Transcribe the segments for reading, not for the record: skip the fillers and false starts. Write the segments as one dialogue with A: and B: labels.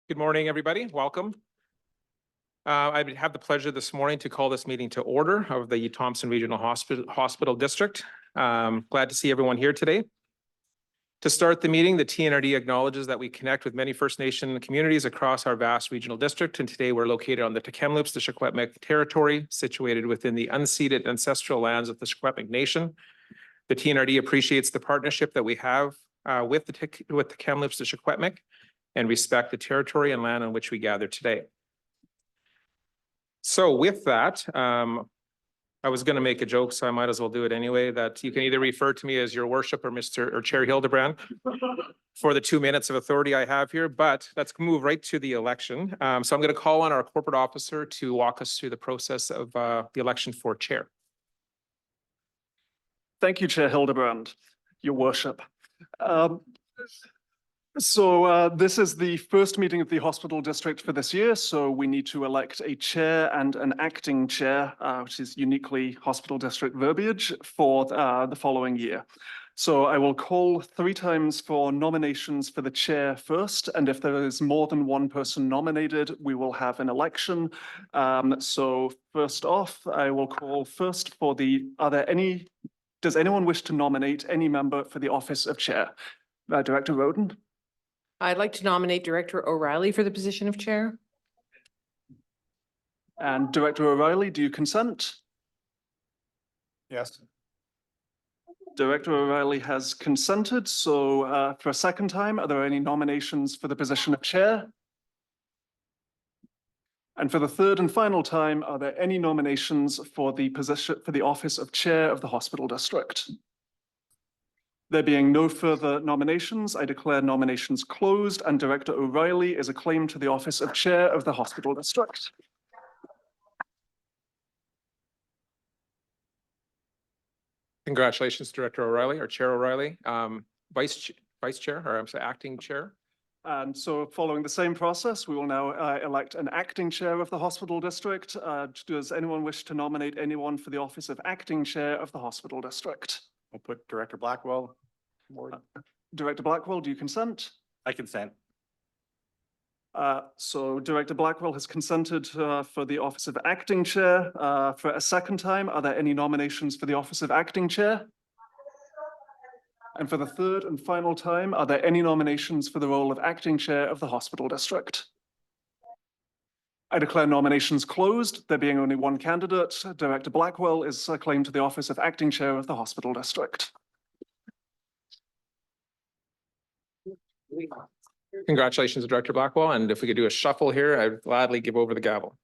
A: Good morning, everybody. Welcome. I have the pleasure this morning to call this meeting to order of the Thompson Regional Hospital District. Glad to see everyone here today. To start the meeting, the TNRD acknowledges that we connect with many First Nation communities across our vast regional district, and today we're located on the Tk'emlúps, the Secwepemc territory, situated within the unceded ancestral lands of the Secwepemc Nation. The TNRD appreciates the partnership that we have with the Tk'emlúps, the Secwepemc, and respect the territory and land on which we gather today. So with that, I was going to make a joke, so I might as well do it anyway, that you can either refer to me as your worship or Mr. or Chair Hildebrand for the 2 minutes of authority I have here, but let's move right to the election. So I'm going to call on our corporate officer to walk us through the process of the election for chair.
B: Thank you, Chair Hildebrand, your worship. This is the first meeting of the hospital district for this year, so we need to elect a chair and an acting chair, which is uniquely hospital district verbiage, for the following year. So I will call 3 times for nominations for the chair first, and if there is more than one person nominated, we will have an election. So first off, I will call first for does anyone wish to nominate any member for the office of chair? Director Roden?
C: I'd like to nominate Director O'Reilly for the position of chair.
B: And Director O'Reilly, do you consent?
D: Yes.
B: Director O'Reilly has consented. So for a second time, are there any nominations for the position of chair? And for the third and final time, are there any nominations for the office of chair of the hospital district? There being no further nominations, I declare nominations closed, and Director O'Reilly is acclaimed to the office of chair of the hospital district.
A: Congratulations, Director O'Reilly or Chair O'Reilly. Vice Chair, or I'm sorry, acting chair.
B: And so following the same process, we will now elect an acting chair of the hospital district. Does anyone wish to nominate anyone for the office of acting chair of the hospital district?
D: I'll put Director Blackwell forward.
B: Director Blackwell, do you consent?
D: I consent.
B: So Director Blackwell has consented for the office of acting chair. For a second time, are there any nominations for the office of acting chair? And for the third and final time, are there any nominations for the role of acting chair of the hospital district? I declare nominations closed. There being only one candidate, Director Blackwell is acclaimed to the office of acting chair of the hospital district.
A: Congratulations, Director Blackwell. And if we could do a shuffle here, I'd gladly give over the gavel.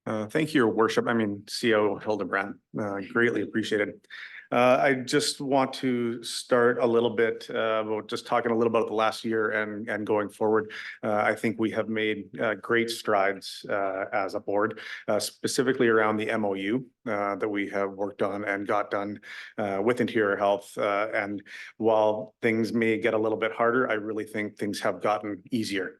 D: Thank you, Your Worship. I mean, CO Hildebrand, greatly appreciated. I just want to start a little bit about just talking a little about the last year and going forward. I think we have made great strides as a board, specifically around the MOU that we have worked on and got done with Interior Health. And while things may get a little bit harder, I really think things have gotten easier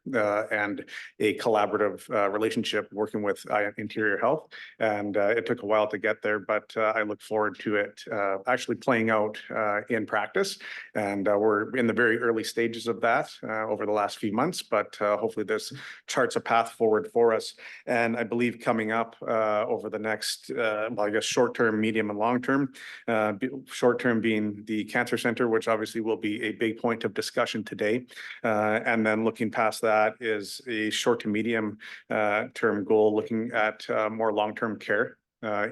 D: and a collaborative relationship working with Interior Health. And it took a while to get there, but I look forward to it actually playing out in practice. And we're in the very early stages of that over the last few months, but hopefully this charts a path forward for us. And I believe coming up over the next, well, I guess short-term, medium and long-term, short-term being the cancer center, which obviously will be a big point of discussion today. And then looking past that is a short to medium term goal, looking at more long-term care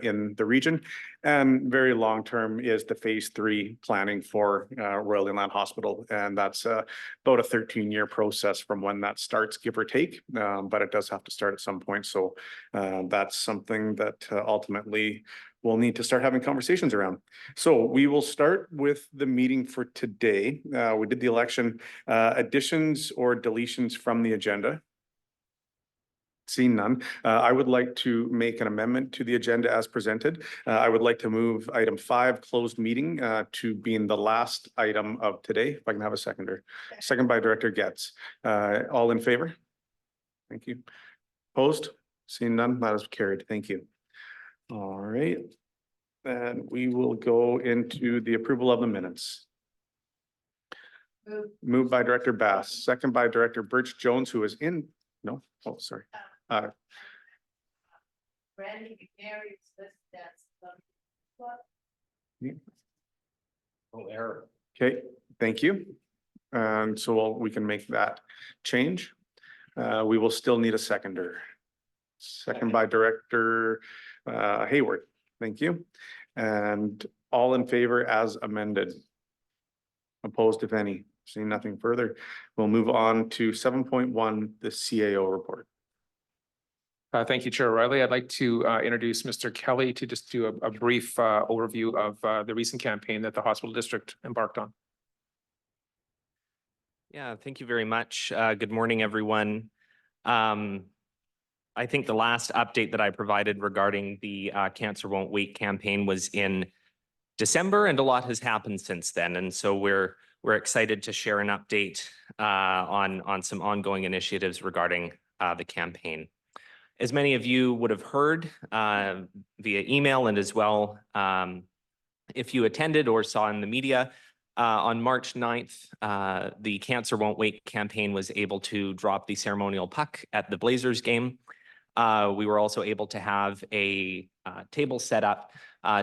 D: in the region. And very long-term is the phase 3 planning for Royal Inland Hospital. And that's about a 13-year process from when that starts, give or take. But it does have to start at some point. So that's something that ultimately we'll need to start having conversations around. So we will start with the meeting for today. We did the election, additions or deletions from the agenda. Seeing none, I would like to make an amendment to the agenda as presented. I would like to move item 5, closed meeting, to being the last item of today. If I can have a seconder. Second by Director Getz. All in favor? Thank you. Opposed? Seeing none, that is carried. Thank you. All right. And we will go into the approval of the minutes. Moved by Director Bass, second by Director Birch Jones, who is in, no, oh, sorry.
E: Randy McNary is listed as
A: Oh, error.
D: Okay, thank you. And so we can make that change. We will still need a seconder. Second by Director Hayward. Thank you. And all in favor as amended. Opposed, if any. Seeing nothing further, we'll move on to 7.1, the CAO report.
A: Thank you, Chair O'Reilly. I'd like to introduce Mr. Kelly to just do a brief overview of the recent campaign that the hospital district embarked on.
F: Yeah, thank you very much. Good morning, everyone. I think the last update that I provided regarding the Cancer Won't Wait campaign was in December, and a lot has happened since then. And so we're excited to share an update on some ongoing initiatives regarding the campaign. As many of you would have heard via email and as well, if you attended or saw in the media, on March 9th, the Cancer Won't Wait campaign was able to drop the ceremonial puck at the Blazers game. We were also able to have a table set up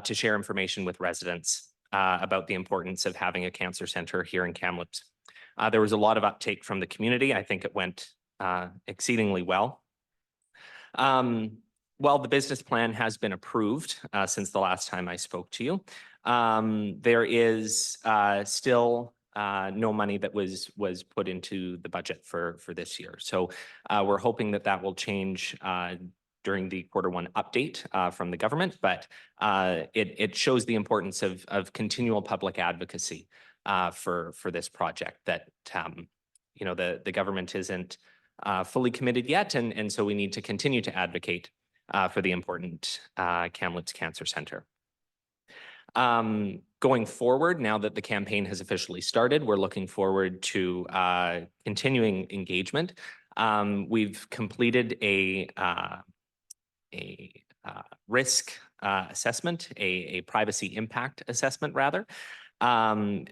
F: to share information with residents about the importance of having a cancer center here in Kamloops. There was a lot of uptake from the community. I think it went exceedingly well. Well, the business plan has been approved since the last time I spoke to you. There is still no money that was put into the budget for this year. So we're hoping that that will change during the Q1 update from the government, but it shows the importance of continual public advocacy for this project that you know the government isn't fully committed yet, and so we need to continue to advocate for the important Kamloops Cancer Center. Going forward, now that the campaign has officially started, we're looking forward to continuing engagement. We've completed a risk assessment, a privacy impact assessment rather.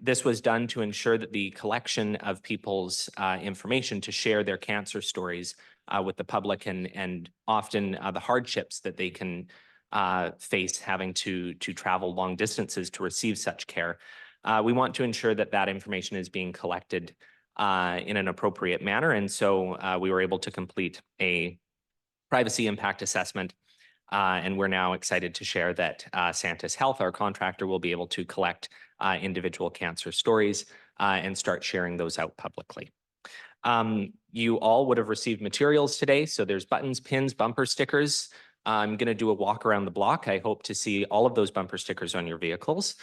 F: This was done to ensure that the collection of people's information to share their cancer stories with the public and often the hardships that they can face having to travel long distances to receive such care. We want to ensure that that information is being collected in an appropriate manner. And so we were able to complete a privacy impact assessment. And we're now excited to share that Santis Health, our contractor, will be able to collect individual cancer stories and start sharing those out publicly. You all would have received materials today. So there's buttons, pins, bumper stickers. I'm going to do a walk around the block. I hope to see all of those bumper stickers on your vehicles.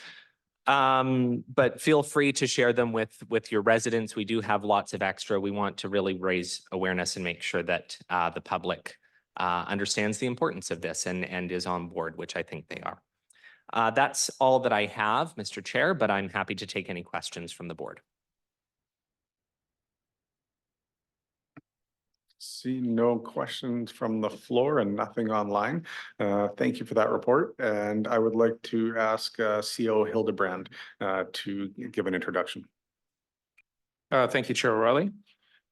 F: But feel free to share them with your residents. We do have lots of extra. We want to really raise awareness and make sure that the public understands the importance of this and is on board, which I think they are. That's all that I have, Mr. Chair, but I'm happy to take any questions from the board.
D: See no questions from the floor and nothing online. Thank you for that report. And I would like to ask CO Hildebrand to give an introduction.
A: Thank you, Chair O'Reilly.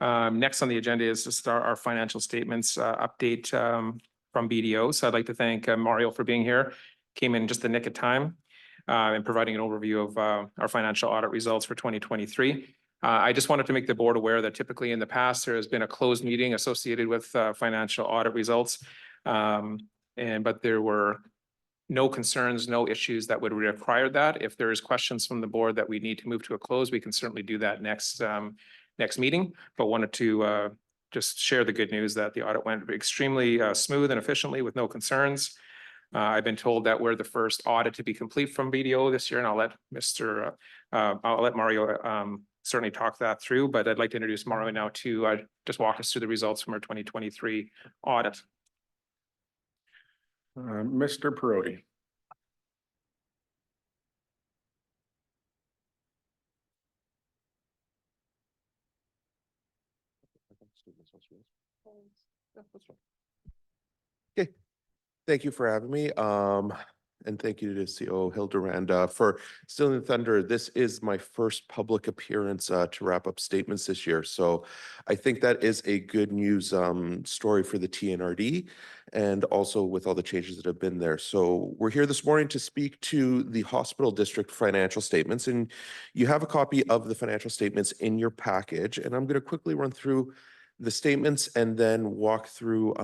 A: Next on the agenda is just our financial statements update from BDO. So I'd like to thank Mario for being here. Came in just the nick of time and providing an overview of our financial audit results for 2023. I just wanted to make the board aware that typically in the past, there has been a closed meeting associated with financial audit results. But there were no concerns, no issues that would require that. If there is questions from the board that we need to move to a close, we can certainly do that next meeting, but wanted to just share the good news that the audit went extremely smooth and efficiently with no concerns. I've been told that we're the first audit to be complete from BDO this year, and I'll let Mario certainly talk that through, but I'd like to introduce Mario now to just walk us through the results from our 2023 audit.
D: Mr. Perotti.
G: Okay, thank you for having me. And thank you to CO Hildebrand for stealing the thunder. This is my first public appearance to wrap up statements this year. So I think that is a good news story for the TNRD and also with all the changes that have been there. So we're here this morning to speak to the hospital district financial statements, and you have a copy of the financial statements in your package. And I'm going to quickly run through the statements and then walk through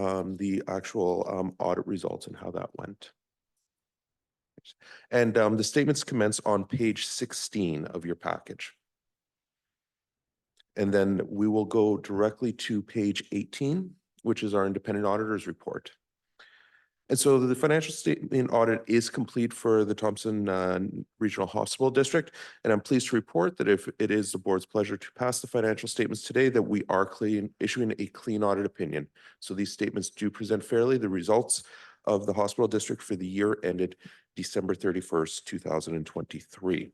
G: the actual audit results and how that went. And the statements commence on page 16 of your package. And then we will go directly to page 18, which is our independent auditor's report. And so the financial statement audit is complete for the Thompson Regional Hospital District. And I'm pleased to report that if it is the board's pleasure to pass the financial statements today, that we are issuing a clean audit opinion. So these statements do present fairly the results of the hospital district for the year ended December 31st, 2023.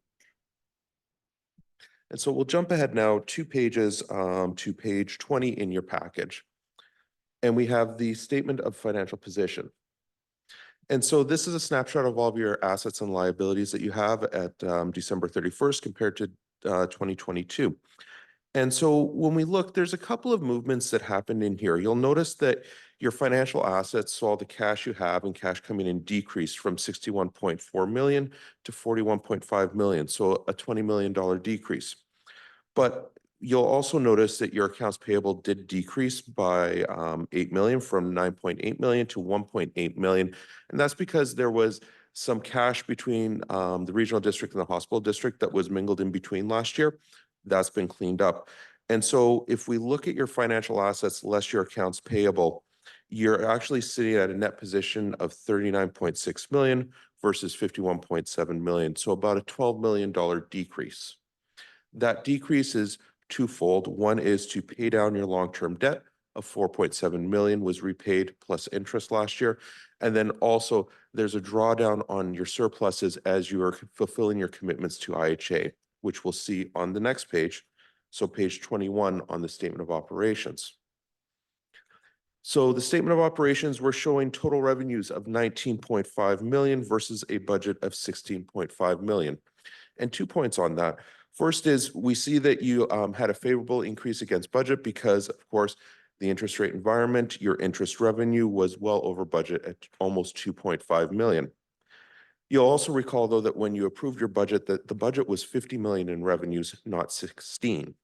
G: And so we'll jump ahead now 2 pages to page 20 in your package. And we have the statement of financial position. And so this is a snapshot of all of your assets and liabilities that you have at December 31st compared to 2022. And so when we look, there's a couple of movements that happened in here. You'll notice that your financial assets, so all the cash you have and cash coming in, decreased from 61.4 million to 41.5 million. So a $20 million decrease. But you'll also notice that your accounts payable did decrease by 8 million, from 9.8 million to 1.8 million. And that's because there was some cash between the regional district and the hospital district that was mingled in between last year. That's been cleaned up. And so if we look at your financial assets less your accounts payable, you're actually sitting at a net position of 39.6 million versus 51.7 million. So about a $12 million decrease. That decrease is twofold. One is to pay down your long-term debt of 4.7 million was repaid plus interest last year. And then also there's a drawdown on your surpluses as you are fulfilling your commitments to IHA, which we'll see on the next page. So page 21 on the statement of operations. So the statement of operations, we're showing total revenues of 19.5 million versus a budget of 16.5 million. And 2 points on that. First is we see that you had a favorable increase against budget because, of course, the interest rate environment, your interest revenue was well over budget at almost 2.5 million. You'll also recall, though, that when you approved your budget, that the budget was 50 million in revenues, not 16.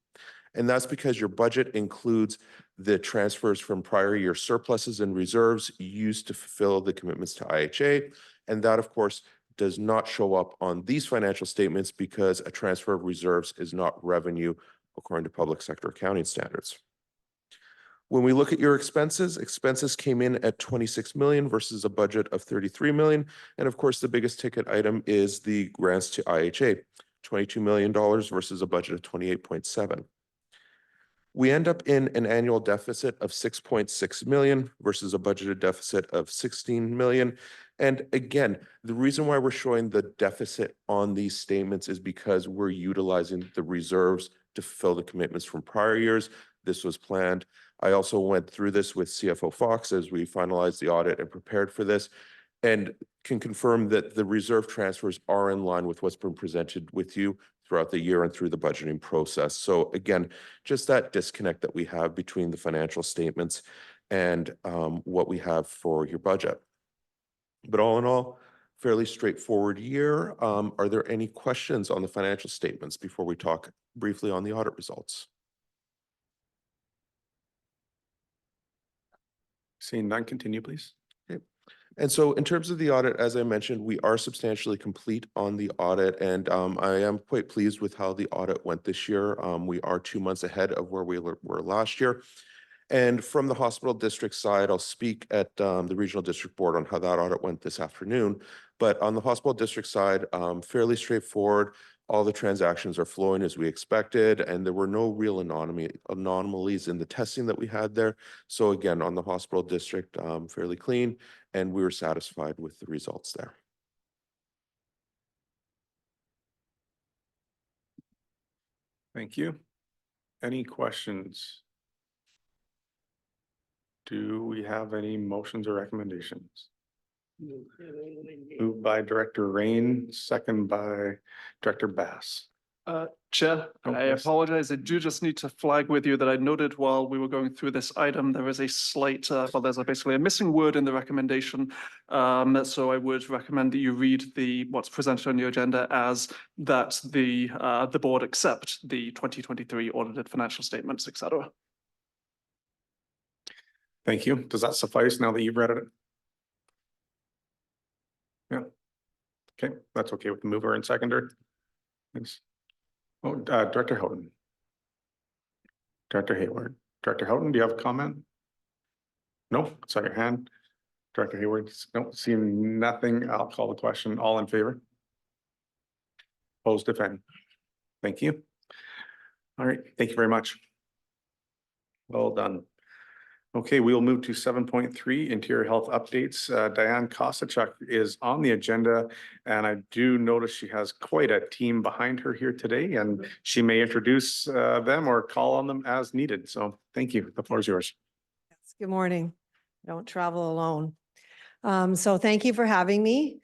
G: And that's because your budget includes the transfers from prior year surpluses and reserves used to fulfill the commitments to IHA. And that, of course, does not show up on these financial statements because a transfer of reserves is not revenue according to public sector accounting standards. When we look at your expenses, expenses came in at 26 million versus a budget of 33 million. And of course, the biggest ticket item is the grants to IHA, $22 million versus a budget of 28.7. We end up in an annual deficit of 6.6 million versus a budgeted deficit of 16 million. And again, the reason why we're showing the deficit on these statements is because we're utilizing the reserves to fulfill the commitments from prior years. This was planned. I also went through this with CFO Fox as we finalized the audit and prepared for this, and can confirm that the reserve transfers are in line with what's been presented with you throughout the year and through the budgeting process. So again, just that disconnect that we have between the financial statements and what we have for your budget. But all in all, fairly straightforward year. Are there any questions on the financial statements before we talk briefly on the audit results?
D: Seeing none, continue, please.
G: Okay. And so in terms of the audit, as I mentioned, we are substantially complete on the audit, and I am quite pleased with how the audit went this year. We are 2 months ahead of where we were last year. And from the hospital district side, I'll speak at the regional district board on how that audit went this afternoon. But on the hospital district side, fairly straightforward. All the transactions are flowing as we expected, and there were no real anomalies in the testing that we had there. So again, on the hospital district, fairly clean, and we were satisfied with the results there.
D: Thank you. Any questions? Do we have any motions or recommendations? Moved by Director Rain, second by Director Bass.
B: Chair,
D: Oh,
B: I
D: yes.
B: apologize. I do just need to flag with you that I noted while we were going through this item, there is a slight, well, there's basically a missing word in the recommendation. So I would recommend that you read what's presented on your agenda as that the board accept the 2023 audited financial statements, et cetera.
D: Thank you. Does that suffice now that you've read it? Yeah. Okay, that's okay with the mover and seconder. Thanks. Oh, Director Houghton. Director Hayward. Director Houghton, do you have a comment? No, saw your hand. Director Hayward, no, seeing nothing, I'll call the question. All in favor? Opposed, if any. Thank you. All right, thank you very much. Well done. Okay, we will move to 7.3 interior health updates. Diane Kosachuk is on the agenda, and I do notice she has quite a team behind her here today, and she may introduce them or call on them as needed. So thank you. The floor is yours.
H: Good morning. Don't travel alone. So thank you for having me.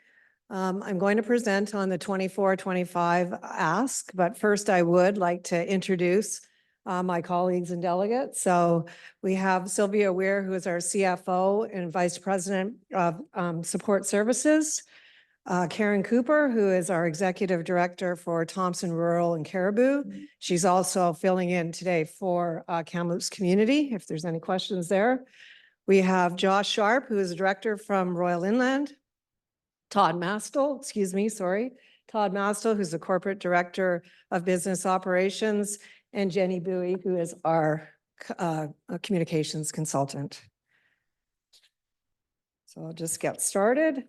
H: I'm going to present on the 24-25 ask, but first I would like to introduce my colleagues and delegates. So we have Sylvia Weir, who is our CFO and Vice President of Support Services. Karen Cooper, who is our Executive Director for Thompson Rural and Caribou. She's also filling in today for Kamloops Community, if there's any questions there. We have Josh Sharp, who is a Director from Royal Inland. Todd Mastel, Todd Mastel, who's the Corporate Director of Business Operations, and Jenny Bowie, who is our communications consultant. So I'll just get started.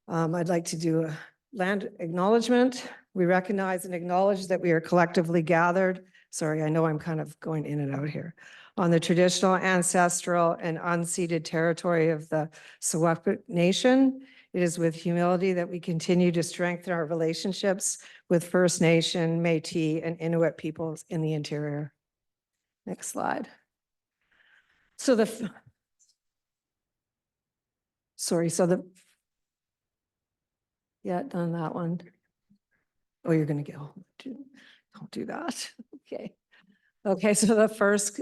H: I'd like to do a land acknowledgement. We recognize and acknowledge that we are collectively gathered. Sorry, I know I'm kind of going in and out here. On the traditional, ancestral, and unceded territory of the Secwepemc Nation. It is with humility that we continue to strengthen our relationships with First Nation, Métis, and Inuit peoples in the interior. Next slide. So yeah, done that one. Oh, you're gonna go. Don't do that. Okay. Okay, so the first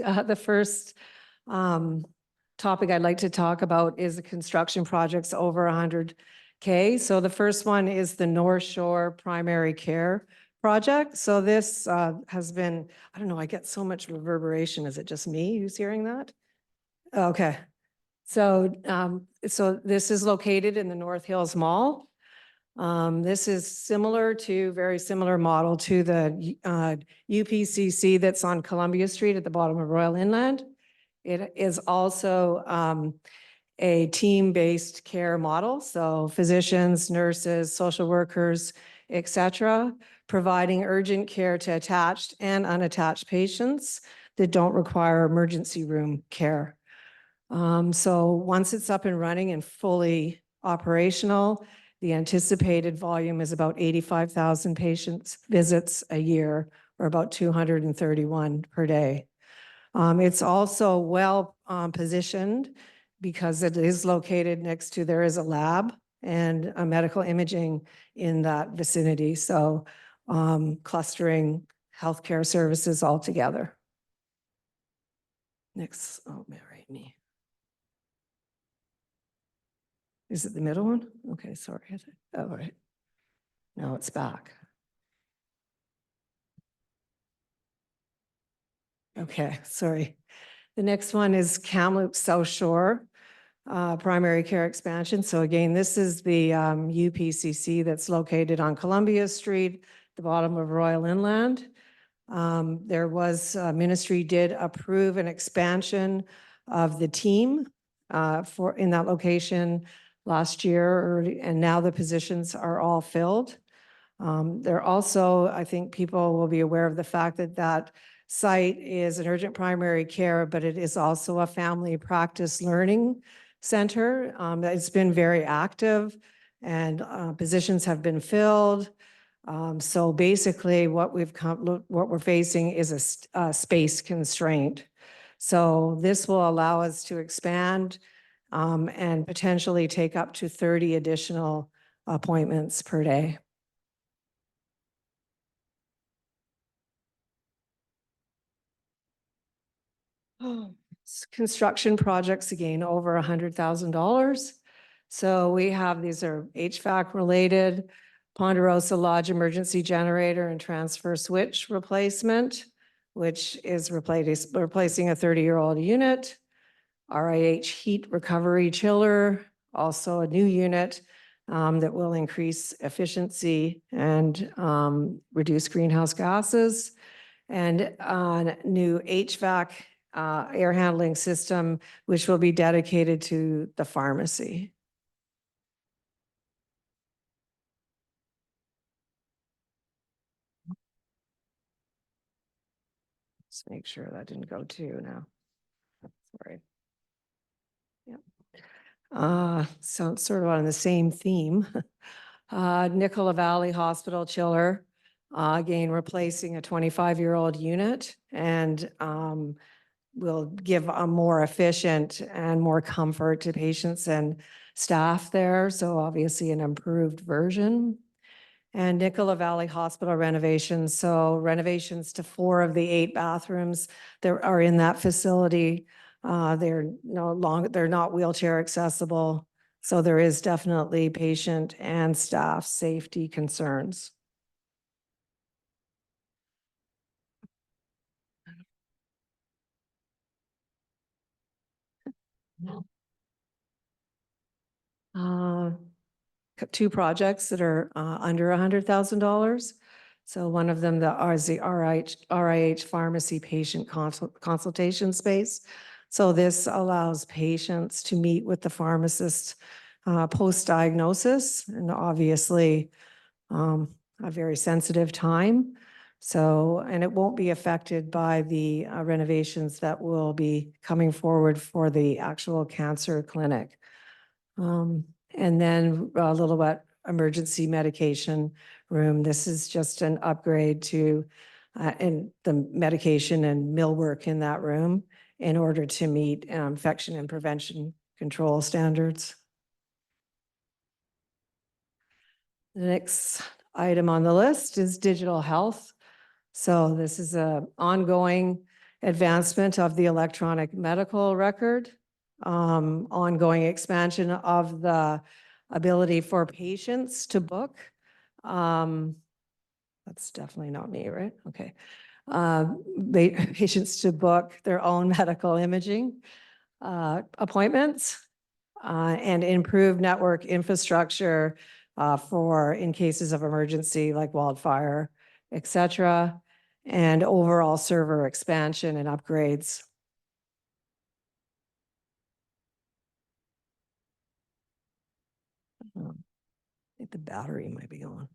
H: topic I'd like to talk about is the construction projects over 100K. So the first one is the North Shore Primary Care Project. So this has been, I don't know, I get so much reverberation. Is it just me who's hearing that? Okay. So, so this is located in the North Hills Mall. This is very similar model to the UPCC that's on Columbia Street at the bottom of Royal Inland. It is also a team-based care model. So physicians, nurses, social workers, etc., providing urgent care to attached and unattached patients that don't require emergency room care. So once it's up and running and fully operational, the anticipated volume is about 85,000 patients visits a year, or about 231 per day. It's also well positioned because it is located next to, there is a lab and a medical imaging in that vicinity. So clustering healthcare services all together. Next, oh, marry me. Is it the middle one? Okay, sorry. Oh, all right. Now it's back. Okay, sorry. The next one is Kamloops South Shore. primary care expansion. So again, this is the UPCC that's located on Columbia Street, the bottom of Royal Inland. There was, ministry did approve an expansion of the team in that location last year, and now the positions are all filled. There also, I think people will be aware of the fact that that site is an urgent primary care, but it is also a family practice learning center. It's been very active and positions have been filled. So basically what we're facing is a space constraint. So this will allow us to expand and potentially take up to 30 additional appointments per day. Construction projects, again, over $100,000. So we have, these are HVAC related, Ponderosa Lodge emergency generator and transfer switch replacement, which is replacing a 30-year-old unit. RIH heat recovery chiller, also a new unit that will increase efficiency and reduce greenhouse gases. And new HVAC air handling system, which will be dedicated to the pharmacy. Let's make sure that didn't go too now. Sorry. Yep. So it's sort of on the same theme. Nicola Valley Hospital chiller, again, replacing a 25-year-old unit and will give a more efficient and more comfort to patients and staff there. So obviously an improved version. And Nicola Valley Hospital renovations. So renovations to 4 of the 8 bathrooms that are in that facility. They're not wheelchair accessible. So there is definitely patient and staff safety concerns. Two projects that are under $100,000. So one of them is the RIH pharmacy patient consultation space. So this allows patients to meet with the pharmacist post-diagnosis, and obviously a very sensitive time. So, and it won't be affected by the renovations that will be coming forward for the actual cancer clinic. And then a little bit emergency medication room. This is just an upgrade to and the medication and millwork in that room in order to meet infection and prevention control standards. The next item on the list is digital health. So this is an ongoing advancement of the electronic medical record, ongoing expansion of the ability for patients to book. That's definitely not me, right? Okay. Patients to book their own medical imaging appointments and improve network infrastructure for in cases of emergency like wildfire, et cetera, and overall server expansion and upgrades. I think the battery might be going.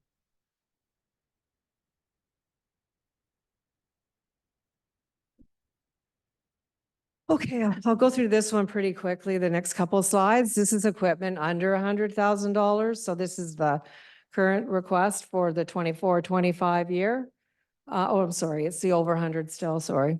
H: Okay, I'll go through this one pretty quickly. The next couple of slides. This is equipment under $100,000. So this is the current request for the 24-25 year. I'm sorry, it's the over 100 still, sorry.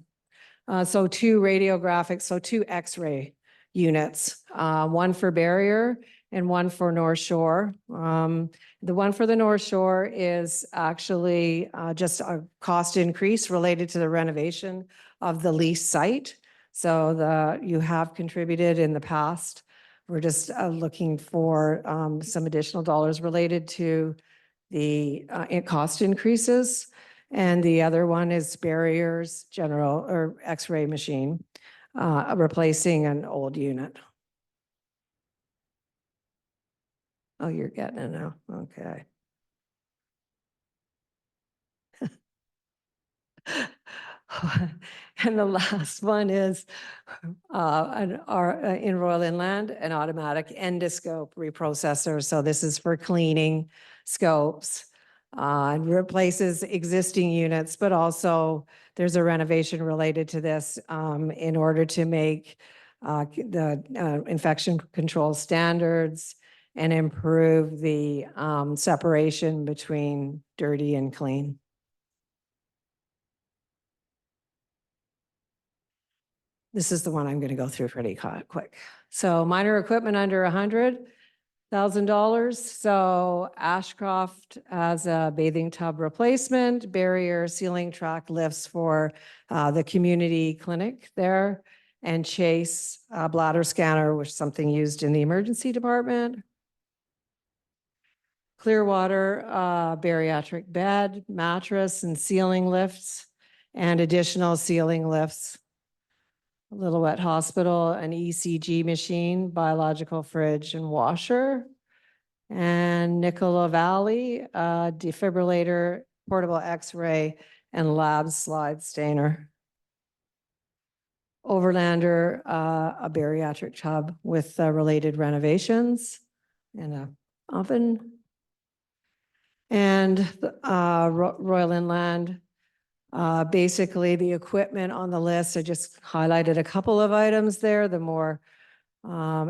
H: So 2 radiographics, so 2 X-ray units, one for Barrier and one for North Shore. The one for the North Shore is actually just a cost increase related to the renovation of the lease site. So you have contributed in the past. We're just looking for some additional dollars related to the cost increases. And the other one is Barrier's general or X-ray machine, replacing an old unit. Oh, you're getting it now. Okay. And the last one is in Royal Inland, an automatic endoscope reprocessor. So this is for cleaning scopes and replaces existing units, but also there's a renovation related to this in order to make the infection control standards and improve the separation between dirty and clean. This is the one I'm going to go through pretty quick. So minor equipment under $100,000. So Ashcroft has a bathing tub replacement, barrier ceiling track lifts for the community clinic there, and Chase bladder scanner, which is something used in the emergency department. Clearwater bariatric bed, mattress, and ceiling lifts, and additional ceiling lifts. Lillooet Hospital, an ECG machine, biological fridge and washer. And Nicola Valley, defibrillator, portable X-ray, and lab slide stainer. Overlander, a bariatric tub with related renovations and a oven. And Royal Inland, basically the equipment on the list, I just highlighted a couple of items there, the more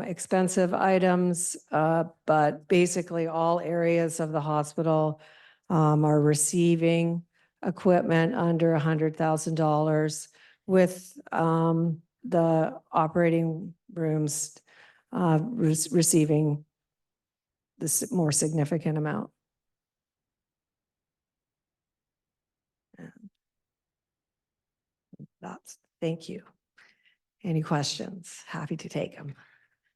H: expensive items, but basically all areas of the hospital are receiving equipment under $100,000 with the operating rooms receiving this more significant amount. Thank you. Any questions? Happy to take them.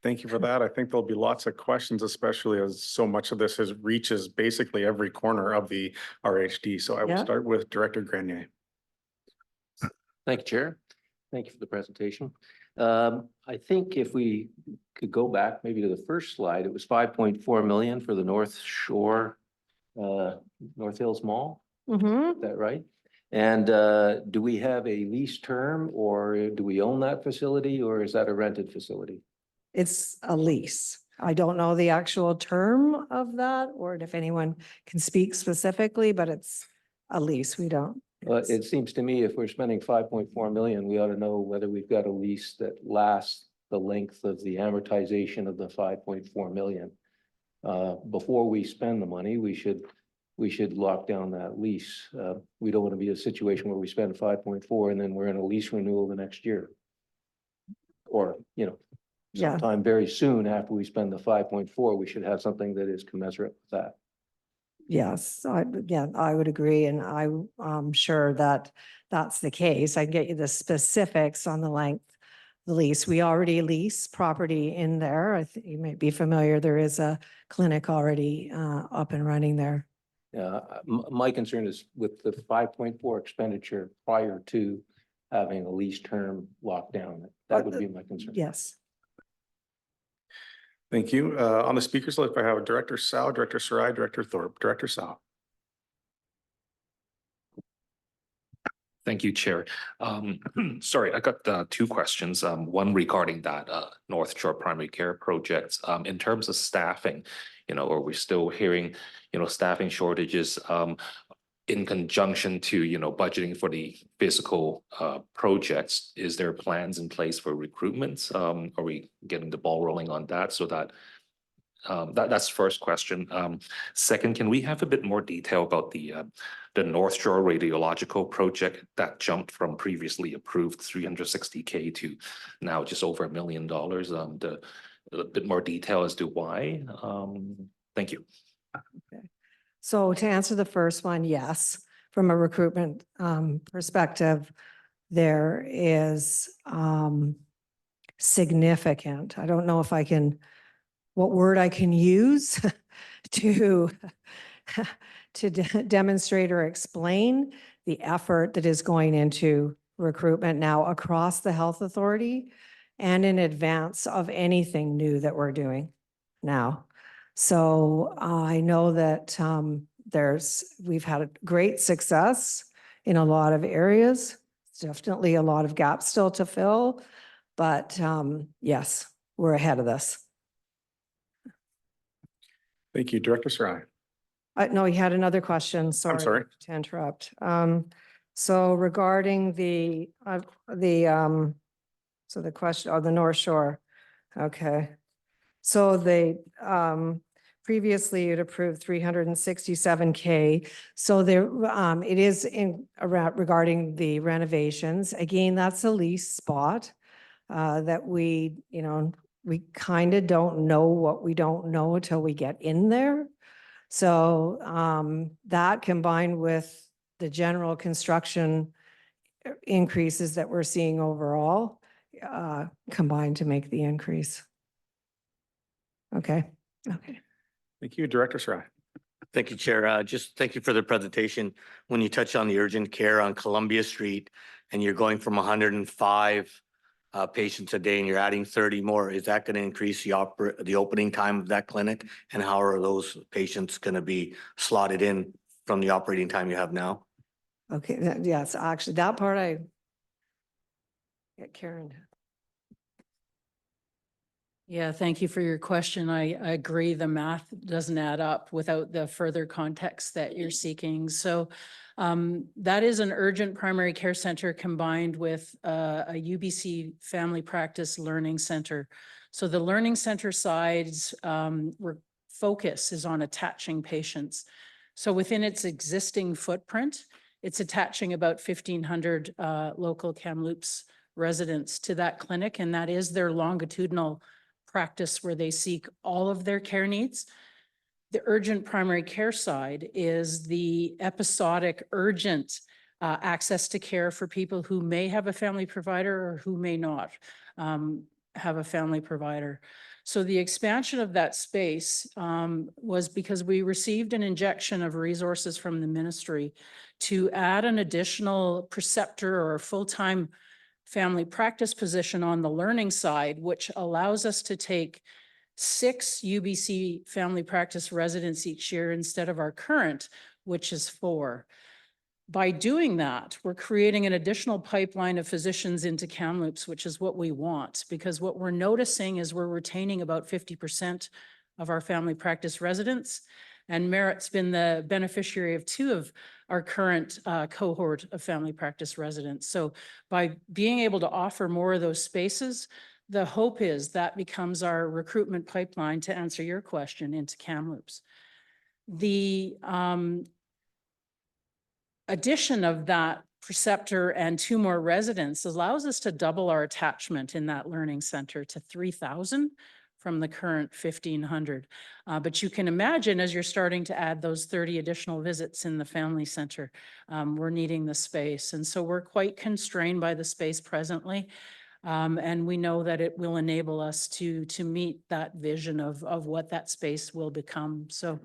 D: Thank you for that. I think there'll be lots of questions, especially as so much of this reaches basically every corner of the RHD. So I will
H: Yeah.
D: start with Director Grenier.
I: Thank you, Chair. Thank you for the presentation. I think if we could go back maybe to the first slide, it was 5.4 million for the North Shore, North Hills Mall.
H: Mm-hmm.
I: Is that right? And do we have a lease term, or do we own that facility, or is that a rented facility?
H: It's a lease. I don't know the actual term of that, or if anyone can speak specifically, but it's a lease. We don't.
I: It seems to me if we're spending 5.4 million, we ought to know whether we've got a lease that lasts the length of the amortization of the 5.4 million. Before we spend the money, we should lock down that lease. We don't want to be in a situation where we spend 5.4 and then we're in a lease renewal the next year. Or,
H: Yeah.
I: sometime very soon after we spend the 5.4, we should have something that is commensurate with that.
H: Yes, I would agree. And I'm sure that that's the case. I can get you the specifics on the length of the lease. We already lease property in there. I think you might be familiar. There is a clinic already up and running there.
I: My concern is with the 5.4 expenditure prior to having a lease term locked down. That would be my concern.
H: Yes.
D: Thank you. On the speakers list, I have Director Sao, Director Sarai, Director Thorpe. Director Sao.
J: Thank you, Chair. Sorry, I got two questions. One regarding that North Shore Primary Care project. In terms of staffing, are we still hearing, staffing shortages in conjunction to, budgeting for the physical projects? Is there plans in place for recruitment? Are we getting the ball rolling on that so that that's first question. Second, can we have a bit more detail about the North Shore Radiological Project that jumped from previously approved 360K to now just over $1 million? A bit more detail as to why. Thank you.
H: Okay. So to answer the first one, yes, from a recruitment perspective, there is significant. I don't know if I can, what word I can use to demonstrate or explain the effort that is going into recruitment now across the health authority and in advance of anything new that we're doing now. So I know that we've had great success in a lot of areas. Definitely a lot of gaps still to fill, but yes, we're ahead of this.
D: Thank you, Director Sarai.
H: No, he had another question.
D: sorry.
H: Sorry to interrupt. So regarding so the question on the North Shore. Okay. So previously you'd approved 367K. So there, it is regarding the renovations. Again, that's a lease spot that we kind of don't know what we don't know until we get in there. So that combined with the general construction increases that we're seeing overall, combined to make the increase. Okay.
D: Thank you, Director Sarai.
K: Thank you, Chair. Just thank you for the presentation. When you touch on the urgent care on Columbia Street and you're going from 105 patients a day and you're adding 30 more, is that going to increase the opening time of that clinic? And how are those patients going to be slotted in from the operating time you have now?
H: Okay, yes, actually, that part I get Karen.
L: Yeah, thank you for your question. I agree the math doesn't add up without the further context that you're seeking. So that is an urgent primary care center combined with a UBC family practice learning center. So the learning center side's focus is on attaching patients. So within its existing footprint, it's attaching about 1,500 local Kamloops residents to that clinic, and that is their longitudinal practice where they seek all of their care needs. The urgent primary care side is the episodic urgent access to care for people who may have a family provider or who may not have a family provider. So the expansion of that space was because we received an injection of resources from the ministry to add an additional preceptor or full-time family practice position on the learning side, which allows us to take 6 UBC family practice residents each year instead of our current, which is 4. By doing that, we're creating an additional pipeline of physicians into Kamloops, which is what we want, because what we're noticing is we're retaining about 50% of our family practice residents. And Merritt's been the beneficiary of 2 of our current cohort of family practice residents. So by being able to offer more of those spaces, the hope is that becomes our recruitment pipeline to answer your question into Kamloops. The addition of that preceptor and 2 more residents allows us to double our attachment in that learning center to 3,000 from the current 1,500. But you can imagine as you're starting to add those 30 additional visits in the family center, we're needing the space. And so we're quite constrained by the space presently. And we know that it will enable us to meet that vision of what that space will become. So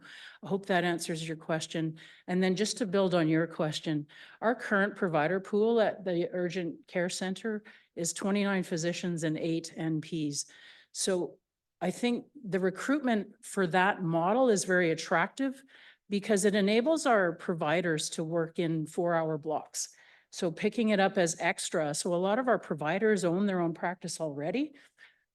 L: I hope that answers your question. And then just to build on your question, our current provider pool at the urgent care center is 29 physicians and 8 NPs. So I think the recruitment for that model is very attractive because it enables our providers to work in 4-hour blocks. So picking it up as extra. So a lot of our providers own their own practice already.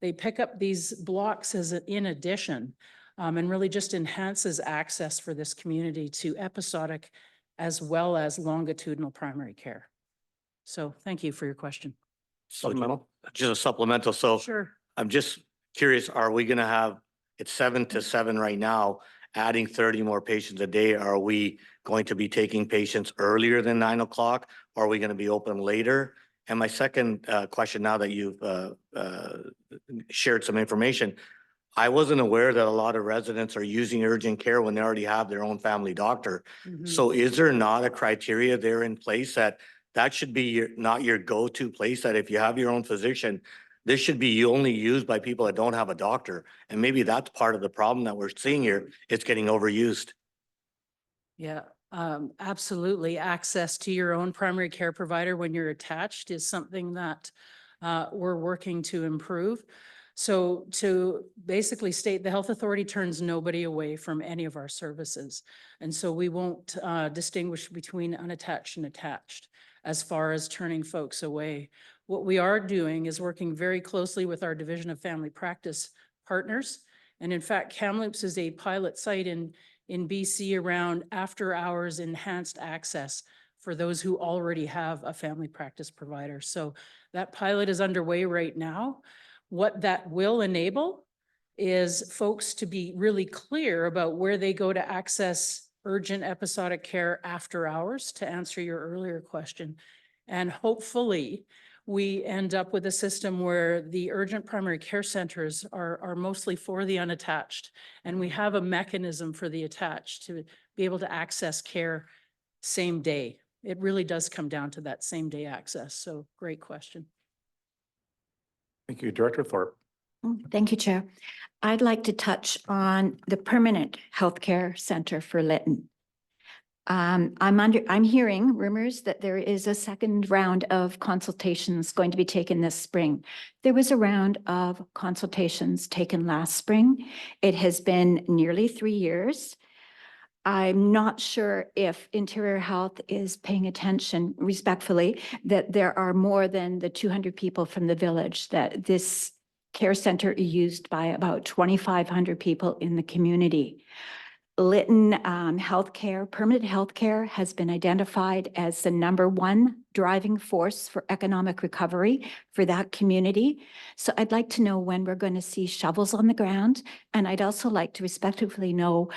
L: They pick up these blocks as in addition and really just enhances access for this community to episodic as well as longitudinal primary care. So thank you for your question.
K: Supplemental? Just a supplemental. So
L: Sure.
K: I'm just curious, are we going to have, it's 7 to 7 right now, adding 30 more patients a day? Are we going to be taking patients earlier than 9 o'clock? Or are we going to be open later? And my second question, now that you've shared some information, I wasn't aware that a lot of residents are using urgent care when they already have their own family doctor. So is there not a criteria there in place that should be not your go-to place, that if you have your own physician, this should be only used by people that don't have a doctor? And maybe that's part of the problem that we're seeing here. It's getting overused.
L: Yeah, absolutely. Access to your own primary care provider when you're attached is something that we're working to improve. So to basically state, the health authority turns nobody away from any of our services. And so we won't distinguish between unattached and attached as far as turning folks away. What we are doing is working very closely with our Division of Family Practice partners. And in fact, Kamloops is a pilot site in BC around after hours enhanced access for those who already have a family practice provider. So that pilot is underway right now. What that will enable is folks to be really clear about where they go to access urgent episodic care after hours, to answer your earlier question. And hopefully we end up with a system where the urgent primary care centers are mostly for the unattached. And we have a mechanism for the attached to be able to access care same day. It really does come down to that same day access. So great question.
D: Thank you, Director Thorpe.
M: Thank you, Chair. I'd like to touch on the permanent healthcare center for Lytton. I'm hearing rumors that there is a second round of consultations going to be taken this spring. There was a round of consultations taken last spring. It has been nearly 3 years. I'm not sure if Interior Health is paying attention respectfully, that there are more than the 200 people from the village, that this care center is used by about 2,500 people in the community. Lytton healthcare, permanent healthcare has been identified as the #1 driving force for economic recovery for that community. So I'd like to know when we're going to see shovels on the ground. And I'd also like to respectively know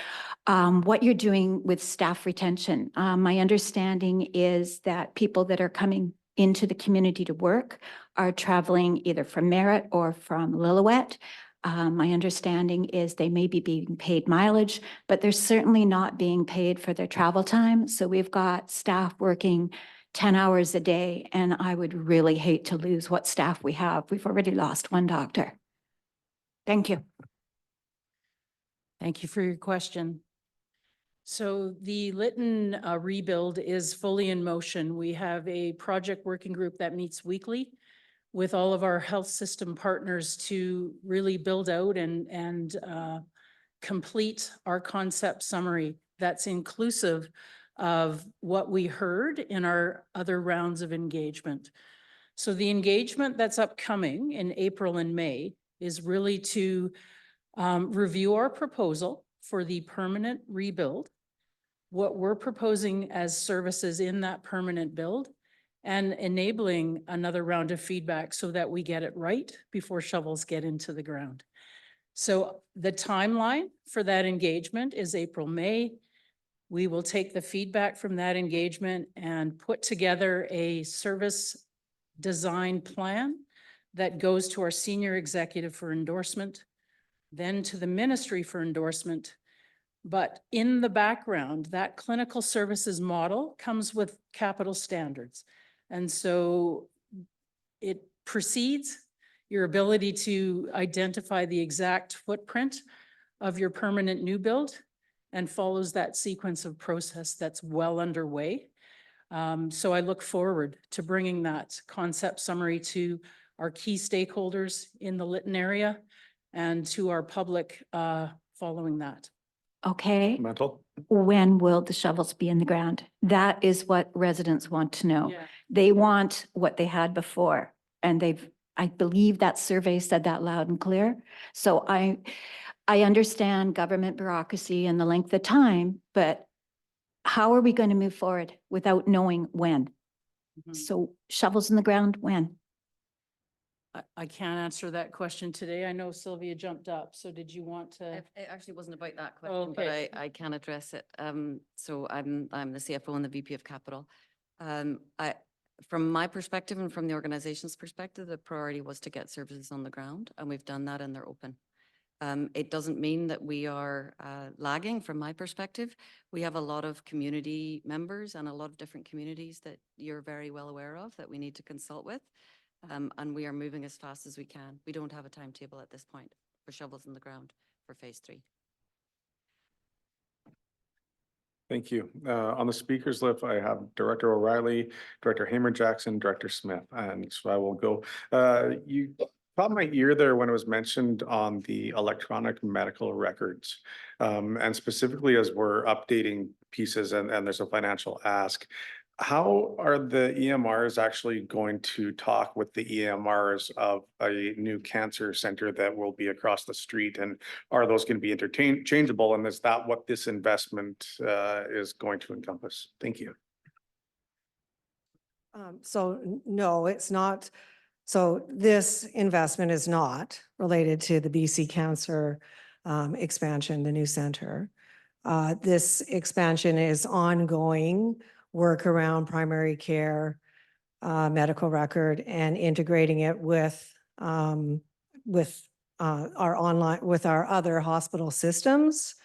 M: what you're doing with staff retention. My understanding is that people that are coming into the community to work are traveling either from Merritt or from Lillooet. My understanding is they may be being paid mileage, but they're certainly not being paid for their travel time. So we've got staff working 10 hours a day, and I would really hate to lose what staff we have. We've already lost 1 doctor. Thank you.
L: Thank you for your question. So the Lytton rebuild is fully in motion. We have a project working group that meets weekly with all of our health system partners to really build out and complete our concept summary that's inclusive of what we heard in our other rounds of engagement. So the engagement that's upcoming in April and May is really to review our proposal for the permanent rebuild, what we're proposing as services in that permanent build, and enabling another round of feedback so that we get it right before shovels get into the ground. So the timeline for that engagement is April, May. We will take the feedback from that engagement and put together a service design plan that goes to our senior executive for endorsement, then to the ministry for endorsement. But in the background, that clinical services model comes with capital standards. And so it precedes your ability to identify the exact footprint of your permanent new build and follows that sequence of process that's well underway. So I look forward to bringing that concept summary to our key stakeholders in the Lytton area and to our public following that.
M: Okay.
D: Mental.
M: When will the shovels be in the ground? That is what residents want to know.
L: Yeah.
M: They want what they had before, and I believe that survey said that loud and clear. So I understand government bureaucracy and the length of time, but how are we going to move forward without knowing when? So shovels in the ground, when?
L: I can't answer that question today. I know Sylvia jumped up. So did you want to?
N: It actually wasn't about that question, but
L: Okay.
N: I can address it. So I'm the CFO and the VP of Capital. From my perspective and from the organization's perspective, the priority was to get services on the ground, and we've done that and they're open. It doesn't mean that we are lagging from my perspective. We have a lot of community members and a lot of different communities that you're very well aware of that we need to consult with. And we are moving as fast as we can. We don't have a timetable at this point for shovels in the ground for phase 3.
D: Thank you. On the speakers list, I have Director O'Reilly, Director Hamer Jackson, Director Smith, and so I will go. You caught my ear there when it was mentioned on the electronic medical records. And specifically as we're updating pieces and there's a financial ask. How are the EMRs actually going to talk with the EMRs of a new cancer center that will be across the street? And are those going to be interchangeable? And is that what this investment is going to encompass? Thank you.
H: No, it's not. So this investment is not related to the BC Cancer expansion, the new center. This expansion is ongoing work around primary care, medical record, and integrating it with our online, with our other hospital systems.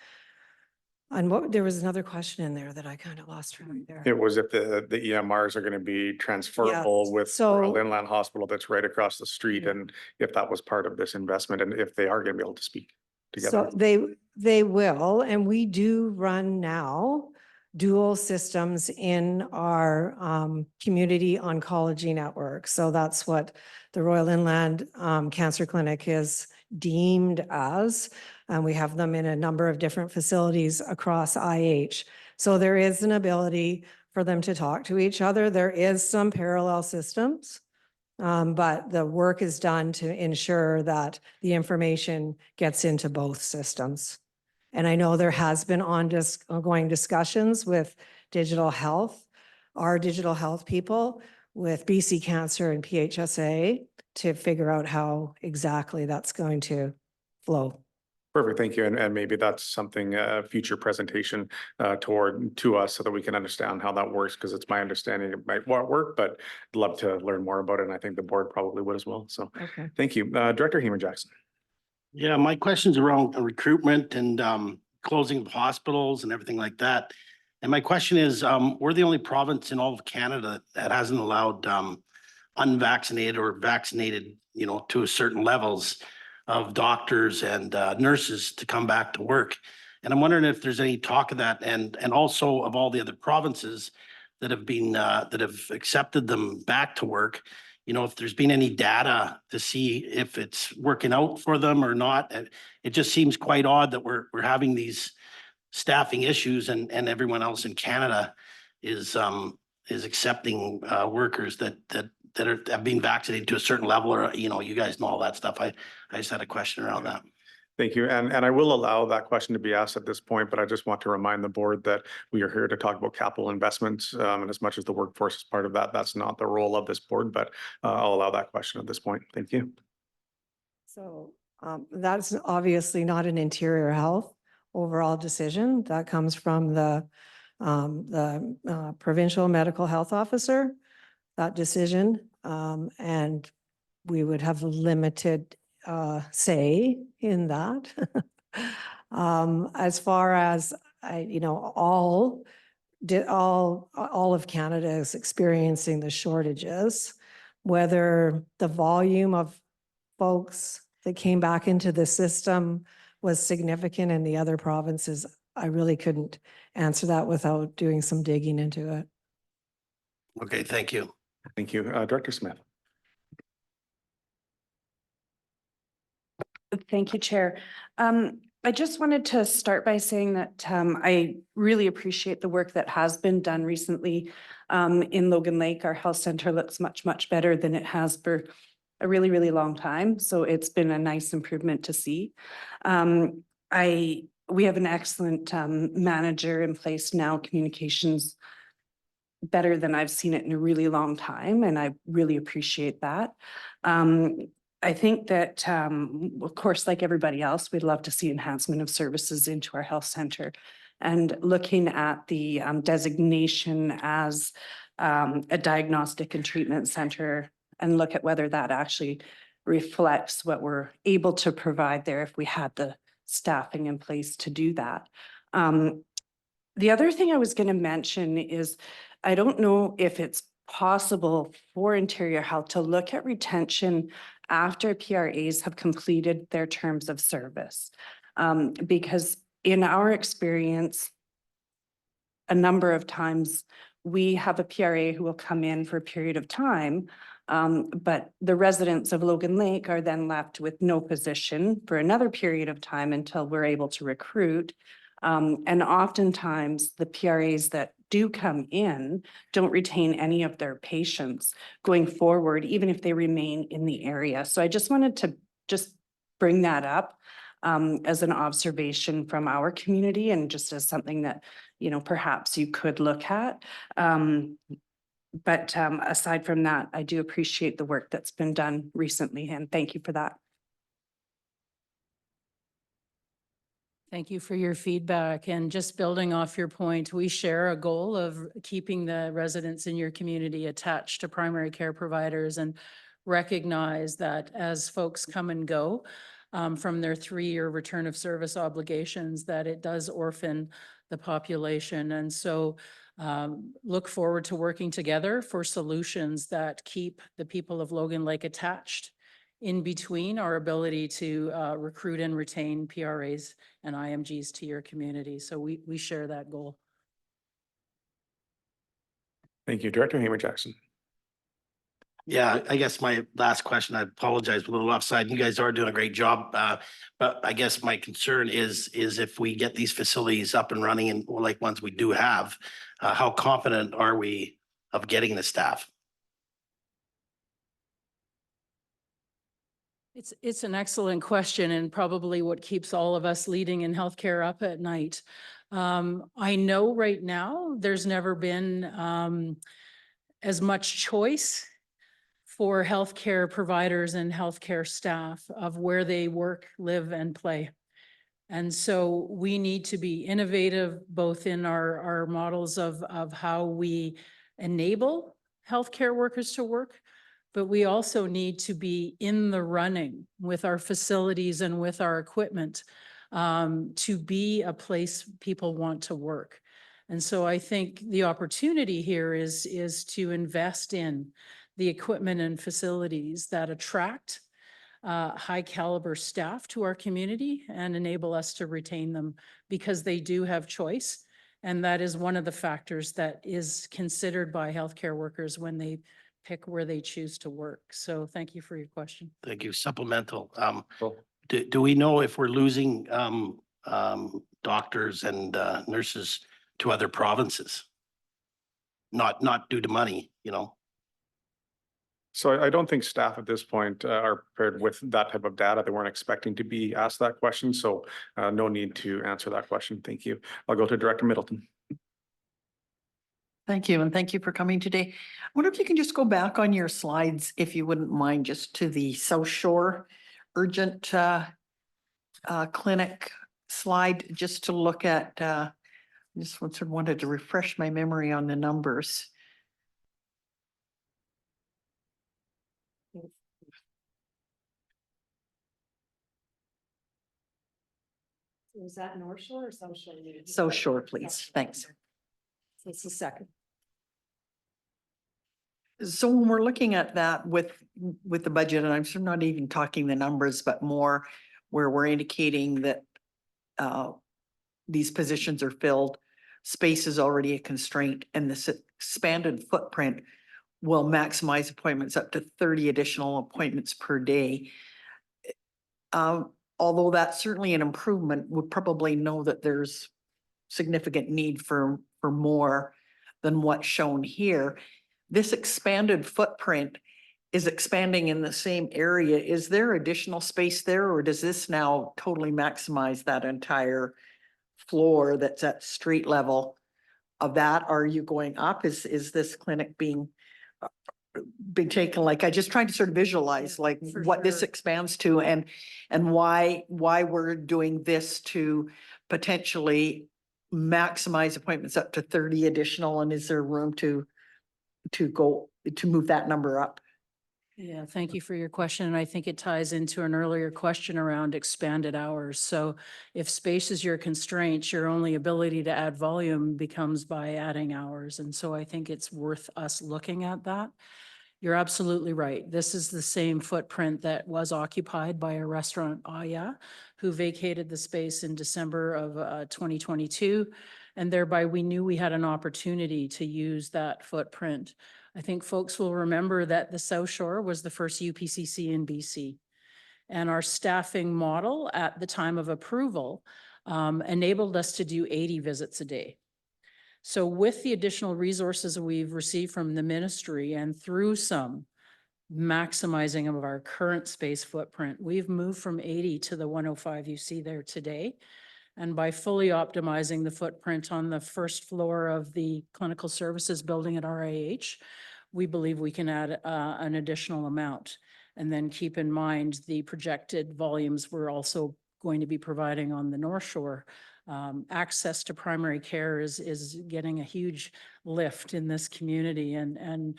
H: And there was another question in there that I kind of lost right there.
D: It was if the EMRs are going to be transferable with Royal Inland Hospital that's right across the street, and if that was part of this investment, and if they are going to be able to speak together.
H: So they will, and we do run now dual systems in our community oncology network. So that's what the Royal Inland Cancer Clinic is deemed as. And we have them in a number of different facilities across IH. So there is an ability for them to talk to each other. There is some parallel systems, but the work is done to ensure that the information gets into both systems. And I know there has been ongoing discussions with digital health, our digital health people, with BC Cancer and PHSA to figure out how exactly that's going to flow.
D: Perfect, thank you. And maybe that's something, future presentation to us so that we can understand how that works, because it's my understanding it might work, but I'd love to learn more about it. And I think the board probably would as well. So thank you. Director Heeman-Jackson.
O: Yeah, my question's around recruitment and closing of hospitals and everything like that. And my question is, we're the only province in all of Canada that hasn't allowed unvaccinated or vaccinated, to a certain levels of doctors and nurses to come back to work. And I'm wondering if there's any talk of that, and also of all the other provinces that have been that have accepted them back to work. If there's been any data to see if it's working out for them or not. It just seems quite odd that we're having these staffing issues and everyone else in Canada is accepting workers that have been vaccinated to a certain level, or you guys know all that stuff. I just had a question around that.
D: Thank you. And I will allow that question to be asked at this point, but I just want to remind the board that we are here to talk about capital investments. And as much as the workforce is part of that, that's not the role of this board, but I'll allow that question at this point. Thank you.
H: So that's obviously not an interior health overall decision. That comes from the provincial medical health officer, that decision. And we would have limited say in that. As far as all of Canada is experiencing the shortages, whether the volume of folks that came back into the system was significant in the other provinces, I really couldn't answer that without doing some digging into it.
O: Okay, thank you.
D: Thank you. Director Smith.
P: Thank you, Chair. I just wanted to start by saying that I really appreciate the work that has been done recently in Logan Lake. Our health center looks much, much better than it has for a really, really long time. So it's been a nice improvement to see. We have an excellent manager in place now, communications better than I've seen it in a really long time, and I really appreciate that. I think that, of course, like everybody else, we'd love to see enhancement of services into our health center, and looking at the designation as a diagnostic and treatment center, and look at whether that actually reflects what we're able to provide there if we had the staffing in place to do that. The other thing I was going to mention is, I don't know if it's possible for Interior Health to look at retention after PRAs have completed their terms of service. Because in our experience, a number of times we have a PRA who will come in for a period of time, But the residents of Logan Lake are then left with no position for another period of time until we're able to recruit. And oftentimes the PRAs that do come in don't retain any of their patients going forward, even if they remain in the area. So I just wanted to just bring that up as an observation from our community and just as something that, you know, perhaps you could look at. But aside from that, I do appreciate the work that's been done recently, and thank you for that.
L: Thank you for your feedback. And just building off your point, we share a goal of keeping the residents in your community attached to primary care providers and recognize that as folks come and go from their 3-year return of service obligations, that it does orphan the population. And so look forward to working together for solutions that keep the people of Logan Lake attached in between our ability to recruit and retain PRAs and IMGs to your community. So we share that goal.
D: Thank you. Director Hamer Jackson.
O: Yeah, I guess my last question, I apologize, a little offside. You guys are doing a great job. But I guess my concern is if we get these facilities up and running and like ones we do have, how confident are we of getting the staff?
L: It's an excellent question and probably what keeps all of us leading in healthcare up at night. I know right now there's never been as much choice for healthcare providers and healthcare staff of where they work, live, and play. And so we need to be innovative both in our models of how we enable healthcare workers to work, but we also need to be in the running with our facilities and with our equipment to be a place people want to work. And so I think the opportunity here is to invest in the equipment and facilities that attract high caliber staff to our community and enable us to retain them because they do have choice. And that is one of the factors that is considered by healthcare workers when they pick where they choose to work. So thank you for your question.
O: Thank you. Supplemental. Do we know if we're losing doctors and nurses to other provinces? Not due to money, you know?
D: So I don't think staff at this point are prepared with that type of data. They weren't expecting to be asked that question. So no need to answer that question. Thank you. I'll go to Director Middleton.
Q: Thank you, and thank you for coming today. I wonder if you can just go back on your slides, if you wouldn't mind, just to the South Shore urgent clinic slide, just to look at, just wanted to refresh my memory on the numbers.
H: Was that North Shore or South Shore?
Q: South Shore, please. Thanks.
H: It's the second.
Q: So when we're looking at that with the budget, and I'm sure not even talking the numbers, but more where we're indicating that these positions are filled, space is already a constraint, and this expanded footprint will maximize appointments up to 30 additional appointments per day. Although that's certainly an improvement, we probably know that there's significant need for more than what's shown here. This expanded footprint is expanding in the same area. Is there additional space there, or does this now totally maximize that entire floor that's at street level of that? Are you going up? Is this clinic being taken? Like, I just trying to sort of visualize like what this expands to and why we're doing this to potentially maximize appointments up to 30 additional, and is there room to move that number up?
L: Yeah, thank you for your question. And I think it ties into an earlier question around expanded hours. So if space is your constraint, your only ability to add volume becomes by adding hours. And so I think it's worth us looking at that. You're absolutely right. This is the same footprint that was occupied by a restaurant, Aya, who vacated the space in December of 2022. And thereby we knew we had an opportunity to use that footprint. I think folks will remember that the South Shore was the first UPCC in BC. And our staffing model at the time of approval enabled us to do 80 visits a day. So with the additional resources we've received from the ministry and through some maximizing of our current space footprint, we've moved from 80 to the 105 you see there today. And by fully optimizing the footprint on the first floor of the clinical services building at RIH, we believe we can add an additional amount. And then keep in mind the projected volumes we're also going to be providing on the North Shore. Access to primary care is getting a huge lift in this community. And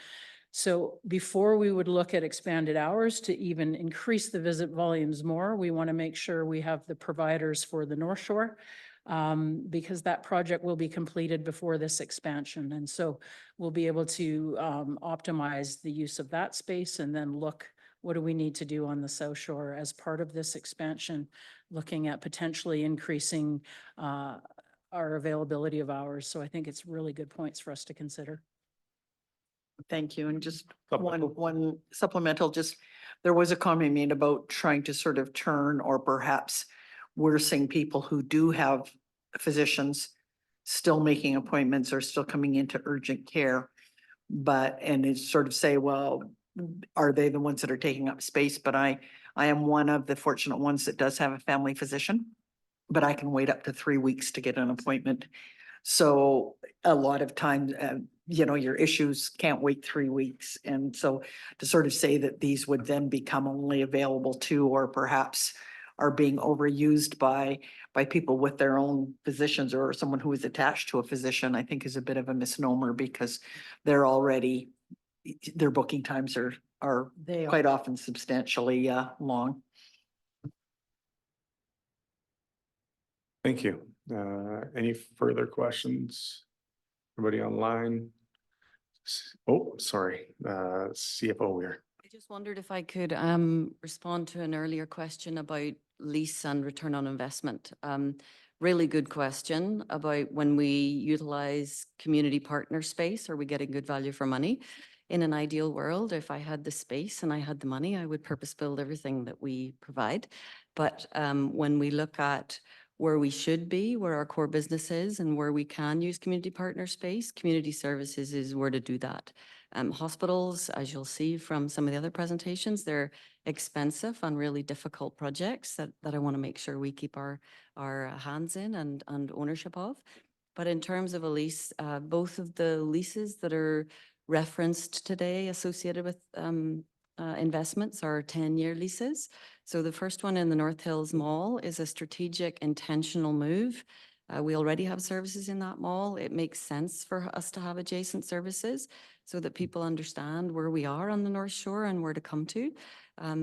L: so before we would look at expanded hours to even increase the visit volumes more, we want to make sure we have the providers for the North Shore. Because that project will be completed before this expansion. And so we'll be able to optimize the use of that space and then look, what do we need to do on the South Shore as part of this expansion, looking at potentially increasing our availability of hours. So I think it's really good points for us to consider.
Q: Thank you. And just one supplemental, there was a comment made about trying to sort of turn, or perhaps we're seeing people who do have physicians still making appointments or still coming into urgent care. And it's sort of say, well, are they the ones that are taking up space? But I am one of the fortunate ones that does have a family physician, but I can wait up to 3 weeks to get an appointment. So a lot of times, your issues can't wait 3 weeks. And so to sort of say that these would then become only available to, or perhaps are being overused by people with their own physicians or someone who is attached to a physician, I think is a bit of a misnomer, because their booking times are quite often substantially long.
D: Thank you. Any further questions? Everybody online? Oh, sorry, CFO Weir.
N: I just wondered if I could respond to an earlier question about lease and return on investment. Really good question about when we utilize community partner space, are we getting good value for money? In an ideal world, if I had the space and I had the money, I would purpose build everything that we provide. But when we look at where we should be, where our core business is, and where we can use community partner space, community services is where to do that. Hospitals, as you'll see from some of the other presentations, they're expensive and really difficult projects that I want to make sure we keep our hands in and ownership of. But in terms of a lease, both of the leases that are referenced today associated with investments are 10-year leases. So the first one in the North Hills Mall is a strategic, intentional move. We already have services in that mall. It makes sense for us to have adjacent services so that people understand where we are on the North Shore and where to come to.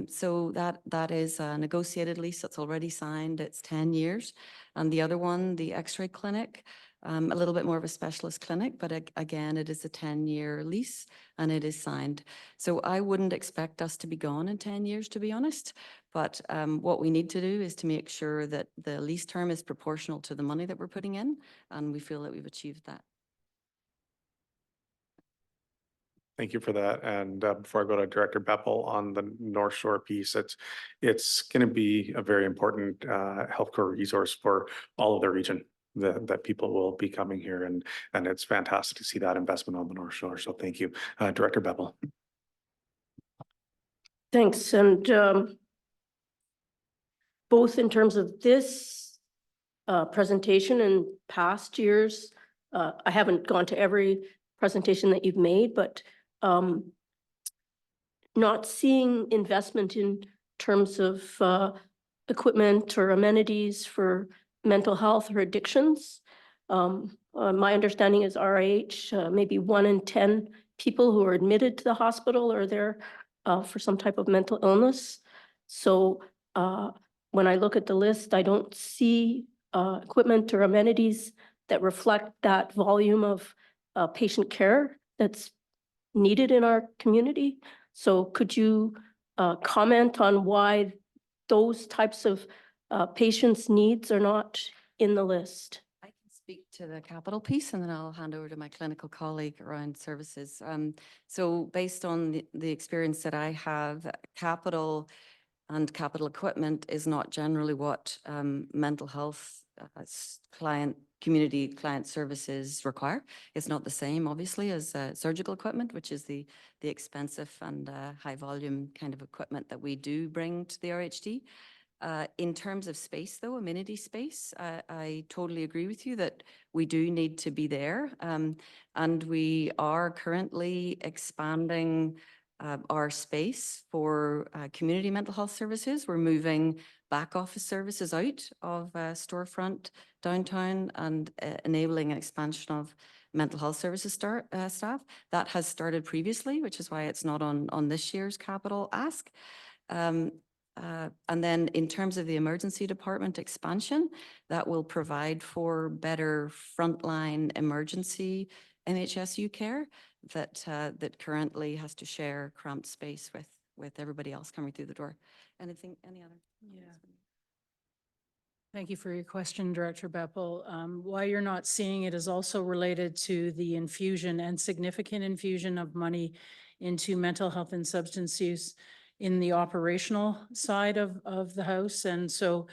N: So that is a negotiated lease that's already signed. It's 10 years. And the other one, the X-ray clinic, a little bit more of a specialist clinic, but again, it is a 10-year lease and it is signed. So I wouldn't expect us to be gone in 10 years, to be honest. But what we need to do is to make sure that the lease term is proportional to the money that we're putting in, and we feel that we've achieved that.
D: Thank you for that. And before I go to Director Beppel on the North Shore piece, it's going to be a very important healthcare resource for all of the region. That people will be coming here, and it's fantastic to see that investment on the North Shore. So thank you, Director Beppel.
R: Thanks. And both in terms of this presentation and past years, I haven't gone to every presentation that you've made, but not seeing investment in terms of equipment or amenities for mental health or addictions. My understanding is RIH, maybe 1 in 10 people who are admitted to the hospital are there for some type of mental illness. So when I look at the list, I don't see equipment or amenities that reflect that volume of patient care that's needed in our community. So could you comment on why those types of patients' needs are not in the list?
N: I can speak to the capital piece and then I'll hand over to my clinical colleague around services. So based on the experience that I have, capital and capital equipment is not generally what mental health community client services require. It's not the same, obviously, as surgical equipment, which is the expensive and high volume kind of equipment that we do bring to the RHD. In terms of space, though, amenity space, I totally agree with you that we do need to be there. And we are currently expanding our space for community mental health services. We're moving back office services out of storefront downtown and enabling an expansion of mental health services staff. That has started previously, which is why it's not on this year's capital ask. And then in terms of the emergency department expansion, that will provide for better frontline emergency NHSU care that currently has to share cramped space with everybody else coming through the door. Any other?
L: Yeah. Thank you for your question, Director Beppel. Why you're not seeing it is also related to the infusion and significant infusion of money into mental health and substance use in the operational side of the house. And so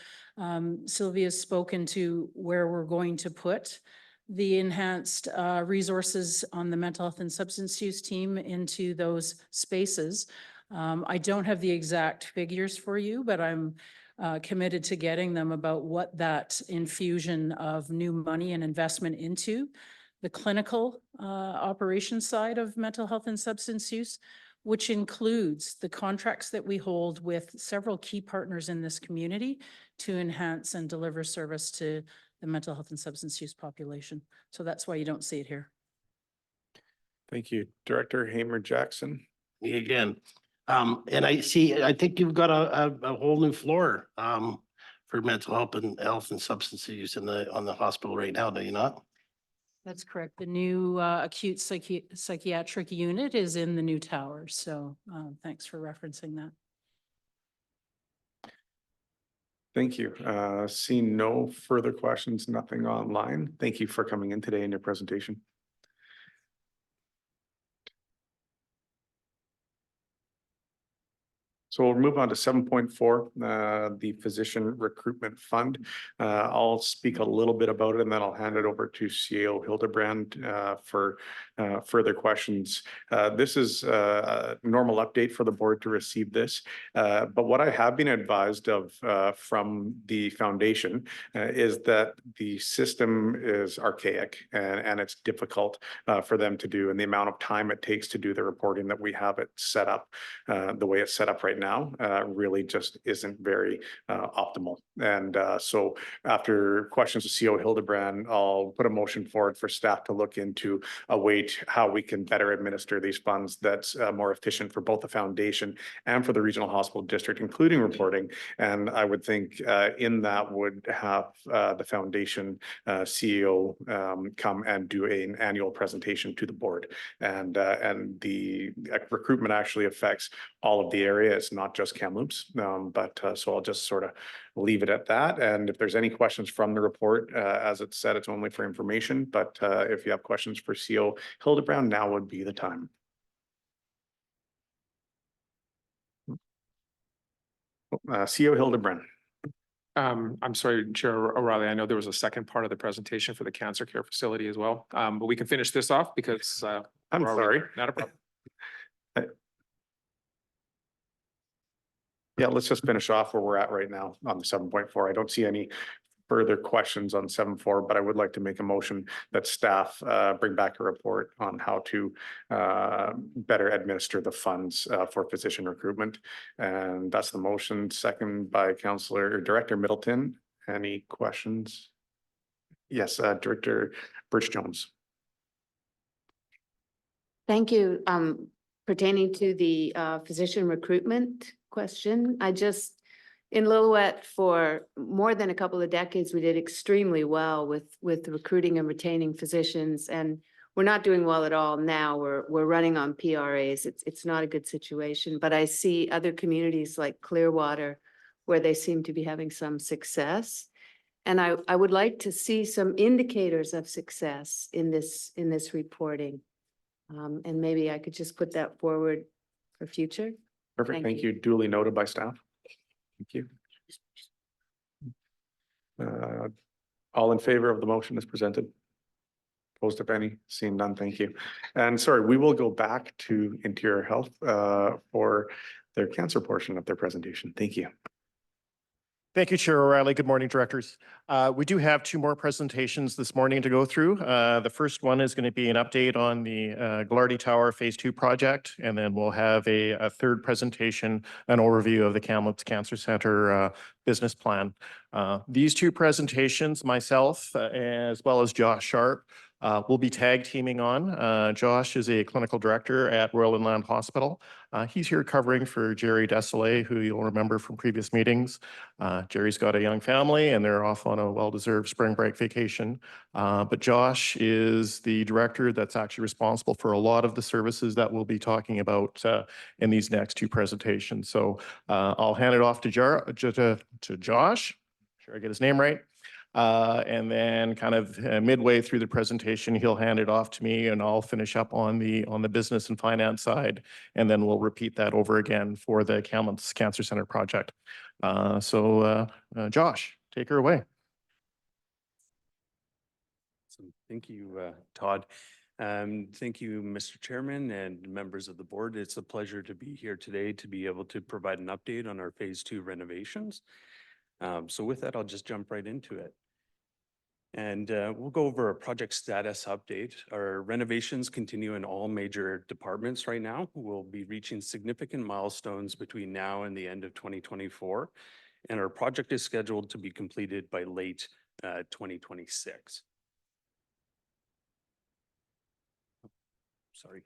L: Sylvia's spoken to where we're going to put the enhanced resources on the mental health and substance use team into those spaces. I don't have the exact figures for you, but I'm committed to getting them about what that infusion of new money and investment into the clinical operations side of mental health and substance use, which includes the contracts that we hold with several key partners in this community to enhance and deliver service to the mental health and substance use population. So that's why you don't see it here.
D: Thank you. Director Hamer Jackson.
O: Me again. And I think you've got a whole new floor for mental health and substance use on the hospital right now, do you not?
L: That's correct. The new acute psychiatric unit is in the new tower. So thanks for referencing that.
D: Thank you. Seeing no further questions, nothing online. Thank you for coming in today in your presentation. So we'll move on to 7.4, the physician recruitment fund. I'll speak a little bit about it and then I'll hand it over to CEO Hildebrand for further questions. This is a normal update for the board to receive this. But what I have been advised of from the foundation is that the system is archaic and it's difficult for them to do, and the amount of time it takes to do the reporting that we have it set up, the way it's set up right now, really just isn't very optimal. And so after questions of CEO Hildebrand, I'll put a motion forward for staff to look into a way to how we can better administer these funds that's more efficient for both the foundation and for the regional hospital district, including reporting. And I would think in that would have the foundation CEO come and do an annual presentation to the board. And the recruitment actually affects all of the area. It's not just Kamloops, but so I'll just sort of leave it at that. And if there's any questions from the report, as it said, it's only for information, but if you have questions for CEO Hildebrand, now would be the time. CEO Hildebrand.
A: I'm sorry, Chair O'Reilly, I know there was a second part of the presentation for the cancer care facility as well, but we can finish this off because
D: I'm sorry.
A: Not a problem.
D: Yeah, let's just finish off where we're at right now on the 7.4. I don't see any further questions on 7.4, but I would like to make a motion that staff bring back a report on how to better administer the funds for physician recruitment. And that's the motion. Second by Director Middleton. Any questions? Yes, Director Birch-Jones.
S: Thank you. Pertaining to the physician recruitment question, in Lillooet for more than a couple of decades, we did extremely well with recruiting and retaining physicians, and we're not doing well at all now. We're running on PRAs. It's not a good situation, but I see other communities like Clearwater where they seem to be having some success. And I would like to see some indicators of success in this reporting. And maybe I could just put that forward for future.
D: Perfect.
S: Thank
D: Thank you. Duly noted by staff. Thank you. All in favor of the motion as presented? Opposed, if any? Seeing none, thank you. And sorry, we will go back to Interior Health for their cancer portion of their presentation. Thank you.
T: Thank you, Chair O'Reilly. Good morning, directors. We do have two more presentations this morning to go through. The first one is going to be an update on the Glardy Tower Phase 2 project, and then we'll have a third presentation, an overview of the Kamloops Cancer Center business plan. These two presentations, myself as well as Josh Sharp, we'll be tag teaming on. Josh is a clinical director at Royal Inland Hospital. He's here covering for Jerry Desolé, who you'll remember from previous meetings. Jerry's got a young family and they're off on a well-deserved spring break vacation. But Josh is the director that's actually responsible for a lot of the services that we'll be talking about in these next two presentations. So I'll hand it off to Josh. Sure I get his name right. And then kind of midway through the presentation, he'll hand it off to me and I'll finish up on the business and finance side. And then we'll repeat that over again for the Kamloops Cancer Center project. Josh, take her away.
U: Thank you, Todd. Thank you, Mr. Chairman and members of the board. It's a pleasure to be here today to be able to provide an update on our Phase 2 renovations. So with that, I'll just jump right into it. And we'll go over a project status update. Our renovations continue in all major departments right now. We'll be reaching significant milestones between now and the end of 2024. And our project is scheduled to be completed by late 2026. Sorry.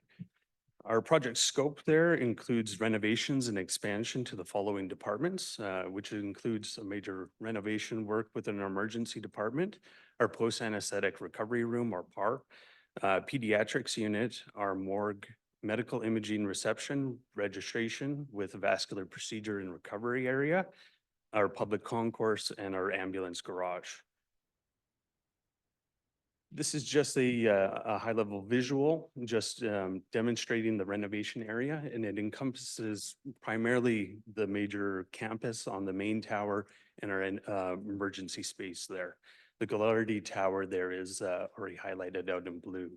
U: Our project scope there includes renovations and expansion to the following departments, which includes a major renovation work within our emergency department, our post-anesthetic recovery room, or PAR, pediatrics unit, our morgue, medical imaging reception, registration with a vascular procedure and recovery area, our public concourse, and our ambulance garage. This is just a high-level visual, just demonstrating the renovation area, and it encompasses primarily the major campus on the main tower and our emergency space there. The Glardy Tower there is already highlighted out in blue.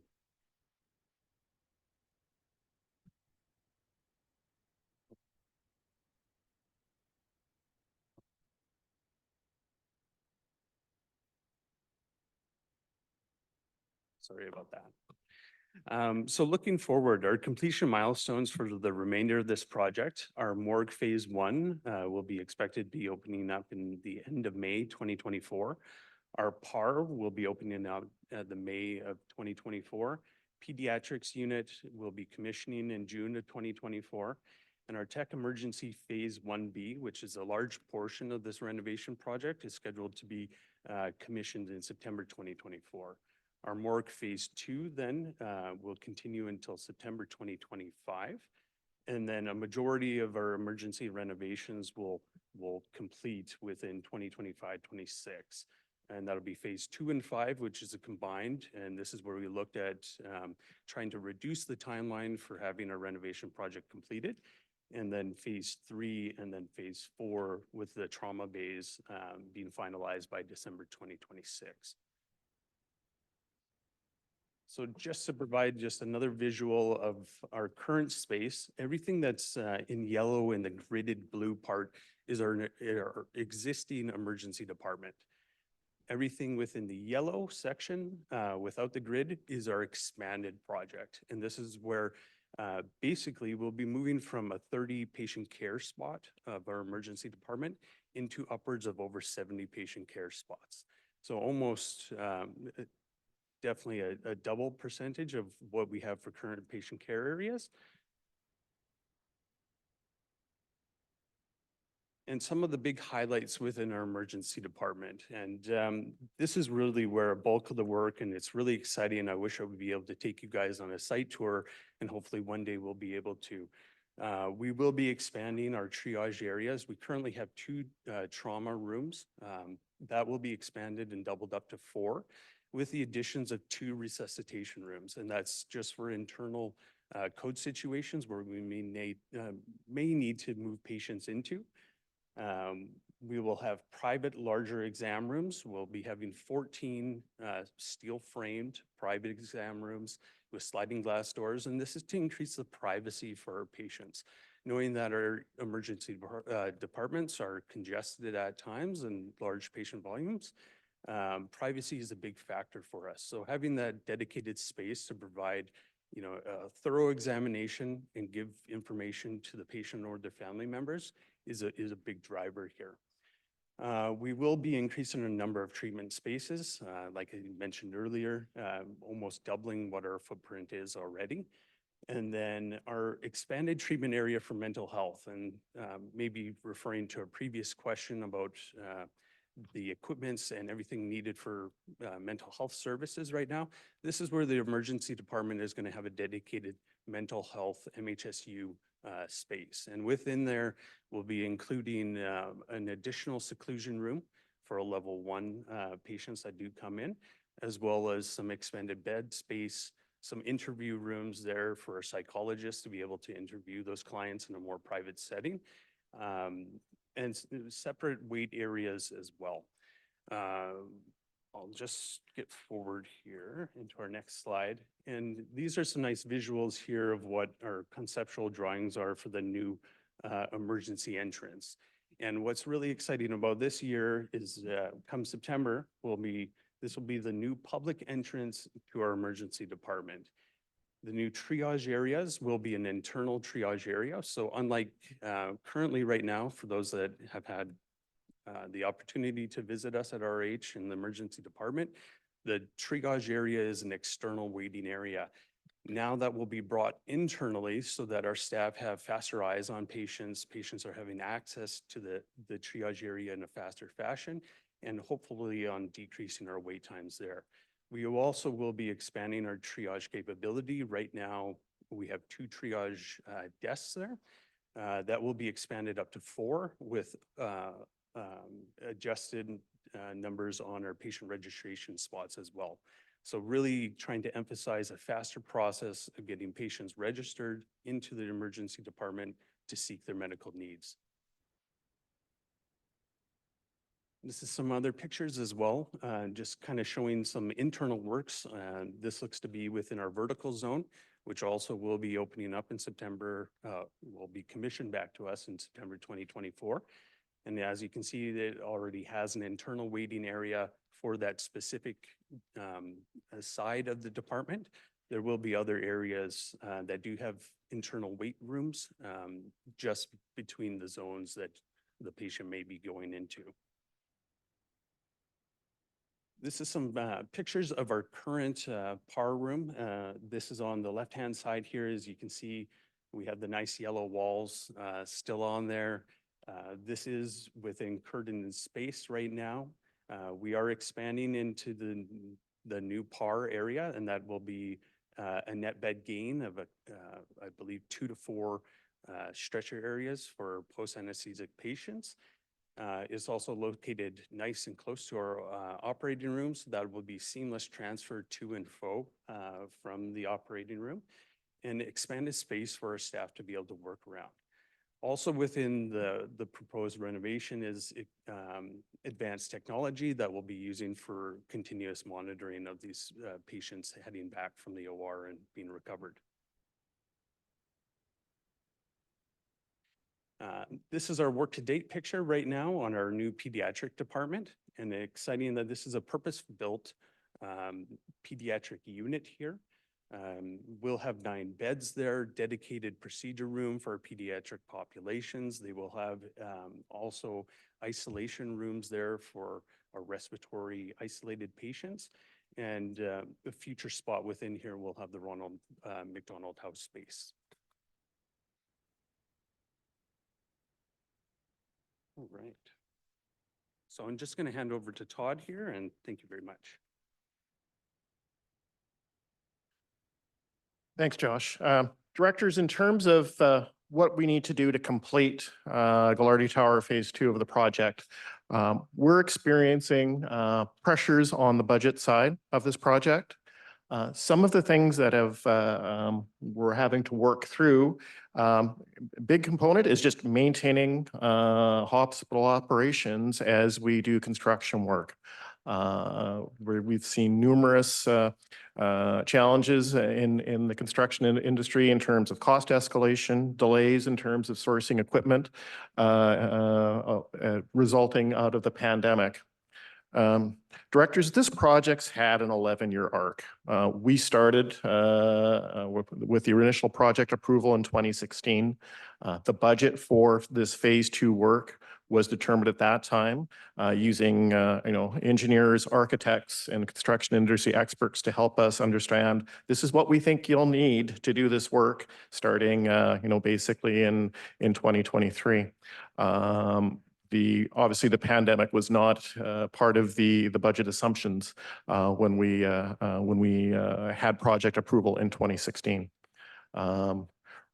U: Sorry about that. So looking forward, our completion milestones for the remainder of this project, our morgue Phase 1 will be expected to be opening up in the end of May 2024. Our PAR will be opening up at the May of 2024. Pediatrics unit will be commissioning in June of 2024. And our tech emergency Phase 1B, which is a large portion of this renovation project, is scheduled to be commissioned in September 2024. Our morgue Phase 2 then will continue until September 2025. And then a majority of our emergency renovations will complete within 2025-26. And that'll be Phase 2 and 5, which is a combined. And this is where we looked at trying to reduce the timeline for having our renovation project completed. And then Phase 3 and then Phase 4 with the trauma bays being finalized by December 2026. So just to provide just another visual of our current space, everything that's in yellow in the gridded blue part is our existing emergency department. Everything within the yellow section without the grid is our expanded project. And this is where basically we'll be moving from a 30 patient care spot of our emergency department into upwards of over 70 patient care spots. So almost definitely a double percentage of what we have for current patient care areas. And some of the big highlights within our emergency department. And this is really where a bulk of the work, and it's really exciting. I wish I would be able to take you guys on a site tour, and hopefully one day we'll be able to. We will be expanding our triage areas. We currently have 2 trauma rooms. That will be expanded and doubled up to 4 with the additions of 2 resuscitation rooms. And that's just for internal code situations where we may need to move patients into. We will have private larger exam rooms. We'll be having 14 steel framed private exam rooms with sliding glass doors. And this is to increase the privacy for our patients, knowing that our emergency departments are congested at times and large patient volumes. Privacy is a big factor for us. So having that dedicated space to provide, you know, a thorough examination and give information to the patient or their family members is a big driver here. We will be increasing the number of treatment spaces, like I mentioned earlier, almost doubling what our footprint is already. And then our expanded treatment area for mental health, and maybe referring to a previous question about the equipments and everything needed for mental health services right now. This is where the emergency department is going to have a dedicated mental health MHSU space. And within there, we'll be including an additional seclusion room for a level 1 patients that do come in, as well as some expanded bed space, some interview rooms there for a psychologist to be able to interview those clients in a more private setting. And separate wait areas as well. I'll just skip forward here into our next slide. And these are some nice visuals here of what our conceptual drawings are for the new emergency entrance. And what's really exciting about this year is come September, this will be the new public entrance to our emergency department. The new triage areas will be an internal triage area. So unlike currently right now, for those that have had the opportunity to visit us at RH in the emergency department, the triage area is an external waiting area. Now that will be brought internally so that our staff have faster eyes on patients. Patients are having access to the triage area in a faster fashion, and hopefully on decreasing our wait times there. We also will be expanding our triage capability. Right now, we have 2 triage desks there. That will be expanded up to 4 with adjusted numbers on our patient registration spots as well. So really trying to emphasize a faster process of getting patients registered into the emergency department to seek their medical needs. This is some other pictures as well, just kind of showing some internal works. This looks to be within our vertical zone, which also will be opening up in September, will be commissioned back to us in September 2024. And as you can see, it already has an internal waiting area for that specific side of the department. There will be other areas that do have internal wait rooms just between the zones that the patient may be going into. This is some pictures of our current PAR room. This is on the left-hand side here. As you can see, we have the nice yellow walls still on there. This is within curtained space right now. We are expanding into the new PAR area, and that will be a net bed gain of, I believe, 2 to 4 stretcher areas for post-anesthetic patients. It's also located nice and close to our operating room, so that will be seamless transfer to and fro from the operating room, and expanded space for our staff to be able to work around. Also within the proposed renovation is advanced technology that we'll be using for continuous monitoring of these patients heading back from the OR and being recovered. This is our work to date picture right now on our new pediatric department, and exciting that this is a purpose-built pediatric unit here. We'll have 9 beds there, dedicated procedure room for our pediatric populations. They will have also isolation rooms there for our respiratory isolated patients. And the future spot within here will have the Ronald McDonald House space. All right. So I'm just going to hand over to Todd here, and thank you very much.
T: Thanks, Josh. Directors, in terms of what we need to do to complete Gallardi Tower Phase 2 of the project. We're experiencing pressures on the budget side of this project. Some of the things that we're having to work through, big component is just maintaining hospital operations as we do construction work. Where we've seen numerous challenges in the construction industry in terms of cost escalation, delays in terms of sourcing equipment resulting out of the pandemic. Directors, this project's had an 11-year arc. We started with the initial project approval in 2016. The budget for this Phase 2 work was determined at that time using engineers, architects, and construction industry experts to help us understand this is what we think you'll need to do this work starting basically in 2023. Obviously the pandemic was not part of the budget assumptions when we had project approval in 2016.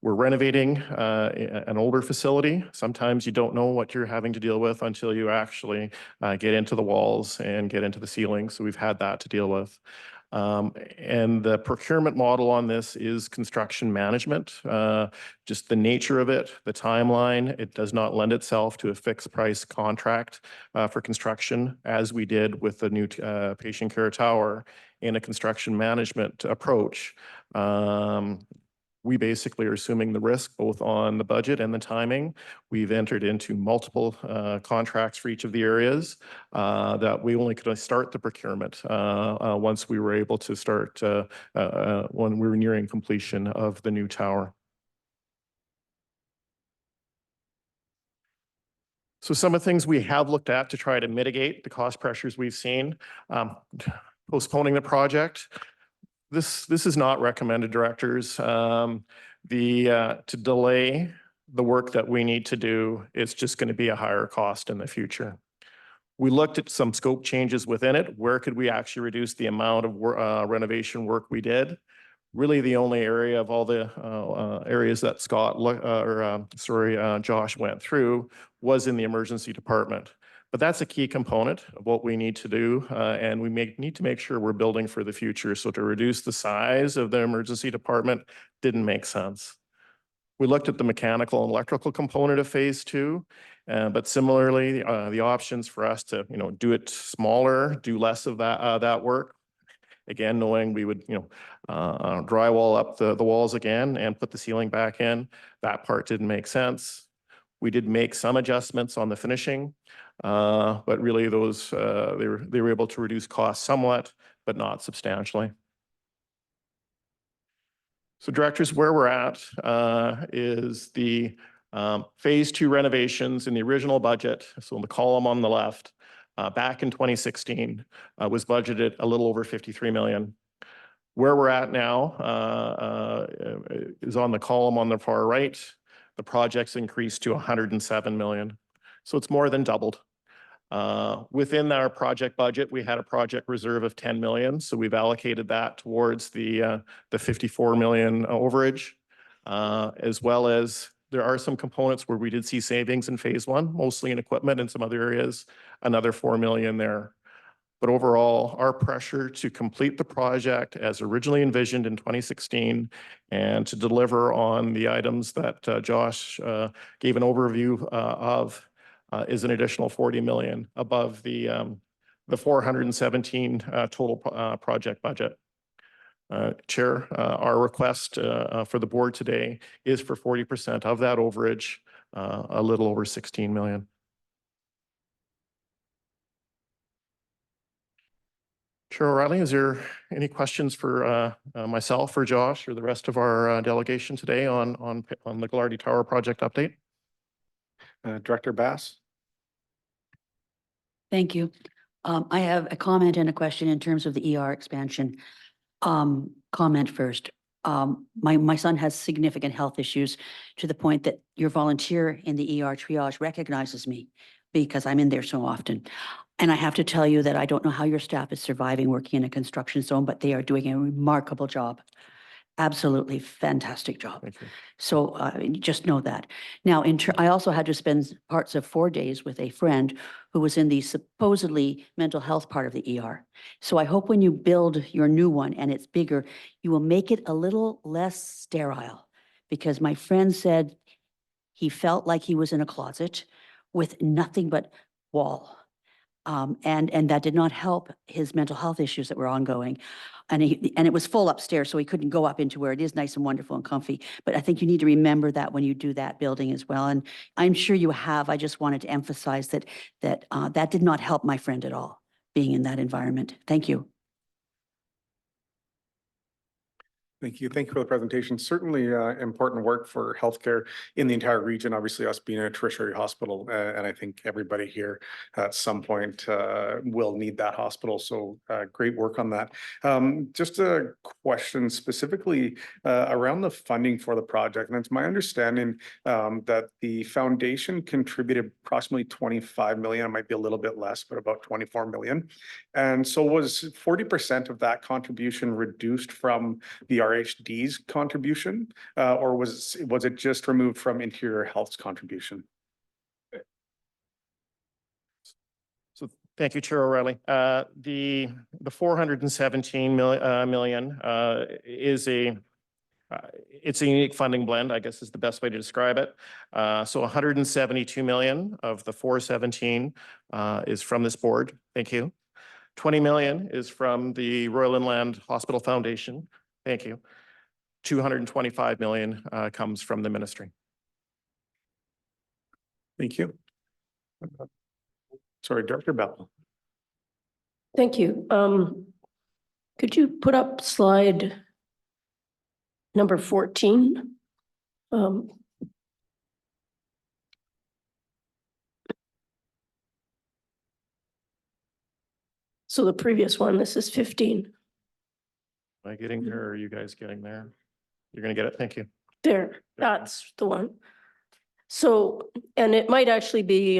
T: We're renovating an older facility. Sometimes you don't know what you're having to deal with until you actually get into the walls and get into the ceiling. So we've had that to deal with. And the procurement model on this is construction management. Just the nature of it, the timeline, it does not lend itself to a fixed price contract for construction as we did with the new patient care tower in a construction management approach. We basically are assuming the risk both on the budget and the timing. We've entered into multiple contracts for each of the areas that we only could start the procurement once we were able to start when we were nearing completion of the new tower. So some of the things we have looked at to try to mitigate the cost pressures we've seen, postponing the project. This is not recommended, directors. To delay the work that we need to do, it's just going to be a higher cost in the future. We looked at some scope changes within it. Where could we actually reduce the amount of renovation work we did? Really, the only area of all the areas that Josh went through was in the emergency department. But that's a key component of what we need to do, and we need to make sure we're building for the future. So to reduce the size of the emergency department didn't make sense. We looked at the mechanical and electrical component of Phase 2, but similarly, the options for us to do it smaller, do less of that work. Again, knowing we would drywall up the walls again and put the ceiling back in, that part didn't make sense. We did make some adjustments on the finishing. But really those, they were able to reduce costs somewhat, but not substantially. So directors, where we're at is the Phase 2 renovations in the original budget. So in the column on the left, back in 2016 was budgeted a little over 53 million. Where we're at now is on the column on the far right. The project's increased to 107 million. So it's more than doubled. Within our project budget, we had a project reserve of 10 million. So we've allocated that towards the 54 million overage, as well as there are some components where we did see savings in Phase 1, mostly in equipment and some other areas, another 4 million there. But overall, our pressure to complete the project as originally envisioned in 2016 and to deliver on the items that Josh gave an overview of is an additional 40 million above the 417 total project budget. Chair, our request for the board today is for 40% of that overage, a little over 16 million. Chair O'Reilly, is there any questions for myself or Josh or the rest of our delegation today on the Gallardi Tower project update?
D: Director Bass.
C: Thank you. I have a comment and a question in terms of the ER expansion. Comment first. My son has significant health issues to the point that your volunteer in the ER triage recognizes me because I'm in there so often. And I have to tell you that I don't know how your staff is surviving working in a construction zone, but they are doing a remarkable job. Absolutely fantastic job.
T: Thank you.
C: So just know that. Now, I also had to spend parts of 4 days with a friend who was in the supposedly mental health part of the ER. So I hope when you build your new one and it's bigger, you will make it a little less sterile. Because my friend said he felt like he was in a closet with nothing but wall. And that did not help his mental health issues that were ongoing. And it was full upstairs, so he couldn't go up into where it is nice and wonderful and comfy. But I think you need to remember that when you do that building as well. And I'm sure you have. I just wanted to emphasize that did not help my friend at all, being in that environment. Thank you.
D: Thank you. Thank you for the presentation. Certainly important work for healthcare in the entire region. Obviously, us being a tertiary hospital, and I think everybody here at some point will need that hospital. So great work on that. Just a question specifically around the funding for the project. And it's my understanding that the foundation contributed approximately 25 million. It might be a little bit less, but about 24 million. And so was 40% of that contribution reduced from the RHD's contribution, or was it just removed from Interior Health's contribution?
T: So thank you, Chair O'Reilly. The 417 million is it's a unique funding blend, I guess is the best way to describe it. So 172 million of the 417 is from this board. Thank you. 20 million is from the Royal Inland Hospital Foundation. Thank you. 225 million comes from the ministry.
D: Thank you. Sorry, Director Bell.
R: Thank you. Could you put up slide number 14? So the previous one, this is 15.
T: Am I getting there or are you guys getting there? You're going to get it. Thank you.
R: There, that's the one. So, and it might actually be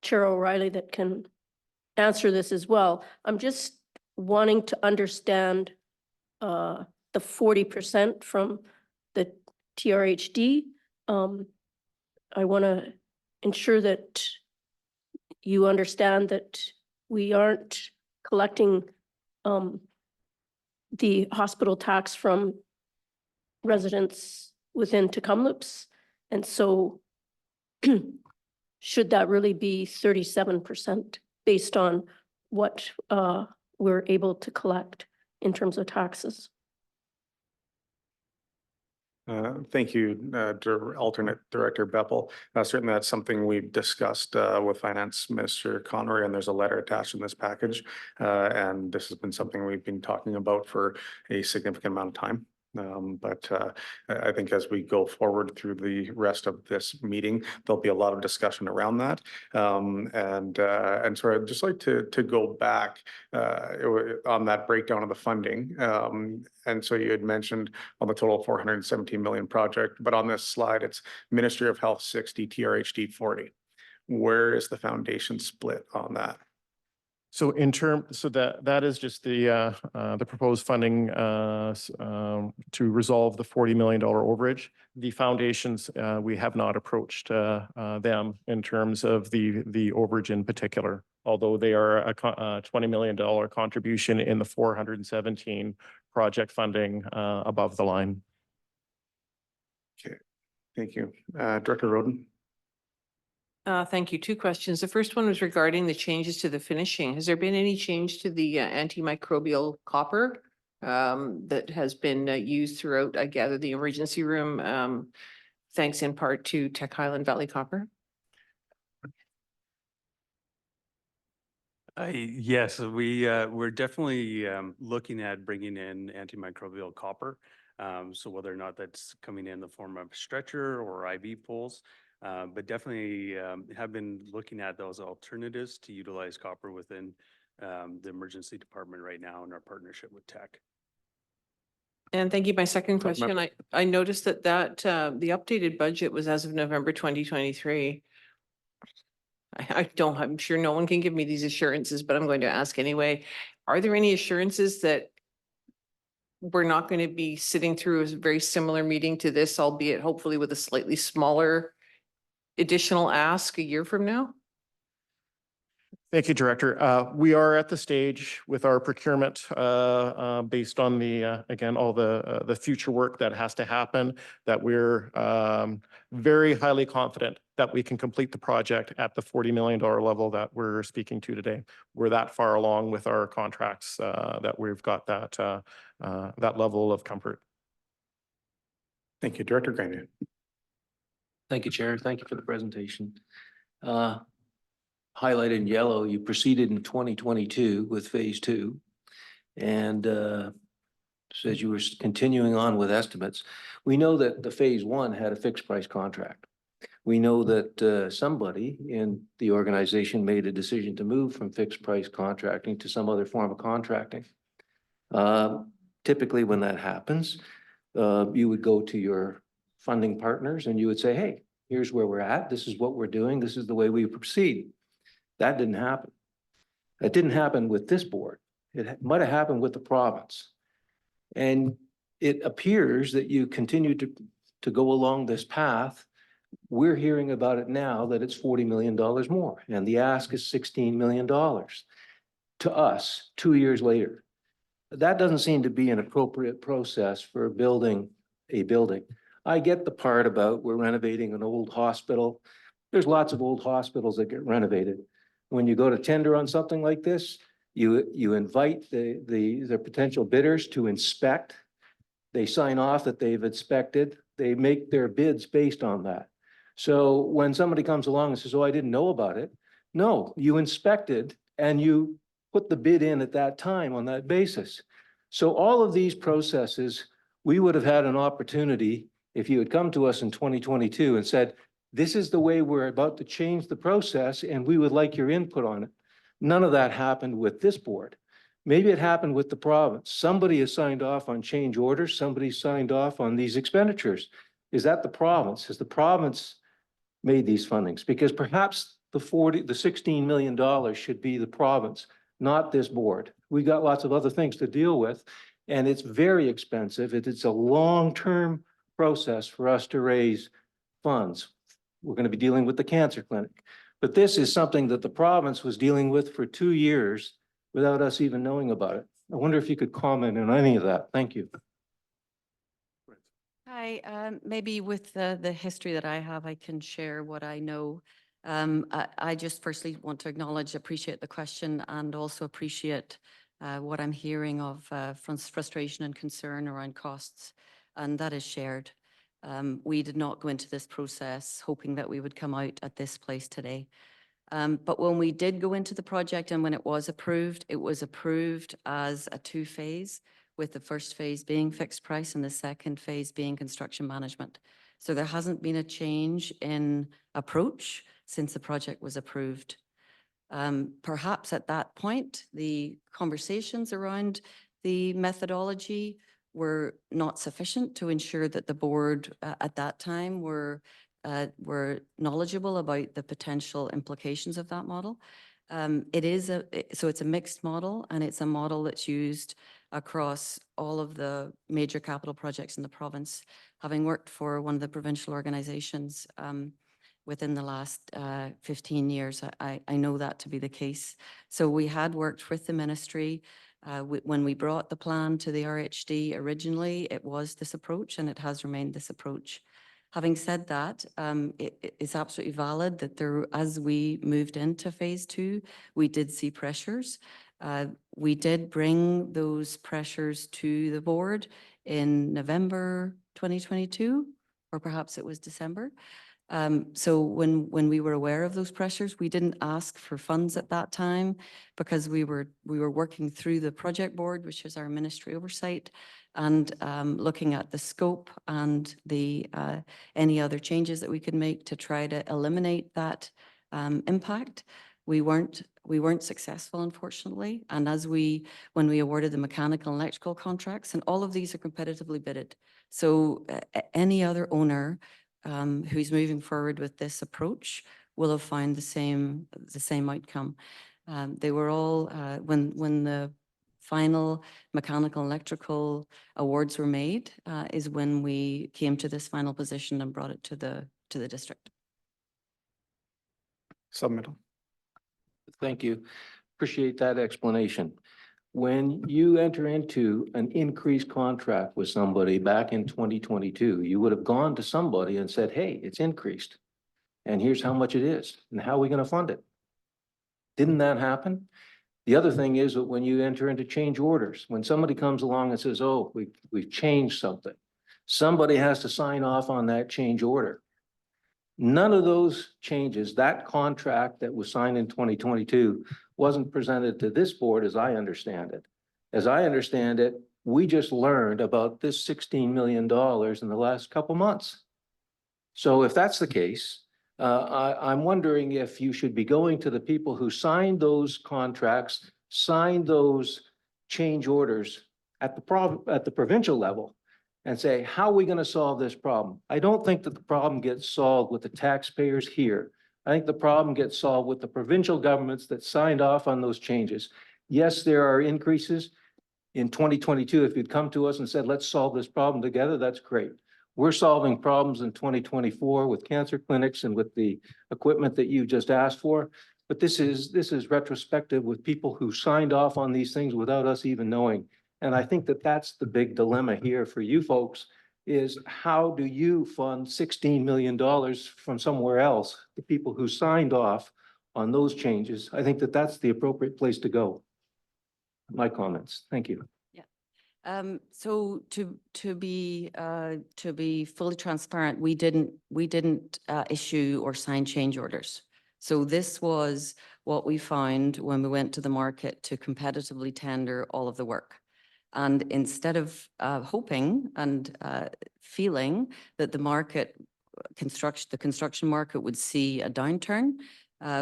R: Chair O'Reilly that can answer this as well. I'm just wanting to understand the 40% from the TRHD. I want to ensure that you understand that we aren't collecting the hospital tax from residents within Tecumloops. And so should that really be 37% based on what we're able to collect in terms of taxes?
D: Thank you, Alternate Director Beppel. Certainly that's something we've discussed with Finance Minister Conroy, and there's a letter attached in this package. And this has been something we've been talking about for a significant amount of time. But I think as we go forward through the rest of this meeting, there'll be a lot of discussion around that. And so I'd just like to go back on that breakdown of the funding. And so you had mentioned on the total 417 million project, but on this slide, it's Ministry of Health 60, TRHD 40. Where is the foundation split on that?
T: So that is just the proposed funding to resolve the $40 million overage. The foundations, we have not approached them in terms of the overage in particular, although they are a $20 million contribution in the 417 project funding above the line.
D: Okay, thank you. Director Roden.
E: Thank you. Two questions. The first one was regarding the changes to the finishing. Has there been any change to the antimicrobial copper that has been used throughout, I gather, the emergency room, thanks in part to Tech Highland Valley Copper?
U: Yes, we're definitely looking at bringing in antimicrobial copper. So whether or not that's coming in the form of stretcher or IV poles, but definitely have been looking at those alternatives to utilize copper within the emergency department right now in our partnership with Tech.
E: And thank you. My second question, I noticed that the updated budget was as of November 2023. I'm sure no one can give me these assurances, but I'm going to ask anyway. Are there any assurances that we're not going to be sitting through a very similar meeting to this, albeit hopefully with a slightly smaller additional ask a year from now?
T: Thank you, Director. We are at the stage with our procurement based on the, again, all the future work that has to happen, that we're very highly confident that we can complete the project at the $40 million level that we're speaking to today. We're that far along with our contracts that we've got that level of comfort.
D: Thank you, Director Grenier.
I: Thank you, Chair. Thank you for the presentation. Highlighted in yellow, you proceeded in 2022 with phase 2 and says you were continuing on with estimates. We know that the phase 1 had a fixed price contract. We know that somebody in the organization made a decision to move from fixed price contracting to some other form of contracting. Typically when that happens, you would go to your funding partners and you would say, hey, here's where we're at. This is what we're doing. This is the way we proceed. That didn't happen. That didn't happen with this board. It might have happened with the province. And it appears that you continue to go along this path. We're hearing about it now that it's $40 million more, and the ask is $16 million to us 2 years later. That doesn't seem to be an appropriate process for building a building. I get the part about we're renovating an old hospital. There's lots of old hospitals that get renovated. When you go to tender on something like this, you invite the potential bidders to inspect. They sign off that they've inspected. They make their bids based on that. So when somebody comes along and says, oh, I didn't know about it. No, you inspected and you put the bid in at that time on that basis. So all of these processes, we would have had an opportunity if you had come to us in 2022 and said, this is the way we're about to change the process and we would like your input on it. None of that happened with this board. Maybe it happened with the province. Somebody has signed off on change orders. Somebody signed off on these expenditures. Is that the province? Has the province made these fundings? Because perhaps the $16 million should be the province, not this board. We got lots of other things to deal with and it's very expensive. It's a long-term process for us to raise funds. We're going to be dealing with the cancer clinic. But this is something that the province was dealing with for 2 years without us even knowing about it. I wonder if you could comment on any of that. Thank you.
N: Hi, maybe with the history that I have, I can share what I know. I just firstly want to acknowledge, appreciate the question and also appreciate what I'm hearing of frustration and concern around costs, and that is shared. We did not go into this process hoping that we would come out at this place today. But when we did go into the project and when it was approved as a 2-phase, with the first phase being fixed price and the second phase being construction management. So there hasn't been a change in approach since the project was approved. Perhaps at that point, the conversations around the methodology were not sufficient to ensure that the board at that time were knowledgeable about the potential implications of that model. So it's a mixed model, and it's a model that's used across all of the major capital projects in the province. Having worked for one of the provincial organizations within the last 15 years, I know that to be the case. So we had worked with the ministry. When we brought the plan to the RHD originally, it was this approach, and it has remained this approach. Having said that, it is absolutely valid that as we moved into phase 2, we did see pressures. We did bring those pressures to the board in November 2022, or perhaps it was December. So when we were aware of those pressures, we didn't ask for funds at that time because we were working through the project board, which is our ministry oversight, and looking at the scope and the any other changes that we could make to try to eliminate that impact. We weren't successful, unfortunately. And when we awarded the mechanical and electrical contracts, and all of these are competitively bidded. So any other owner who's moving forward with this approach will have found the same outcome. They were all, when the final mechanical and electrical awards were made, is when we came to this final position and brought it to the district.
D: Submittal.
I: Thank you. Appreciate that explanation. When you enter into an increased contract with somebody back in 2022, you would have gone to somebody and said, hey, it's increased. And here's how much it is. And how are we going to fund it? Didn't that happen? The other thing is that when you enter into change orders, when somebody comes along and says, oh, we've changed something, somebody has to sign off on that change order. None of those changes, that contract that was signed in 2022 wasn't presented to this board as I understand it. As I understand it, we just learned about this $16 million in the last couple months. So if that's the case, I'm wondering if you should be going to the people who signed those contracts, signed those change orders at the provincial level, and say, how are we going to solve this problem? I don't think that the problem gets solved with the taxpayers here. I think the problem gets solved with the provincial governments that signed off on those changes. Yes, there are increases. In 2022, if you'd come to us and said, let's solve this problem together, that's great. We're solving problems in 2024 with cancer clinics and with the equipment that you just asked for. But this is retrospective with people who signed off on these things without us even knowing. And I think that that's the big dilemma here for you folks, is how do you fund $16 million from somewhere else, the people who signed off on those changes? I think that that's the appropriate place to go. My comments. Thank you.
N: So to be fully transparent, we didn't issue or sign change orders. So this was what we found when we went to the market to competitively tender all of the work. And instead of hoping and feeling that the construction market would see a downturn,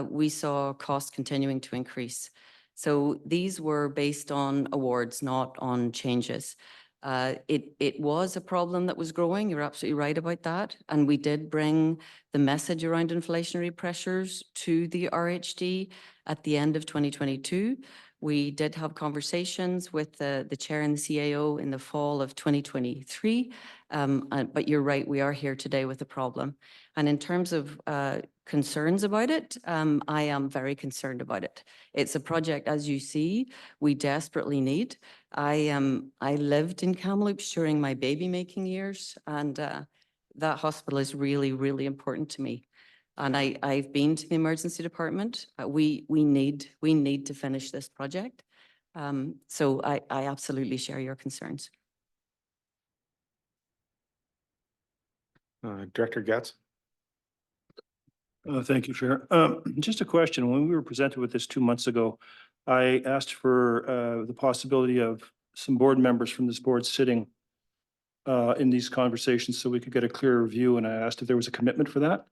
N: we saw costs continuing to increase. So these were based on awards, not on changes. It was a problem that was growing. You're absolutely right about that. And we did bring the message around inflationary pressures to the RHD at the end of 2022. We did have conversations with the chair and the CAO in the fall of 2023. But you're right, we are here today with a problem. And in terms of concerns about it, I am very concerned about it. It's a project, as you see, we desperately need. I lived in Kamloops during my baby making years, and that hospital is really, really important to me. And I've been to the emergency department. We need to finish this project. So I absolutely share your concerns.
D: Director Getz.
F: Thank you, Chair. Just a question. When we were presented with this 2 months ago, I asked for the possibility of some board members from this board sitting in these conversations so we could get a clearer view. And I asked if there was a commitment for that.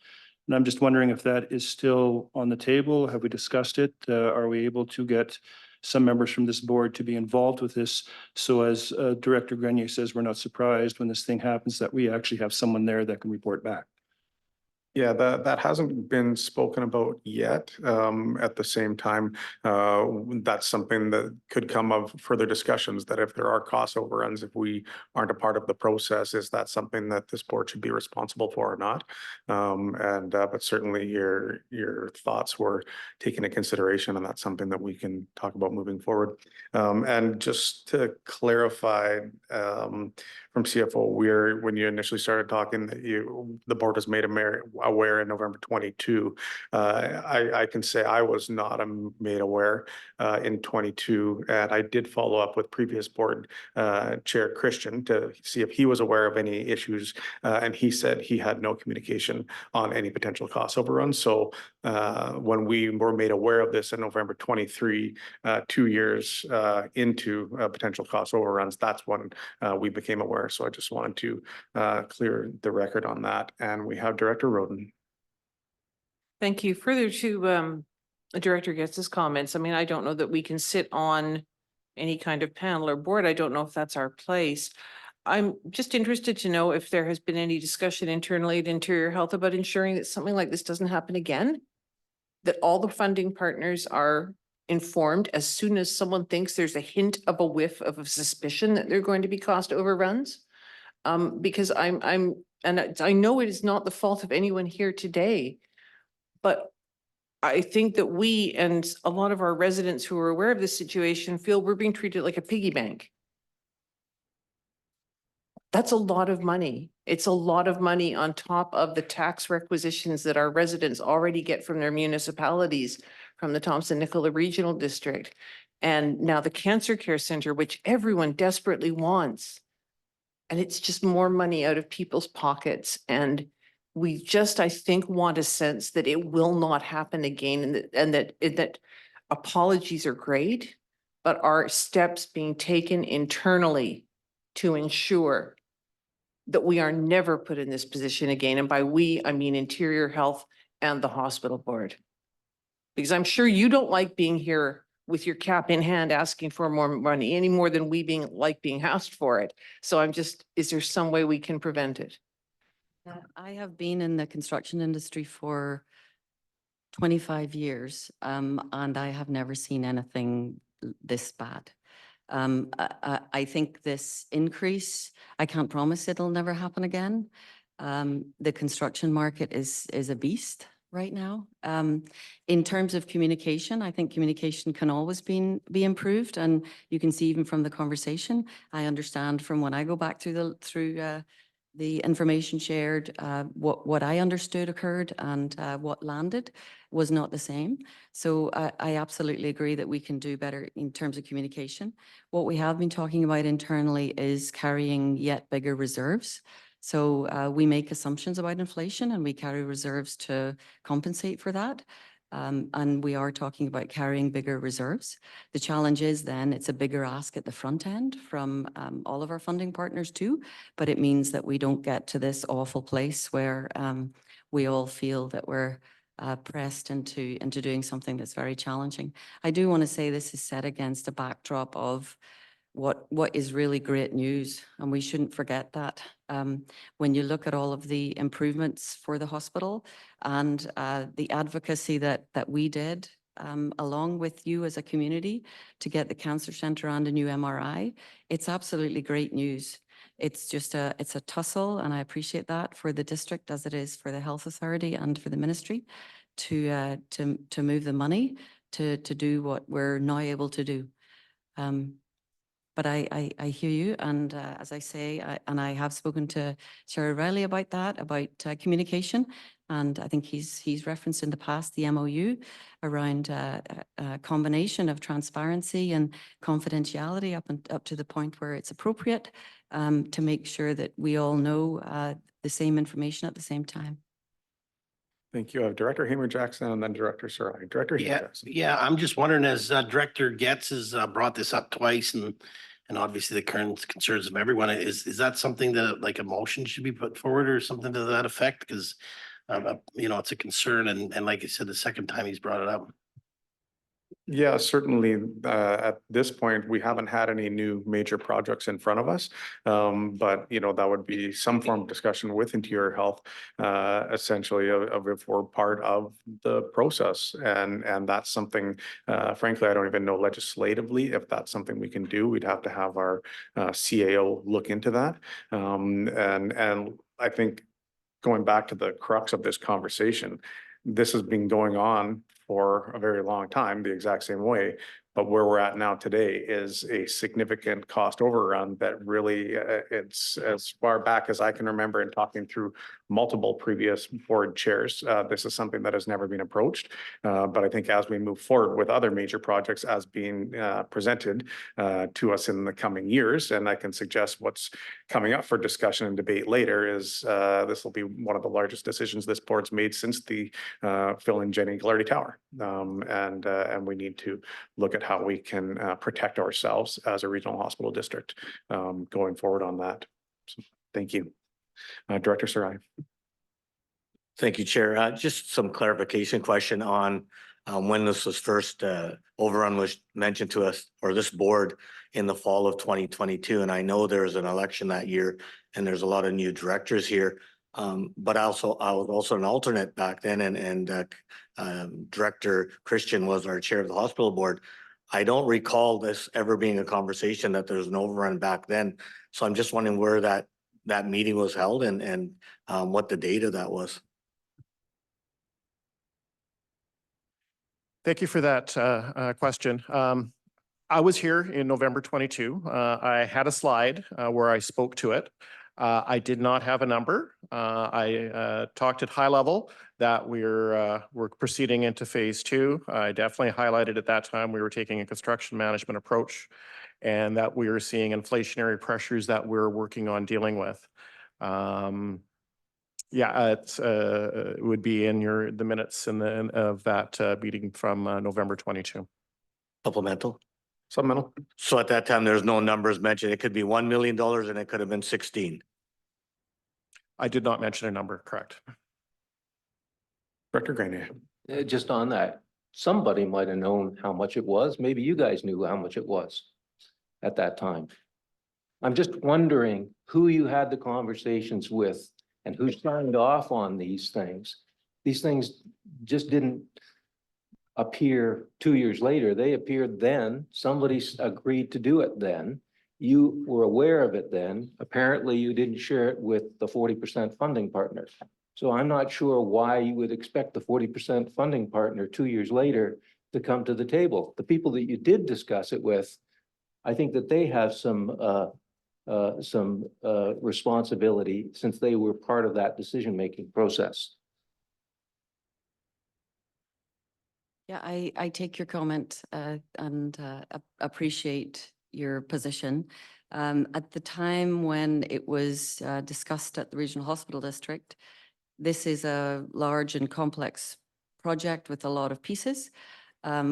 F: And I'm just wondering if that is still on the table. Have we discussed it? Are we able to get some members from this board to be involved with this? So as Director Grenier says, we're not surprised when this thing happens that we actually have someone there that can report back.
D: Yeah, that hasn't been spoken about yet. At the same time, that's something that could come of further discussions, that if there are cost overruns, if we aren't a part of the process, is that something that this board should be responsible for or not? But certainly your thoughts were taken into consideration, and that's something that we can talk about moving forward. And just to clarify, from CFO, when you initially started talking, that the board was made aware in November 22. I can say I was not made aware in 22, and I did follow up with previous board chair Christian to see if he was aware of any issues, and he said he had no communication on any potential cost overruns. So when we were made aware of this in November 23, 2 years into potential cost overruns, that's when we became aware. So I just wanted to clear the record on that. And we have Director Roden.
E: Thank you. Further to Director Getz's comments, I mean, I don't know that we can sit on any kind of panel or board. I don't know if that's our place. I'm just interested to know if there has been any discussion internally at Interior Health about ensuring that something like this doesn't happen again, that all the funding partners are informed as soon as someone thinks there's a hint of a whiff of a suspicion that they're going to be cost overruns. Because I know it is not the fault of anyone here today, but I think that we and a lot of our residents who are aware of this situation feel we're being treated like a piggy bank. That's a lot of money. It's a lot of money on top of the tax requisitions that our residents already get from their municipalities, from the Thompson-Nicola Regional District. And now the Cancer Care Center, which everyone desperately wants. And it's just more money out of people's pockets. And we just, I think, want a sense that it will not happen again, and that apologies are great, but are steps being taken internally to ensure that we are never put in this position again. And by we, I mean Interior Health and the hospital board. Because I'm sure you don't like being here with your cap in hand asking for more money any more than we being asked for it. So I'm just, is there some way we can prevent it?
N: I have been in the construction industry for 25 years, and I have never seen anything this bad. I think this increase, I can't promise it'll never happen again. The construction market is a beast right now. In terms of communication, I think communication can always be improved, and you can see even from the conversation, I understand from when I go back through the information shared, what I understood occurred and what landed was not the same. So I absolutely agree that we can do better in terms of communication. What we have been talking about internally is carrying yet bigger reserves. So we make assumptions about inflation and we carry reserves to compensate for that. And we are talking about carrying bigger reserves. The challenge is then it's a bigger ask at the front end from all of our funding partners too, but it means that we don't get to this awful place where we all feel that we're pressed into doing something that's very challenging. I do want to say this is set against a backdrop of what is really great news, and we shouldn't forget that. When you look at all of the improvements for the hospital and the advocacy that we did along with you as a community to get the cancer center and a new MRI, it's absolutely great news. It's just it's a tussle, and I appreciate that for the district as it is for the health authority and for the ministry to move the money to do what we're now able to do. But I hear you, and as I say, and I have spoken to Chair Riley about that, about communication, and I think he's referenced in the past the MOU around a combination of transparency and confidentiality up to the point where it's appropriate to make sure that we all know the same information at the same time.
D: Thank you. I have Director Hamer-Jackson and then Director Sarai. Director Hamer-Jackson.
O: Yeah, I'm just wondering, as Director Getz has brought this up twice, and obviously the current concerns of everyone, is that something that like a motion should be put forward or something to that effect? Because it's a concern, and like I said, the second time he's brought it up.
D: Yeah, certainly. At this point, we haven't had any new major projects in front of us. But, that would be some form of discussion with Interior Health, essentially of if we're part of the process. And that's something, frankly, I don't even know legislatively if that's something we can do. We'd have to have our CAO look into that. And I think going back to the crux of this conversation, this has been going on for a very long time, the exact same way. But where we're at now today is a significant cost overrun that really, it's as far back as I can remember in talking through multiple previous board chairs. This is something that has never been approached. But I think as we move forward with other major projects as being presented to us in the coming years, and I can suggest what's coming up for discussion and debate later is this will be one of the largest decisions this board's made since the Phil and Jenny Glardy Tower. And we need to look at how we can protect ourselves as a regional hospital district going forward on that. So, thank you. Director Sarai.
K: Thank you, Chair. Just some clarification question on when this was first overrun was mentioned to us or this board in the fall of 2022. And I know there was an election that year and there's a lot of new directors here. But I was also an alternate back then, and Director Christian was our chair of the hospital board. I don't recall this ever being a conversation that there's an overrun back then. So I'm just wondering where that meeting was held and what the date of that was.
T: Thank you for that question. I was here in November 22. I had a slide where I spoke to it. I did not have a number. I talked at high level that we're proceeding into phase 2. I definitely highlighted at that time we were taking a construction management approach and that we were seeing inflationary pressures that we're working on dealing with. Yeah, it would be in the minutes of that meeting from November 22.
K: Supplemental.
T: Supplemental.
K: So at that time, there's no numbers mentioned. It could be $1 million and it could have been 16.
T: I did not mention a number, correct.
D: Director Grenier.
I: Just on that, somebody might have known how much it was. Maybe you guys knew how much it was at that time. I'm just wondering who you had the conversations with and who signed off on these things. These things just didn't appear 2 years later. They appeared then. Somebody agreed to do it then. You were aware of it then. Apparently you didn't share it with the 40% funding partner. So I'm not sure why you would expect the 40% funding partner 2 years later to come to the table. The people that you did discuss it with, I think that they have some responsibility since they were part of that decision-making process.
N: Yeah, I take your comment and appreciate your position. At the time when it was discussed at the Regional Hospital District, this is a large and complex project with a lot of pieces.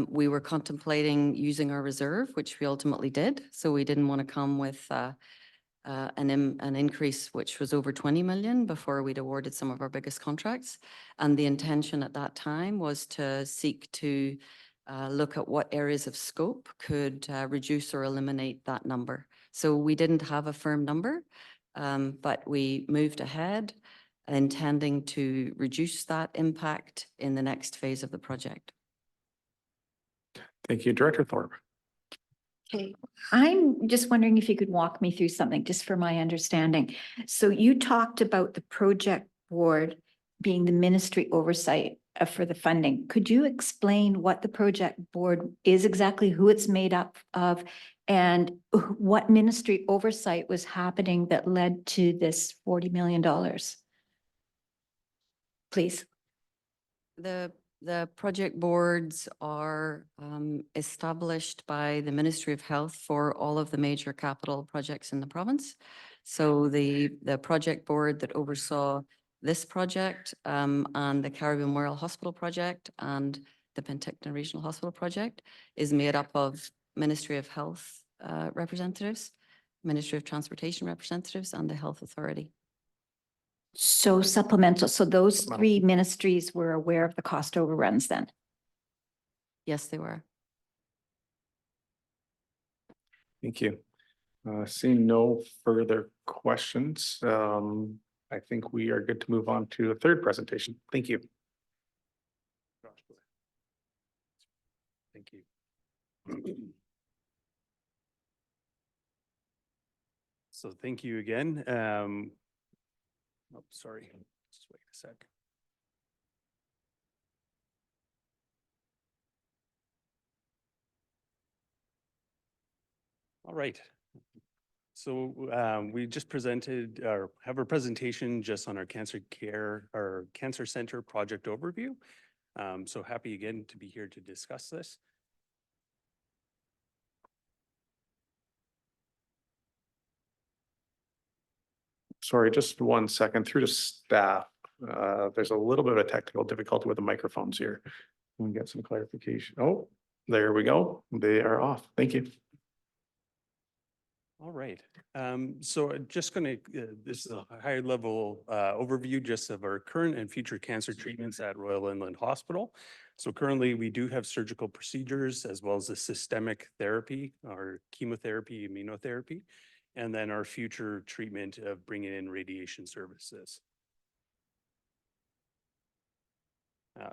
N: We were contemplating using our reserve, which we ultimately did. So we didn't want to come with an increase which was over 20 million before we'd awarded some of our biggest contracts. And the intention at that time was to seek to look at what areas of scope could reduce or eliminate that number. So we didn't have a firm number, but we moved ahead intending to reduce that impact in the next phase of the project.
D: Thank you, Director Thorpe.
M: Okay, I'm just wondering if you could walk me through something just for my understanding. So you talked about the project board being the ministry oversight for the funding. Could you explain what the project board is exactly, who it's made up of, and what ministry oversight was happening that led to this $40 million? Please.
N: The project boards are established by the Ministry of Health for all of the major capital projects in the province. So the project board that oversaw this project and the Caribbean Memorial Hospital project and the Penticton Regional Hospital project is made up of Ministry of Health representatives, Ministry of Transportation representatives, and the Health Authority.
M: So supplemental, so those three ministries were aware of the cost overruns then?
N: Yes, they were.
D: Thank you. Seeing no further questions, I think we are good to move on to the third presentation. Thank you.
U: Thank you. So thank you again. Oh, sorry, just wait a sec. All right. So we just presented or have a presentation just on our cancer care or cancer center project overview. So happy again to be here to discuss this.
D: Sorry, just 1 second through to staff. There's a little bit of a technical difficulty with the microphones here. We get some clarification. Oh, there we go. They are off. Thank you.
U: All right. So just going to, this is a higher level overview just of our current and future cancer treatments at Royal Inland Hospital. So currently we do have surgical procedures as well as the systemic therapy or chemotherapy, immunotherapy, and then our future treatment of bringing in radiation services.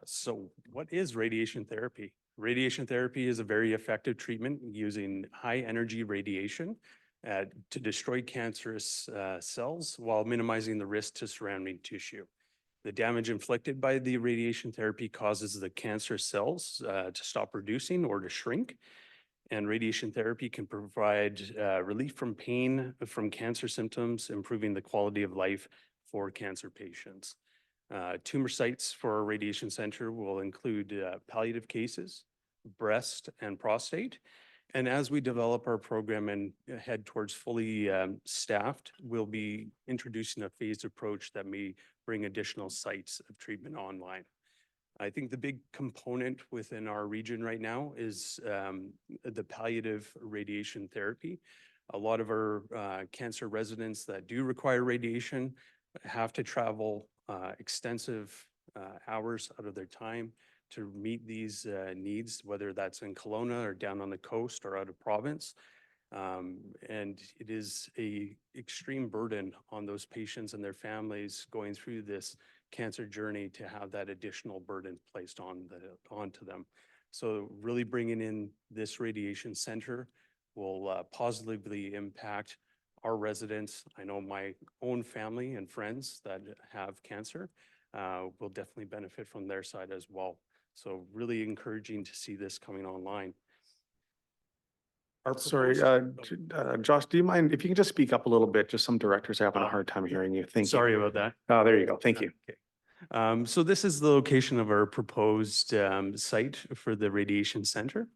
U: So what is radiation therapy? Radiation therapy is a very effective treatment using high energy radiation to destroy cancerous cells while minimizing the risk to surrounding tissue. The damage inflicted by the radiation therapy causes the cancer cells to stop producing or to shrink. And radiation therapy can provide relief from pain from cancer symptoms, improving the quality of life for cancer patients. Tumor sites for our radiation center will include palliative cases, breast and prostate. And as we develop our program and head towards fully staffed, we'll be introducing a phased approach that may bring additional sites of treatment online. I think the big component within our region right now is the palliative radiation therapy. A lot of our cancer residents that do require radiation have to travel extensive hours out of their time to meet these needs, whether that's in Kelowna or down on the coast or out of province. And it is a extreme burden on those patients and their families going through this cancer journey to have that additional burden placed onto them. So really bringing in this radiation center will positively impact our residents. I know my own family and friends that have cancer will definitely benefit from their side as well. So really encouraging to see this coming online.
D: Sorry, Josh, do you mind if you can just speak up a little bit? Just some directors are having a hard time hearing you. Thank you.
U: Sorry about that.
D: Oh, there you go. Thank you.
U: Okay. So this is the location of our proposed site for the radiation center.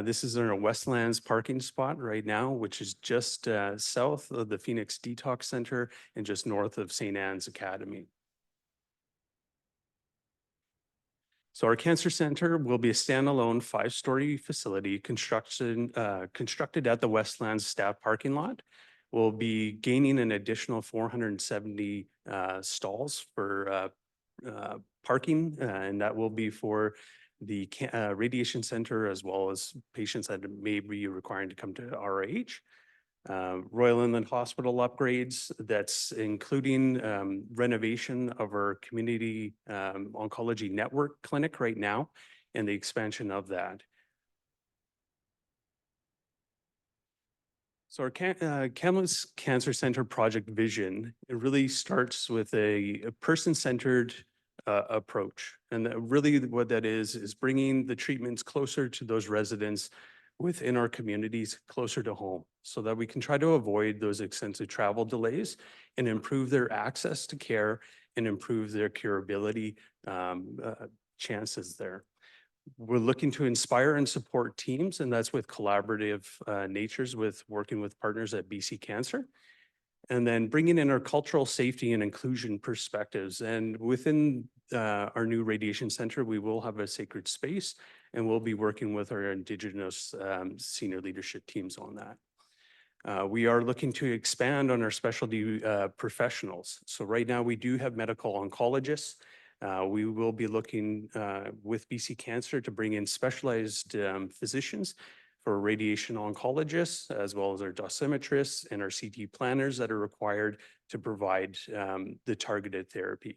U: This is in our Westlands parking spot right now, which is just south of the Phoenix Detox Center and just north of St. Anne's Academy. So our cancer center will be a standalone 5-story facility constructed at the Westlands staff parking lot. We'll be gaining an additional 470 stalls for parking, and that will be for the radiation center as well as patients that may be requiring to come to RH. Royal Inland Hospital upgrades, that's including renovation of our community oncology network clinic right now and the expansion of that. So our Kamloops Cancer Center project vision, it really starts with a person-centered approach. And really what that is bringing the treatments closer to those residents within our communities, closer to home, so that we can try to avoid those extensive travel delays and improve their access to care and improve their curability chances there. We're looking to inspire and support teams, and that's with collaborative natures with working with partners at BC Cancer. And then bringing in our cultural safety and inclusion perspectives. And within our new radiation center, we will have a sacred space, and we'll be working with our Indigenous senior leadership teams on that. We are looking to expand on our specialty professionals. So right now we do have medical oncologists. We will be looking with BC Cancer to bring in specialized physicians for radiation oncologists, as well as our dosimetrists and our CT planners that are required to provide the targeted therapy.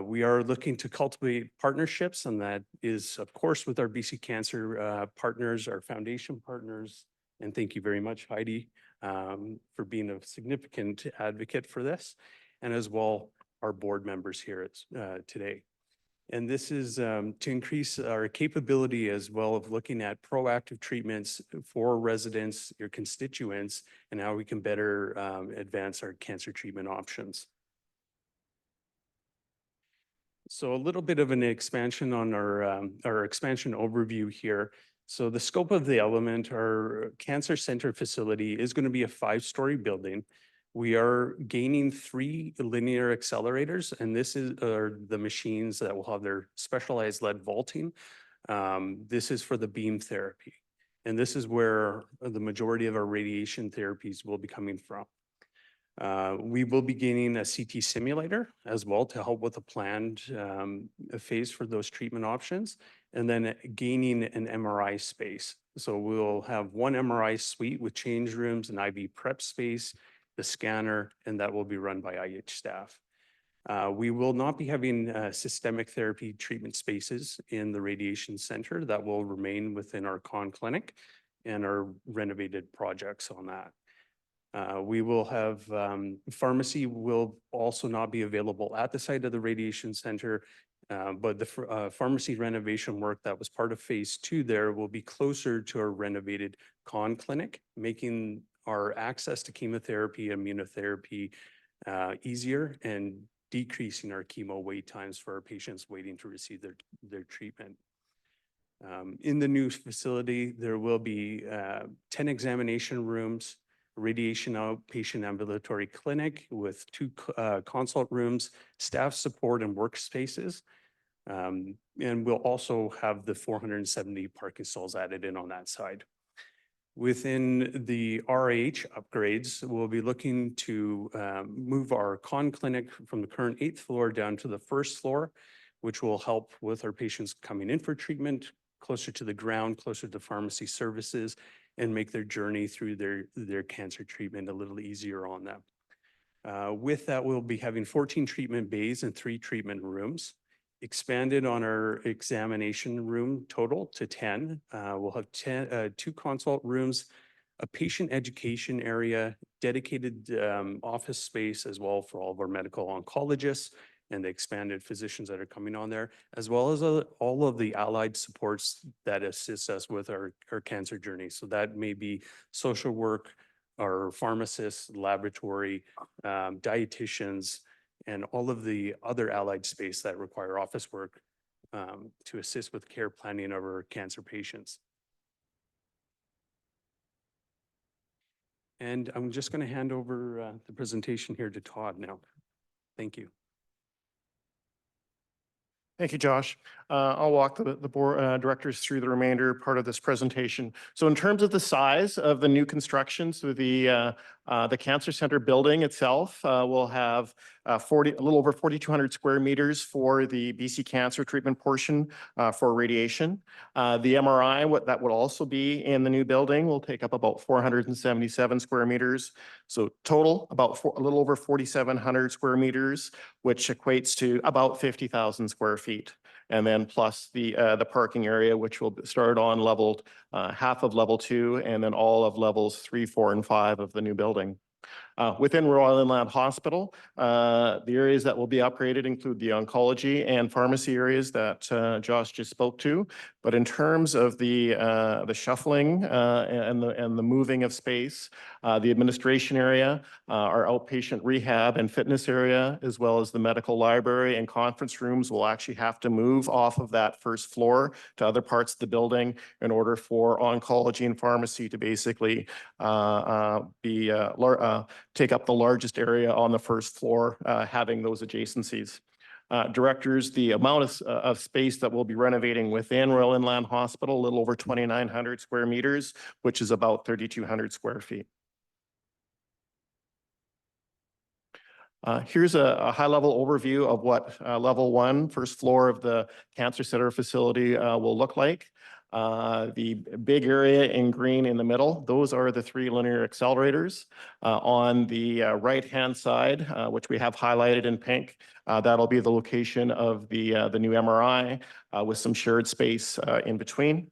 U: We are looking to cultivate partnerships, and that is, of course, with our BC Cancer partners, our foundation partners. And thank you very much, Heidi, for being a significant advocate for this, and as well, our board members here today. And this is to increase our capability as well of looking at proactive treatments for residents, your constituents, and how we can better advance our cancer treatment options. So a little bit of an expansion on our expansion overview here. So the scope of the element, our cancer center facility is going to be a 5-story building. We are gaining 3 linear accelerators, and this are the machines that will have their specialized lead vaulting. This is for the beam therapy, and this is where the majority of our radiation therapies will be coming from. We will be gaining a CT simulator as well to help with the planned phase for those treatment options, and then gaining an MRI space. So we'll have 1 MRI suite with change rooms and IV prep space, the scanner, and that will be run by IH staff. We will not be having systemic therapy treatment spaces in the radiation center. That will remain within our clinic and our renovated projects on that. We will have pharmacy will also not be available at the site of the radiation center, but the pharmacy renovation work that was part of phase 2 there will be closer to our renovated clinic, making our access to chemotherapy, immunotherapy easier and decreasing our chemo wait times for our patients waiting to receive their treatment. In the new facility, there will be 10 examination rooms, radiation outpatient ambulatory clinic with 2 consult rooms, staff support and workspaces. And we'll also have the 470 parking stalls added in on that side. Within the RH upgrades, we'll be looking to move our clinic from the current 8th floor down to the 1st floor, which will help with our patients coming in for treatment closer to the ground, closer to pharmacy services, and make their journey through their cancer treatment a little easier on them. With that, we'll be having 14 treatment bays and 3 treatment rooms. Expanded on our examination room total to 10. We'll have 2 consult rooms, a patient education area, dedicated office space as well for all of our medical oncologists and the expanded physicians that are coming on there, as well as all of the allied supports that assist us with our cancer journey. So that may be social work, our pharmacists, laboratory, dietitians, and all of the other allied space that require office work to assist with care planning of our cancer patients. And I'm just going to hand over the presentation here to Todd now. Thank you.
T: Thank you, Josh. I'll walk the board directors through the remainder part of this presentation. So in terms of the size of the new construction, so the cancer center building itself will have a little over 4,200 square meters for the BC cancer treatment portion for radiation. The MRI, that would also be in the new building, will take up about 477 square meters. So total about a little over 4,700 square meters, which equates to about 50,000 square feet. And then plus the parking area, which will start on half of level 2 and then all of levels 3, 4, and 5 of the new building. Within Royal Inland Hospital, the areas that will be upgraded include the oncology and pharmacy areas that Josh just spoke to. But in terms of the shuffling and the moving of space, the administration area, our outpatient rehab and fitness area, as well as the medical library and conference rooms will actually have to move off of that first floor to other parts of the building in order for oncology and pharmacy to basically take up the largest area on the first floor, having those adjacencies. Directors, the amount of space that we'll be renovating within Royal Inland Hospital, a little over 2,900 square meters, which is about 3,200 square feet. Here's a high-level overview of what level 1, first floor of the cancer center facility will look like. The big area in green in the middle, those are the 3 linear accelerators. On the right-hand side, which we have highlighted in pink, that'll be the location of the new MRI with some shared space in between.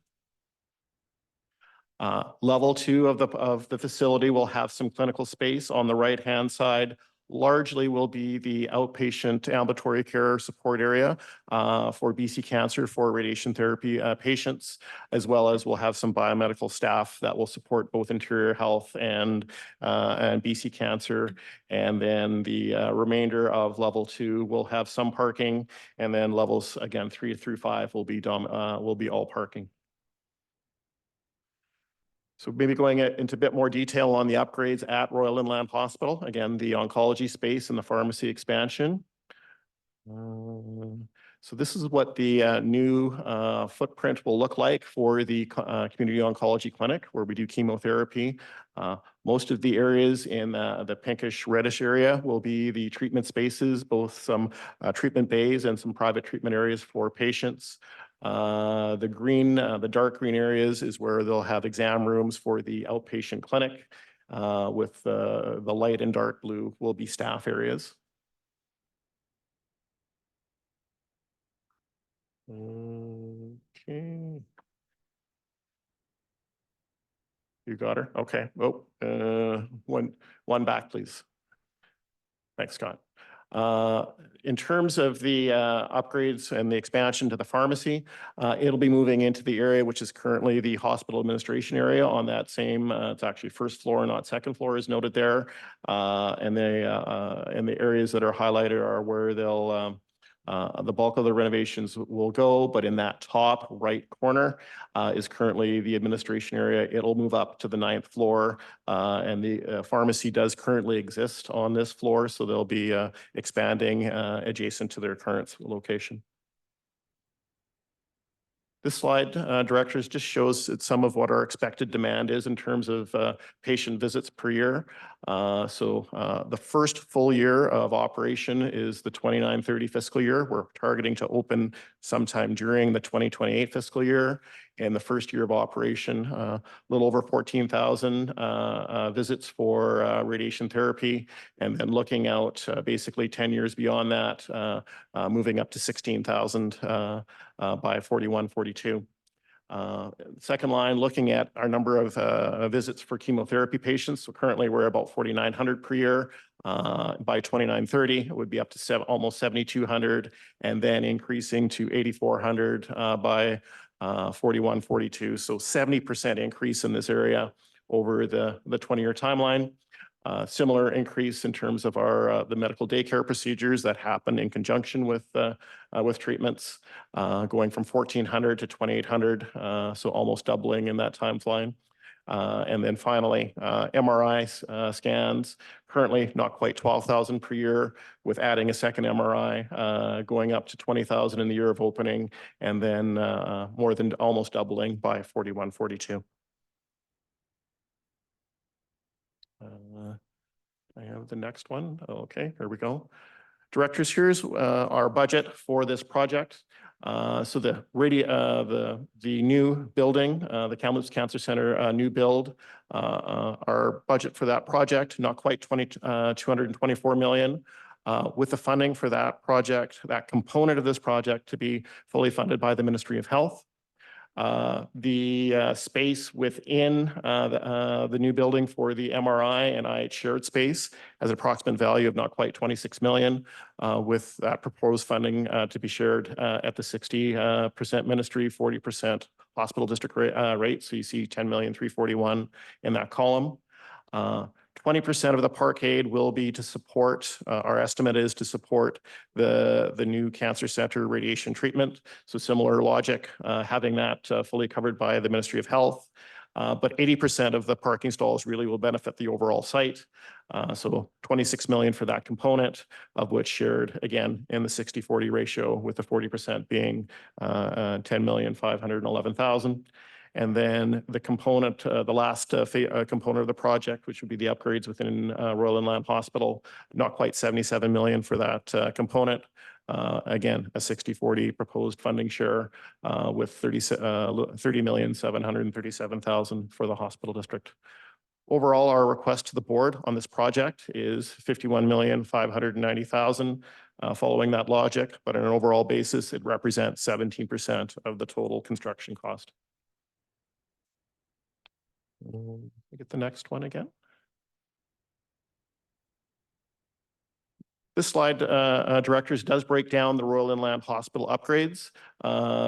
T: Level 2 of the facility will have some clinical space on the right-hand side. Largely will be the outpatient ambulatory care support area for BC Cancer for radiation therapy patients, as well as we'll have some biomedical staff that will support both interior health and BC Cancer. And then the remainder of level 2 will have some parking, and then levels, again, 3 through 5 will be all parking. So maybe going into a bit more detail on the upgrades at Royal Inland Hospital. Again, the oncology space and the pharmacy expansion. So this is what the new footprint will look like for the community oncology clinic where we do chemotherapy. Most of the areas in the pinkish reddish area will be the treatment spaces, both some treatment bays and some private treatment areas for patients. The dark green areas is where they'll have exam rooms for the outpatient clinic, with the light and dark blue will be staff areas. Okay. You got her? Okay. Oh, one back, please. Thanks, Scott. In terms of the upgrades and the expansion to the pharmacy, it'll be moving into the area which is currently the hospital administration area on that same, it's actually first floor, not second floor, is noted there. And the areas that are highlighted are where they'll the bulk of the renovations will go, but in that top right corner is currently the administration area. It'll move up to the 9th floor, and the pharmacy does currently exist on this floor, so they'll be expanding adjacent to their current location. This slide, directors, just shows some of what our expected demand is in terms of patient visits per year. The first full year of operation is the 29-30 fiscal year. We're targeting to open sometime during the 2028 fiscal year. In the first year of operation, a little over 14,000 visits for radiation therapy, and then looking out basically 10 years beyond that, moving up to 16,000 by 41-42. Second line, looking at our number of visits for chemotherapy patients. So currently we're about 4,900 per year. By 29-30, it would be up to almost 7,200, and then increasing to 8,400 by 41-42. So 70% increase in this area over the 20-year timeline. Similar increase in terms of our the medical daycare procedures that happen in conjunction with treatments, going from 1,400 to 2,800, so almost doubling in that timeline. And then finally, MRI scans, currently not quite 12,000 per year, with adding a second MRI, going up to 20,000 in the year of opening, and then more than almost doubling by 41-42. I have the next one. Okay, here we go. Directors, here's our budget for this project. So the new building, the Kamloops Cancer Center new build, our budget for that project, not quite 224 million. With the funding for that project, that component of this project to be fully funded by the Ministry of Health. The space within the new building for the MRI and IH shared space has an approximate value of not quite 26 million, with that proposed funding to be shared at the 60% ministry, 40% hospital district rate. So you see 10,341,000 in that column. 20% of the parkade will be to support, our estimate is to support the new cancer center radiation treatment. So similar logic, having that fully covered by the Ministry of Health. But 80% of the parking stalls really will benefit the overall site. So 26 million for that component, of which shared again in the 60-40 ratio, with the 40% being 10,511,000. And then the component, the last component of the project, which would be the upgrades within Royal Inland Hospital, not quite 77 million for that component. Again, a 60-40 proposed funding share with 30,737,000 for the hospital district. Overall, our request to the board on this project is 51,590,000. Following that logic, but on an overall basis, it represents 17% of the total construction cost. Get the next one again. This slide, directors, does break down the Royal Inland Hospital upgrades.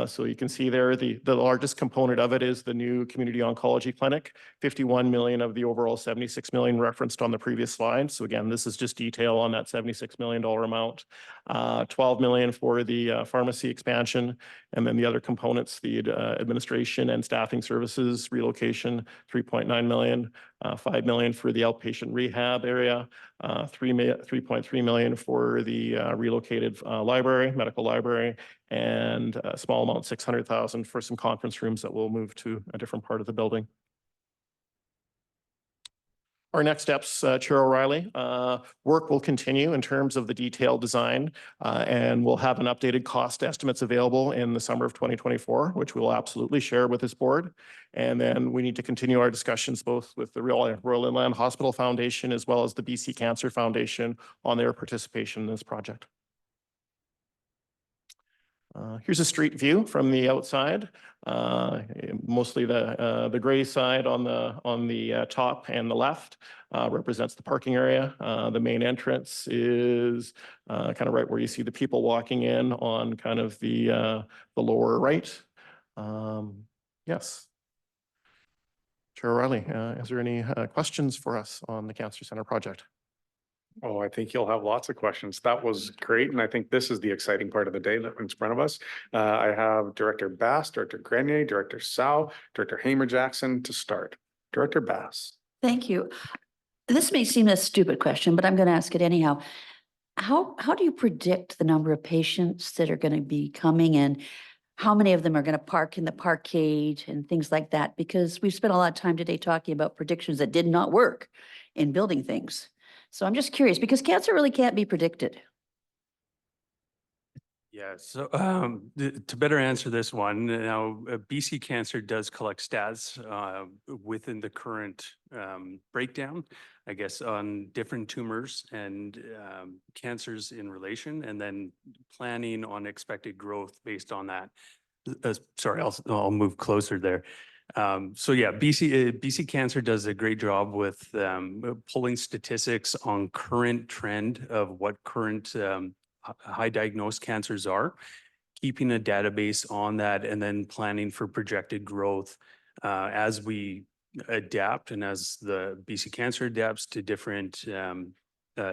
T: So you can see there the largest component of it is the new community oncology clinic, 51 million of the overall 76 million referenced on the previous slide. So again, this is just detail on that $76 million amount. 12 million for the pharmacy expansion, and then the other components, the administration and staffing services relocation, 3.9 million, 5 million for the outpatient rehab area, 3.3 million for the relocated library, medical library, and a small amount, 600,000 for some conference rooms that will move to a different part of the building. Our next steps, Chair O'Reilly, work will continue in terms of the detailed design, and we'll have an updated cost estimates available in the summer of 2024, which we will absolutely share with this board. And then we need to continue our discussions both with the Royal Inland Hospital Foundation as well as the BC Cancer Foundation on their participation in this project. Here's a street view from the outside. Mostly the gray side on the top and the left represents the parking area. The main entrance is kind of right where you see the people walking in on kind of the lower right. Yes. Chair O'Reilly, is there any questions for us on the Cancer Center project?
D: Oh, I think you'll have lots of questions. That was great. And I think this is the exciting part of the day that's in front of us. I have Director Bass, Director Grenier, Director Sau, Director Hamer-Jackson to start. Director Bass.
C: Thank you. This may seem a stupid question, but I'm going to ask it anyhow. How do you predict the number of patients that are going to be coming and how many of them are going to park in the parkade and things like that? Because we've spent a lot of time today talking about predictions that did not work in building things. So I'm just curious because cancer really can't be predicted.
U: Yeah, so to better answer this one, now BC Cancer does collect stats within the current breakdown, I guess, on different tumors and cancers in relation, and then planning on expected growth based on that. Sorry, I'll move closer there. So yeah, BC Cancer does a great job with pulling statistics on current trend of what current high diagnosed cancers are, keeping a database on that, and then planning for projected growth as we adapt and as the BC Cancer adapts to different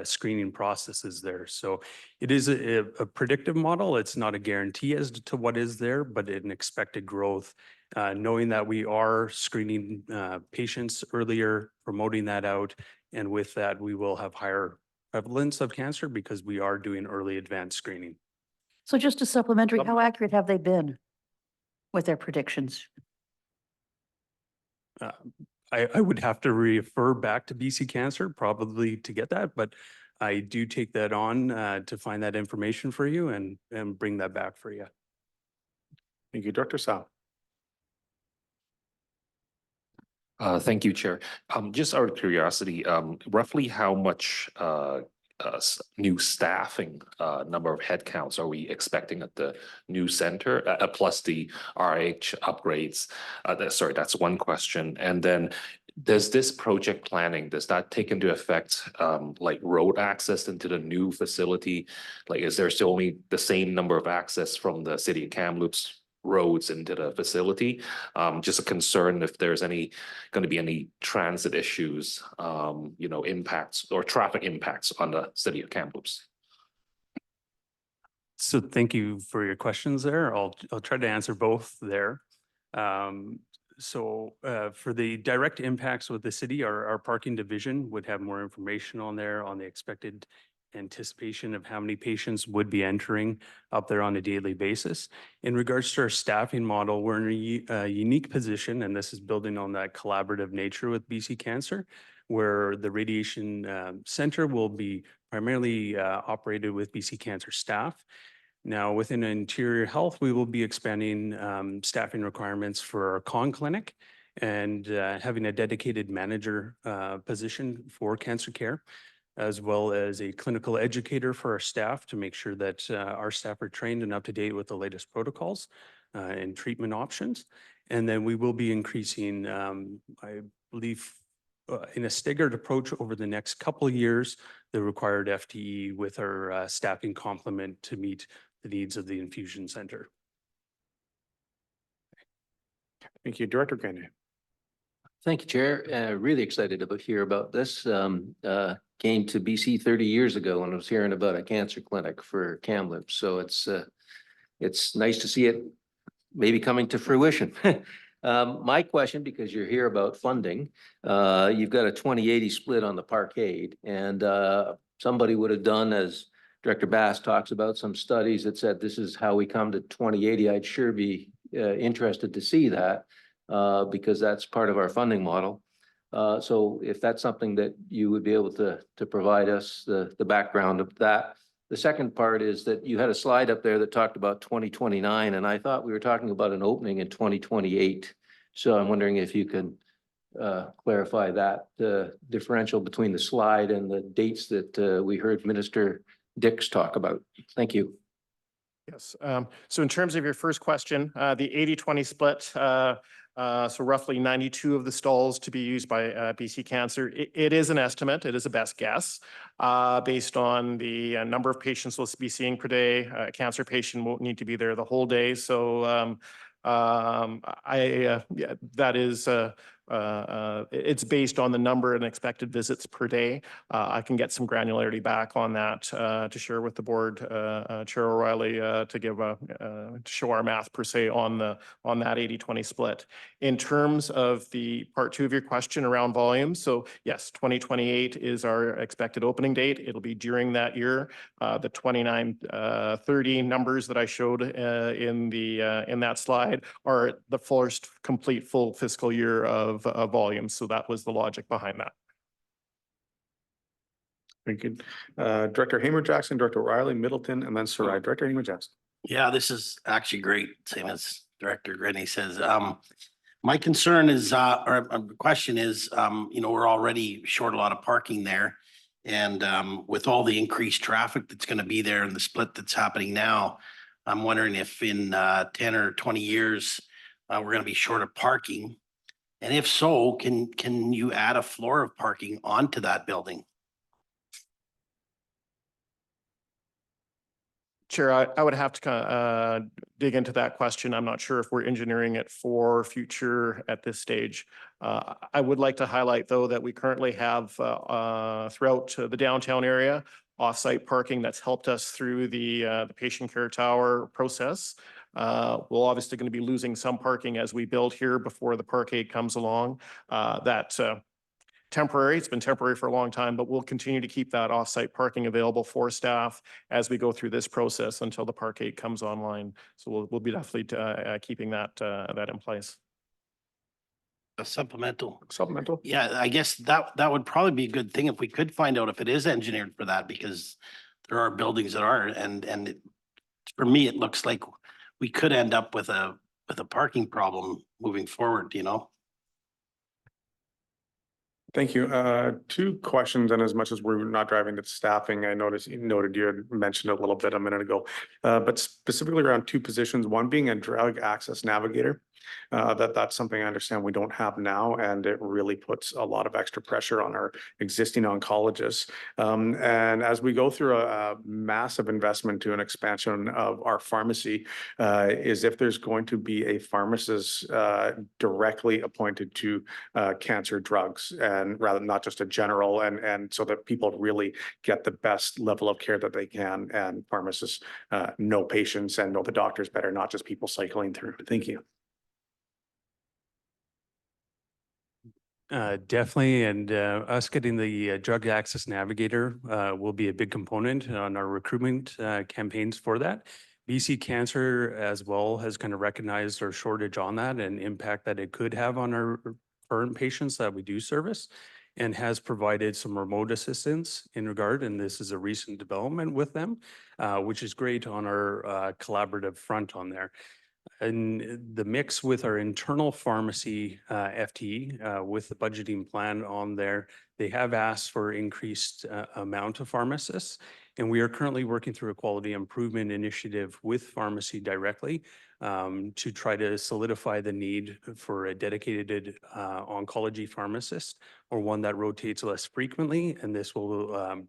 U: screening processes there. So it is a predictive model. It's not a guarantee as to what is there, but an expected growth, knowing that we are screening patients earlier, promoting that out, and with that, we will have higher prevalence of cancer because we are doing early advanced screening.
C: So just a supplementary, how accurate have they been with their predictions?
U: I would have to refer back to BC Cancer probably to get that, but I do take that on to find that information for you and bring that back for you.
D: Thank you, Dr. Sau.
J: Thank you, Chair. Just out of curiosity, roughly how much new staffing, number of headcounts are we expecting at the new center, plus the RH upgrades? Sorry, that's one question. And then does this project planning, does that take into effect like road access into the new facility? Like, is there still only the same number of access from the city of Kamloops roads into the facility? Just a concern if there's going to be any transit issues, impacts or traffic impacts on the city of Kamloops.
U: So thank you for your questions there. I'll try to answer both there. So for the direct impacts with the city, our parking division would have more information on there on the expected anticipation of how many patients would be entering up there on a daily basis. In regards to our staffing model, we're in a unique position, and this is building on that collaborative nature with BC Cancer, where the radiation center will be primarily operated with BC Cancer staff. Now, within Interior Health, we will be expanding staffing requirements for our con clinic and having a dedicated manager position for cancer care, as well as a clinical educator for our staff to make sure that our staff are trained and up to date with the latest protocols and treatment options. And then we will be increasing, I believe, in a staggered approach over the next couple of years, the required FTE with our staffing complement to meet the needs of the infusion center.
D: Thank you, Director Grenier.
I: Thank you, Chair. Really excited to hear about this. Came to BC 30 years ago and was hearing about a cancer clinic for Kamloops. So it's nice to see it maybe coming to fruition. My question, because you're here about funding, you've got a 20/80 split on the parkade, and somebody would have done, as Director Bass talks about, some studies that said this is how we come to 20/80. I'd sure be interested to see that because that's part of our funding model. So if that's something that you would be able to provide us the background of that. The second part is that you had a slide up there that talked about 2029, and I thought we were talking about an opening in 2028. So I'm wondering if you can clarify that differential between the slide and the dates that we heard Minister Dix talk about. Thank you.
T: Yes, so in terms of your first question, the 80-20 split, so roughly 92 of the stalls to be used by BC Cancer. It is an estimate, it is a best guess, based on the number of patients we'll be seeing per day. A cancer patient won't need to be there the whole day, so yeah, that is it's based on the number and expected visits per day. I can get some granularity back on that to share with the board, Chair O'Reilly, to give to show our math per se on that 80-20 split. In terms of the part two of your question around volume, so yes, 2028 is our expected opening date. It'll be during that year. The 29-30 numbers that I showed in that slide are the first complete full fiscal year of volume. So that was the logic behind that.
D: Thank you. Director Hamer Jackson, Director O'Reilly, Middleton, and then Sarai. Director Hamer Jackson.
O: Yeah, this is actually great, same as Director Rennie says. My concern is, or question is, you know, we're already short a lot of parking there. And with all the increased traffic that's going to be there and the split that's happening now, I'm wondering if in 10 or 20 years, we're going to be short of parking. And if so, can you add a floor of parking onto that building?
T: Chair, I would have to dig into that question. I'm not sure if we're engineering it for future at this stage. I would like to highlight, though, that we currently have throughout the downtown area off-site parking that's helped us through the patient care tower process. We'll obviously going to be losing some parking as we build here before the parkade comes along. That's temporary. It's been temporary for a long time, but we'll continue to keep that off-site parking available for staff as we go through this process until the parkade comes online. So we'll be definitely keeping that in place.
O: A supplemental.
D: Supplemental.
O: Yeah, I guess that would probably be a good thing if we could find out if it is engineered for that, because there are buildings that are, and for me, it looks like we could end up with a parking problem moving forward, you know?
D: Thank you. Two questions, and as much as we're not driving to staffing, I noticed you noted you had mentioned a little bit a minute ago, but specifically around two positions, one being a drug access navigator. That's something I understand we don't have now, and it really puts a lot of extra pressure on our existing oncologists. And as we go through a massive investment to an expansion of our pharmacy, is if there's going to be a pharmacist directly appointed to cancer drugs, and rather than not just a general, and so that people really get the best level of care that they can, and pharmacists know patients and know the doctors better, not just people cycling through. Thank you.
U: Definitely, and us getting the drug access navigator will be a big component on our recruitment campaigns for that. BC Cancer as well has kind of recognized our shortage on that and impact that it could have on our current patients that we do service, and has provided some remote assistance in regard, and this is a recent development with them, which is great on our collaborative front on there. And the mix with our internal pharmacy FTE with the budgeting plan on there, they have asked for increased amount of pharmacists. And we are currently working through a quality improvement initiative with pharmacy directly to try to solidify the need for a dedicated oncology pharmacist, or one that rotates less frequently. And this will,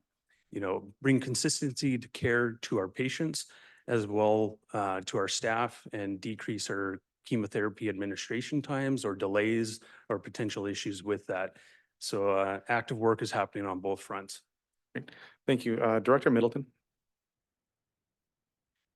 U: bring consistency to care to our patients, as well to our staff, and decrease our chemotherapy administration times or delays or potential issues with that. So active work is happening on both fronts.
D: Thank you. Director Middleton.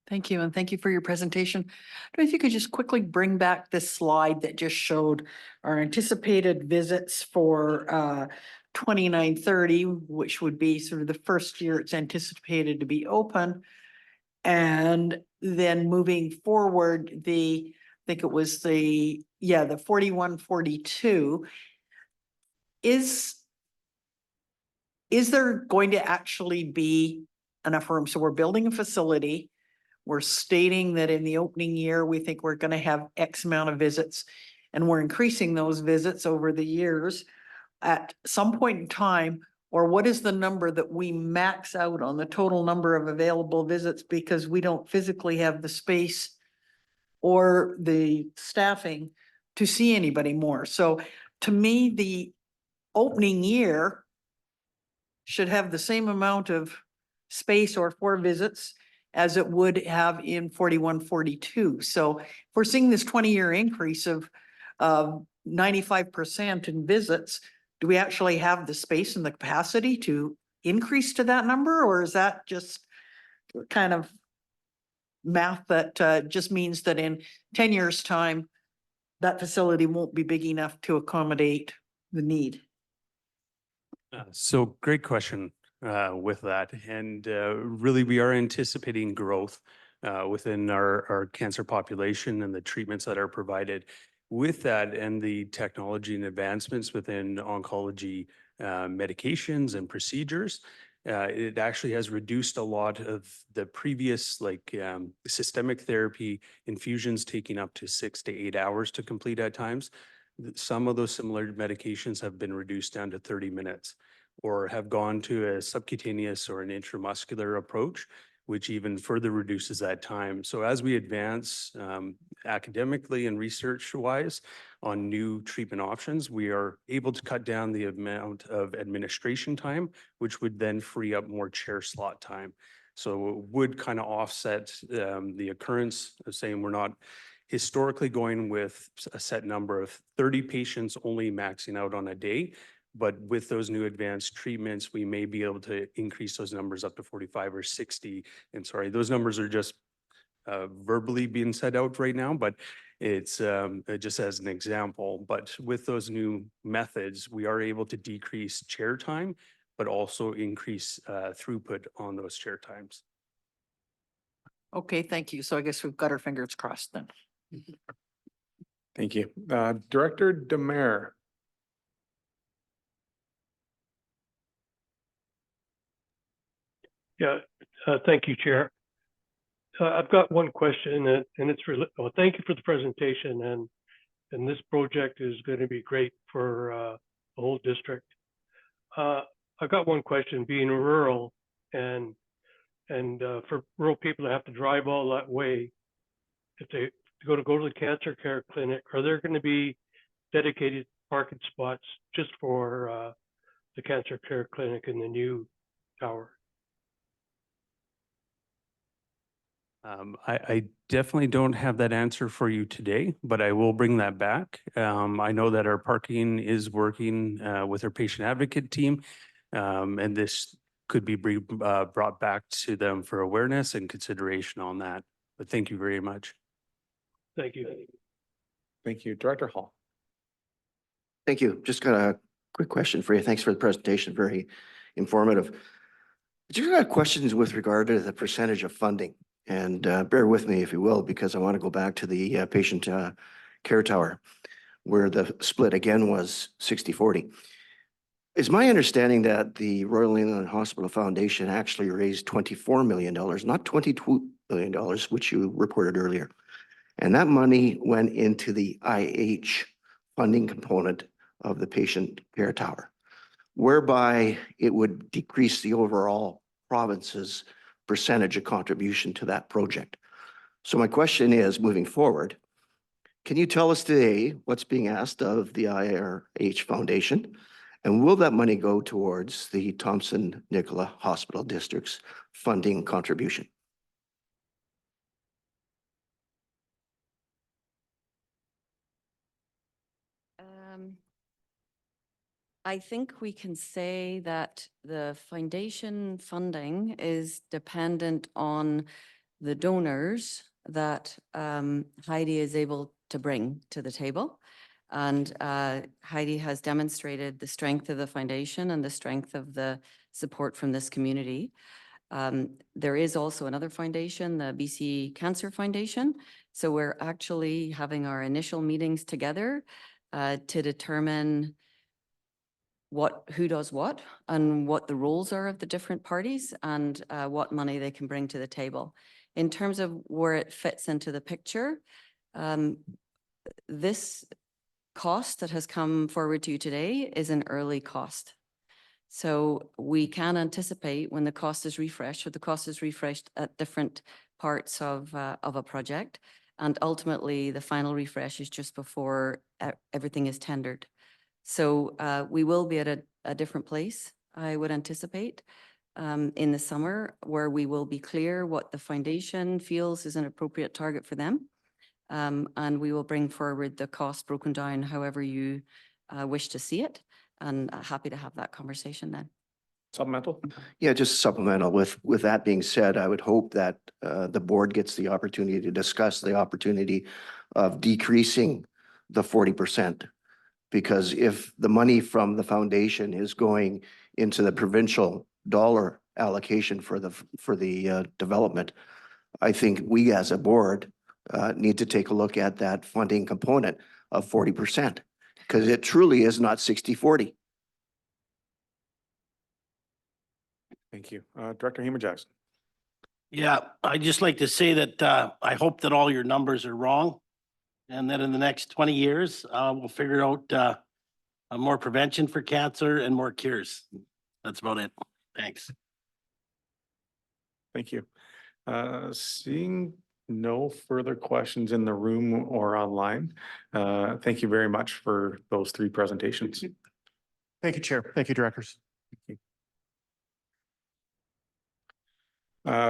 Q: Thank you, and thank you for your presentation. I don't know if you could just quickly bring back this slide that just showed our anticipated visits for 29-30, which would be sort of the first year it's anticipated to be open. And then moving forward, I think it was the 41-42. Is there going to actually be enough room? So we're building a facility. We're stating that in the opening year, we think we're going to have X amount of visits, and we're increasing those visits over the years. At some point in time, Or what is the number that we max out on the total number of available visits because we don't physically have the space or the staffing to see anybody more? So to me, the opening year should have the same amount of space or 4 visits as it would have in 41, 42. So if we're seeing this 20-year increase of 95% in visits, do we actually have the space and the capacity to increase to that number? Or is that just kind of math that just means that in 10 years' time, that facility won't be big enough to accommodate the need?
U: So great question with that. And really, we are anticipating growth within our cancer population and the treatments that are provided. With that and the technology and advancements within oncology medications and procedures, it actually has reduced a lot of the previous systemic therapy infusions taking up to 6 to 8 hours to complete at times. Some of those similar medications have been reduced down to 30 minutes or have gone to a subcutaneous or an intramuscular approach, which even further reduces that time. So as we advance academically and research-wise on new treatment options, we are able to cut down the amount of administration time, which would then free up more chair slot time. So it would kind of offset the occurrence of saying we're not historically going with a set number of 30 patients only maxing out on a day. But with those new advanced treatments, we may be able to increase those numbers up to 45 or 60. And sorry, those numbers are just verbally being set out right now, but it's just as an example. But with those new methods, we are able to decrease chair time, but also increase throughput on those chair times.
Q: Okay, thank you. So I guess we've got our fingers crossed then.
D: Thank you. Director Demare.
G: Yeah, thank you, Chair. I've got one question and it's well, thank you for the presentation and this project is going to be great for the whole district. I've got one question, being rural and for rural people to have to drive all that way, if they go to the cancer care clinic, are there going to be dedicated parking spots just for the cancer care clinic in the new tower?
U: I definitely don't have that answer for you today, but I will bring that back. I know that our parking is working with our patient advocate team, and this could be brought back to them for awareness and consideration on that. But thank you very much.
G: Thank you.
D: Thank you. Director Hall.
V: Thank you. Just got a quick question for you. Thanks for the presentation. Very informative. Just got questions with regard to the percentage of funding. And bear with me if you will, because I want to go back to the patient care tower where the split again was 60-40. It's my understanding that the Royal England Hospital Foundation actually raised $24 million, not $22 million, which you reported earlier. And that money went into the IH funding component of the patient care tower, whereby it would decrease the overall province's percentage of contribution to that project. So my question is, moving forward, can you tell us today what's being asked of the IRH Foundation? And will that money go towards the Thompson-Nicola Hospital District's funding contribution?
N: I think we can say that the foundation funding is dependent on the donors that Heidi is able to bring to the table. And Heidi has demonstrated the strength of the foundation and the strength of the support from this community. There is also another foundation, the BC Cancer Foundation. So we're actually having our initial meetings together to determine who does what and what the roles are of the different parties and what money they can bring to the table. In terms of where it fits into the picture, this cost that has come forward to you today is an early cost. So we can anticipate when the cost is refreshed, or the cost is refreshed at different parts of a project. And ultimately, the final refresh is just before everything is tendered. So we will be at a different place, I would anticipate, in the summer, where we will be clear what the foundation feels is an appropriate target for them. And we will bring forward the cost broken down however you wish to see it. And happy to have that conversation then.
A: Supplemental?
V: Yeah, just supplemental. With that being said, I would hope that the board gets the opportunity to discuss the opportunity of decreasing the 40%. Because if the money from the foundation is going into the provincial dollar allocation for the development, I think we as a board need to take a look at that funding component of 40%, because it truly is not 60-40.
D: Thank you. Director Hema Jackson.
O: Yeah, I'd just like to say that I hope that all your numbers are wrong, and that in the next 20 years, we'll figure out more prevention for cancer and more cures. That's about it. Thanks.
D: Thank you. Seeing no further questions in the room or online, thank you very much for those three presentations.
T: Thank you, Chair. Thank you, directors.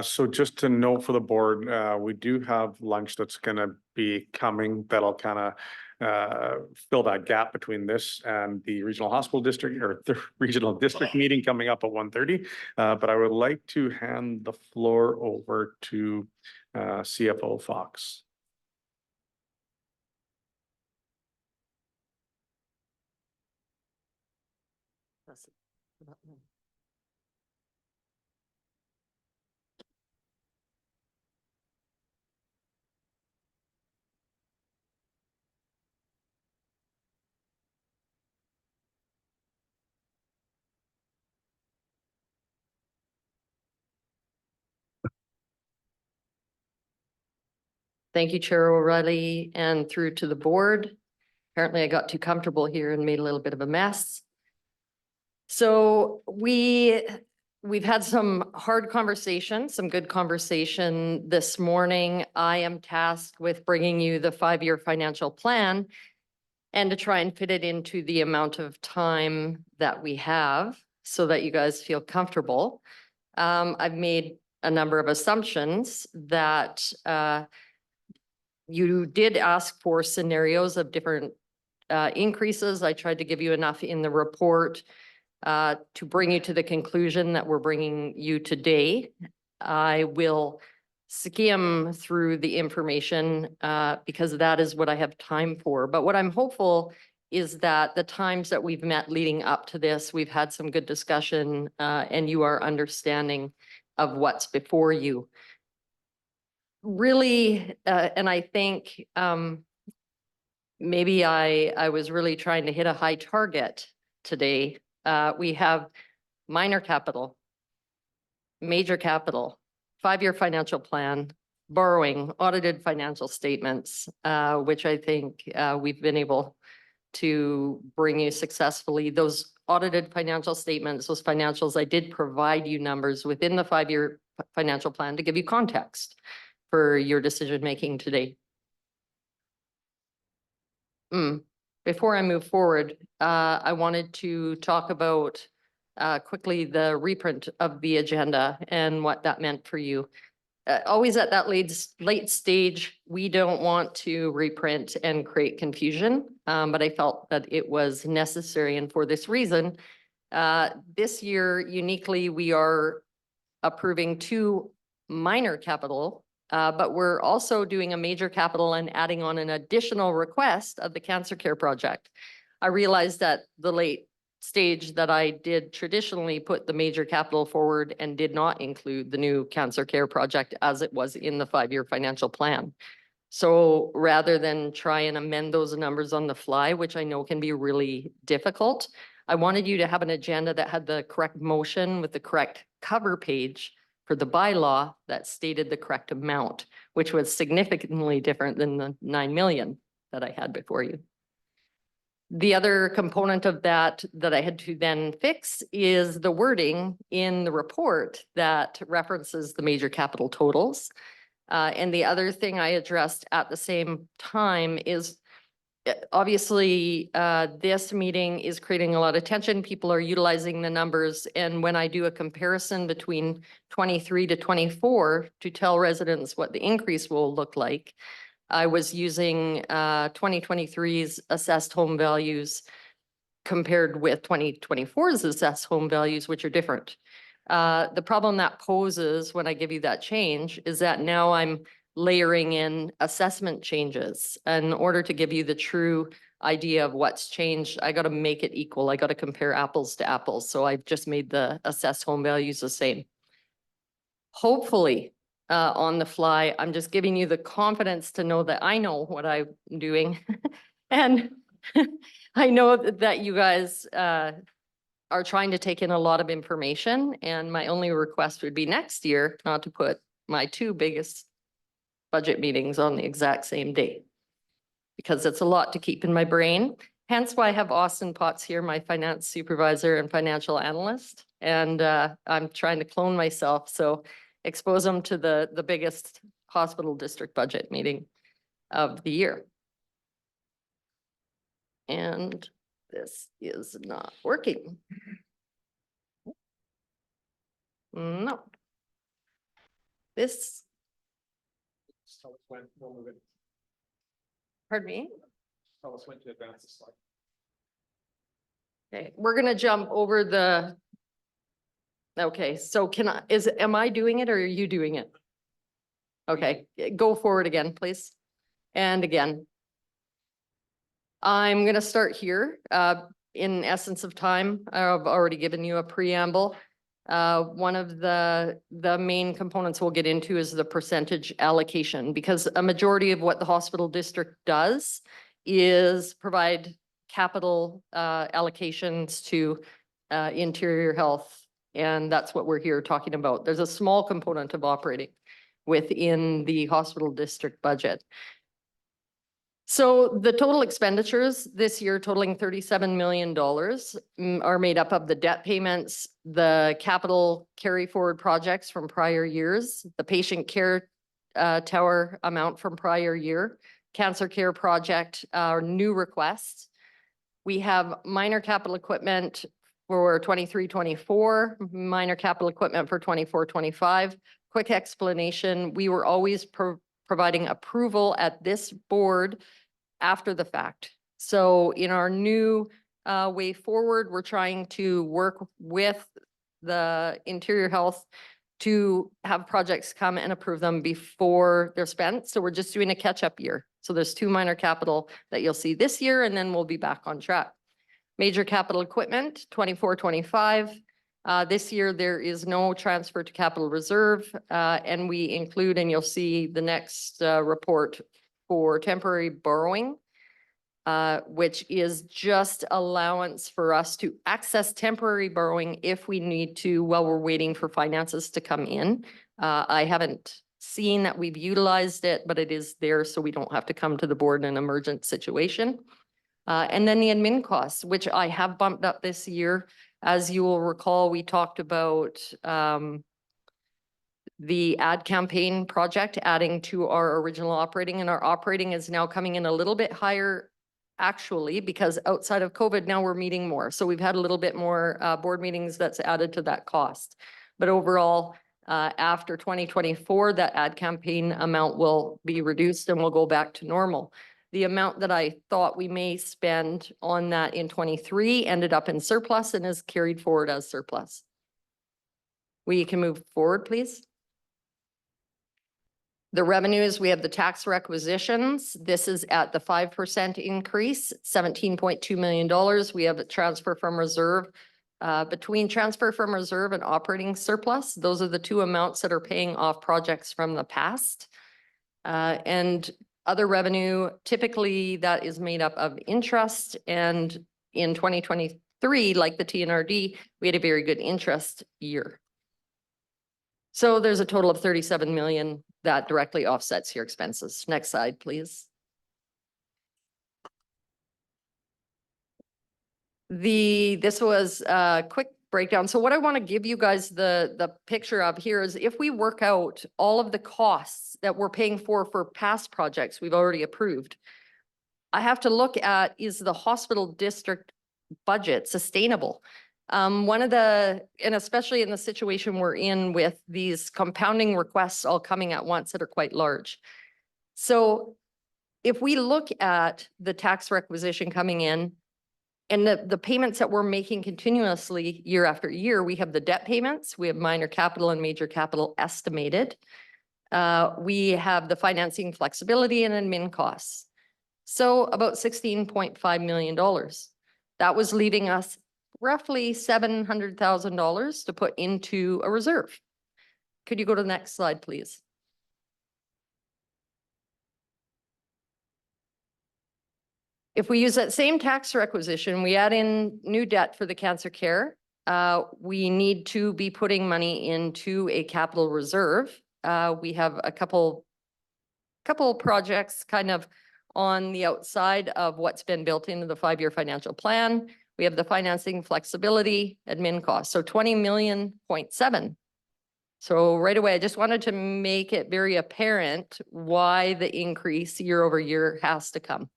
D: So just to note for the board, we do have lunch that's going to be coming that'll kind of fill that gap between this and the regional hospital district, or the regional district meeting coming up at 1:30. But I would like to hand the floor over to CFO Fox.
B: Thank you, Chair O'Reilly, and through to the board. Apparently I got too comfortable here and made a little bit of a mess. So we've had some hard conversation, some good conversation this morning. I am tasked with bringing you the 5-year financial plan and to try and fit it into the amount of time that we have so that you guys feel comfortable. I've made a number of assumptions that you did ask for scenarios of different increases. I tried to give you enough in the report to bring you to the conclusion that we're bringing you today. I will skim through the information because that is what I have time for. But what I'm hopeful is that the times that we've met leading up to this, we've had some good discussion and you are understanding of what's before you. Really, and I think maybe I was really trying to hit a high target today. We have minor capital, major capital, 5-year financial plan, borrowing, audited financial statements, which I think we've been able to bring you successfully. Those audited financial statements, those financials, I did provide you numbers within the 5-year financial plan to give you context for your decision-making today. Before I move forward, I wanted to talk about quickly the reprint of the agenda and what that meant for you. Always at that late stage, we don't want to reprint and create confusion, but I felt that it was necessary. And for this reason, this year, uniquely, we are approving 2 minor capital, but we're also doing a major capital and adding on an additional request of the cancer care project. I realized that the late stage that I did traditionally put the major capital forward and did not include the new cancer care project as it was in the 5-year financial plan. So rather than try and amend those numbers on the fly, which I know can be really difficult, I wanted you to have an agenda that had the correct motion with the correct cover page for the bylaw that stated the correct amount, which was significantly different than the 9 million that I had before you. The other component of that I had to then fix is the wording in the report that references the major capital totals. And the other thing I addressed at the same time is obviously, this meeting is creating a lot of tension. People are utilizing the numbers. And when I do a comparison between 23 to 24 to tell residents what the increase will look like, I was using 2023's assessed home values compared with 2024's assessed home values, which are different. The problem that poses when I give you that change is that now I'm layering in assessment changes. In order to give you the true idea of what's changed, I got to make it equal. I got to compare apples to apples. So I've just made the assessed home values the same. Hopefully, on the fly, I'm just giving you the confidence to know that I know what I'm doing. And I know that you guys are trying to take in a lot of information. And my only request would be next year not to put my two biggest budget meetings on the exact same date, because it's a lot to keep in my brain. Hence why I have Austin Potts here, my finance supervisor and financial analyst. And I'm trying to clone myself. So expose them to the biggest hospital district budget meeting of the year. And this is not working. No. This. Pardon me?
A: Tell us when to advance the slide.
B: Okay, we're gonna jump over the. Okay, so am I doing it or are you doing it? Okay, go forward again, please. And again. I'm gonna start here. In essence of time, I've already given you a preamble. One of the main components we'll get into is the percentage allocation, because a majority of what the hospital district does is provide capital allocations to interior health. And that's what we're here talking about. There's a small component of operating within the hospital district budget. So the total expenditures this year totaling $37 million are made up of the debt payments, the capital carry forward projects from prior years, the patient care tower amount from prior year, cancer care project, our new requests. We have minor capital equipment for 23-24, minor capital equipment for 24-25. Quick explanation, we were always providing approval at this board after the fact. So in our new way forward, we're trying to work with the interior health to have projects come and approve them before they're spent. So we're just doing a catch-up year. So there's two minor capital that you'll see this year, and then we'll be back on track. Major capital equipment, 24-25. This year, there is no transfer to capital reserve, and we include, and you'll see the next report for temporary borrowing, which is just allowance for us to access temporary borrowing if we need to while we're waiting for finances to come in. I haven't seen that we've utilized it, but it is there so we don't have to come to the board in an emergent situation. And then the admin costs, which I have bumped up this year. As you will recall, we talked about the ad campaign project adding to our original operating, and our operating is now coming in a little bit higher actually, because outside of COVID, now we're meeting more. So we've had a little bit more board meetings that's added to that cost. But overall, after 2024, that ad campaign amount will be reduced and we'll go back to normal. The amount that I thought we may spend on that in 23 ended up in surplus and is carried forward as surplus. We can move forward, please. The revenues, we have the tax requisitions. This is at the 5% increase, $17.2 million. We have a transfer from reserve. Between transfer from reserve and operating surplus, those are the two amounts that are paying off projects from the past. And other revenue, typically that is made up of interest. And in 2023, like the TNRD, we had a very good interest year. So there's a total of 37 million that directly offsets your expenses. Next slide, please. This was a quick breakdown. So what I want to give you guys the picture of here is if we work out all of the costs that we're paying for past projects we've already approved, I have to look at, is the hospital district budget sustainable? And especially in the situation we're in with these compounding requests all coming at once that are quite large. So if we look at the tax requisition coming in and the payments that we're making continuously year after year, we have the debt payments, we have minor capital and major capital estimated. We have the financing flexibility and admin costs. So about $16.5 million. That was leaving us roughly $700,000 to put into a reserve. Could you go to the next slide, please? If we use that same tax requisition, we add in new debt for the cancer care, we need to be putting money into a capital reserve. We have a couple projects kind of on the outside of what's been built into the 5-year financial plan. We have the financing flexibility, admin costs, so 20.7 million. So right away, I just wanted to make it very apparent why the increase year over year has to come.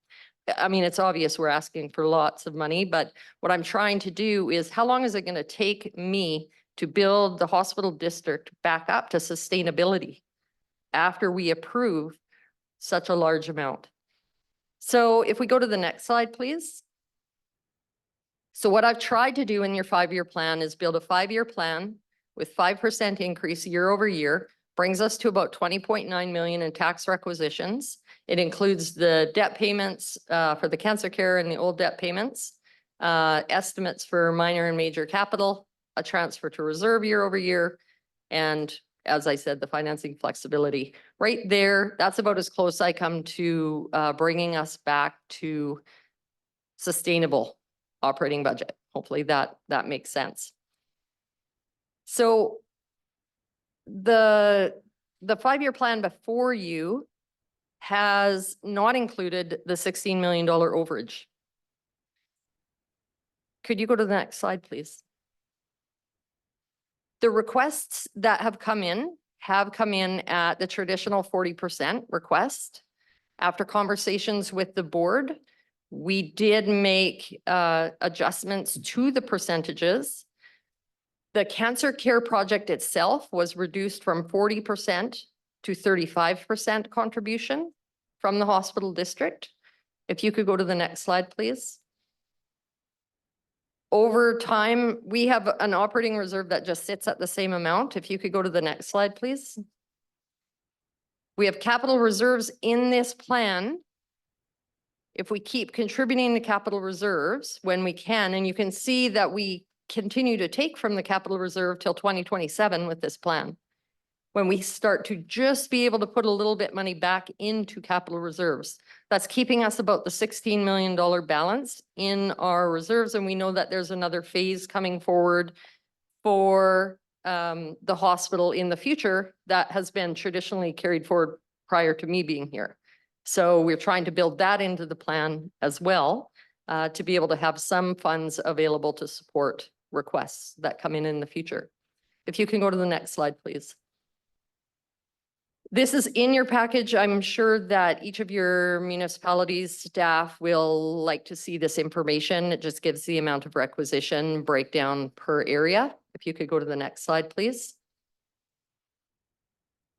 B: I mean, it's obvious we're asking for lots of money, but what I'm trying to do is how long is it going to take me to build the hospital district back up to sustainability after we approve such a large amount? So if we go to the next slide, please. So what I've tried to do in your 5-year plan is build a 5-year plan with 5% increase year over year, brings us to about 20.9 million in tax requisitions. It includes the debt payments for the cancer care and the old debt payments, estimates for minor and major capital, a transfer to reserve year over year, and as I said, the financing flexibility. Right there, that's about as close I come to bringing us back to sustainable operating budget. Hopefully that makes sense. So the 5-year plan before you has not included the $16 million overage. Could you go to the next slide, please? The requests that have come in at the traditional 40% request. After conversations with the board, we did make adjustments to the percentages. The cancer care project itself was reduced from 40% to 35% contribution from the hospital district. If you could go to the next slide, please. Over time, we have an operating reserve that just sits at the same amount. If you could go to the next slide, please. We have capital reserves in this plan. If we keep contributing to capital reserves when we can, and you can see that we continue to take from the capital reserve till 2027 with this plan. When we start to just be able to put a little bit money back into capital reserves, that's keeping us about the $16 million balance in our reserves. And we know that there's another phase coming forward for the hospital in the future that has been traditionally carried forward prior to me being here. So we're trying to build that into the plan as well to be able to have some funds available to support requests that come in the future. If you can go to the next slide, please. This is in your package. I'm sure that each of your municipalities staff will like to see this information. It just gives the amount of requisition breakdown per area. If you could go to the next slide, please.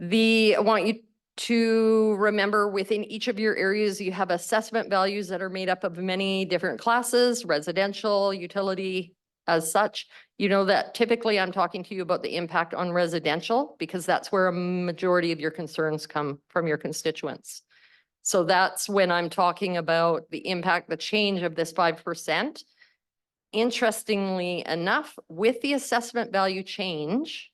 B: I want you to remember within each of your areas, you have assessment values that are made up of many different classes, residential, utility, as such. You know that typically I'm talking to you about the impact on residential because that's where a majority of your concerns come from your constituents. So that's when I'm talking about the impact, the change of this 5%. Interestingly enough, with the assessment value change,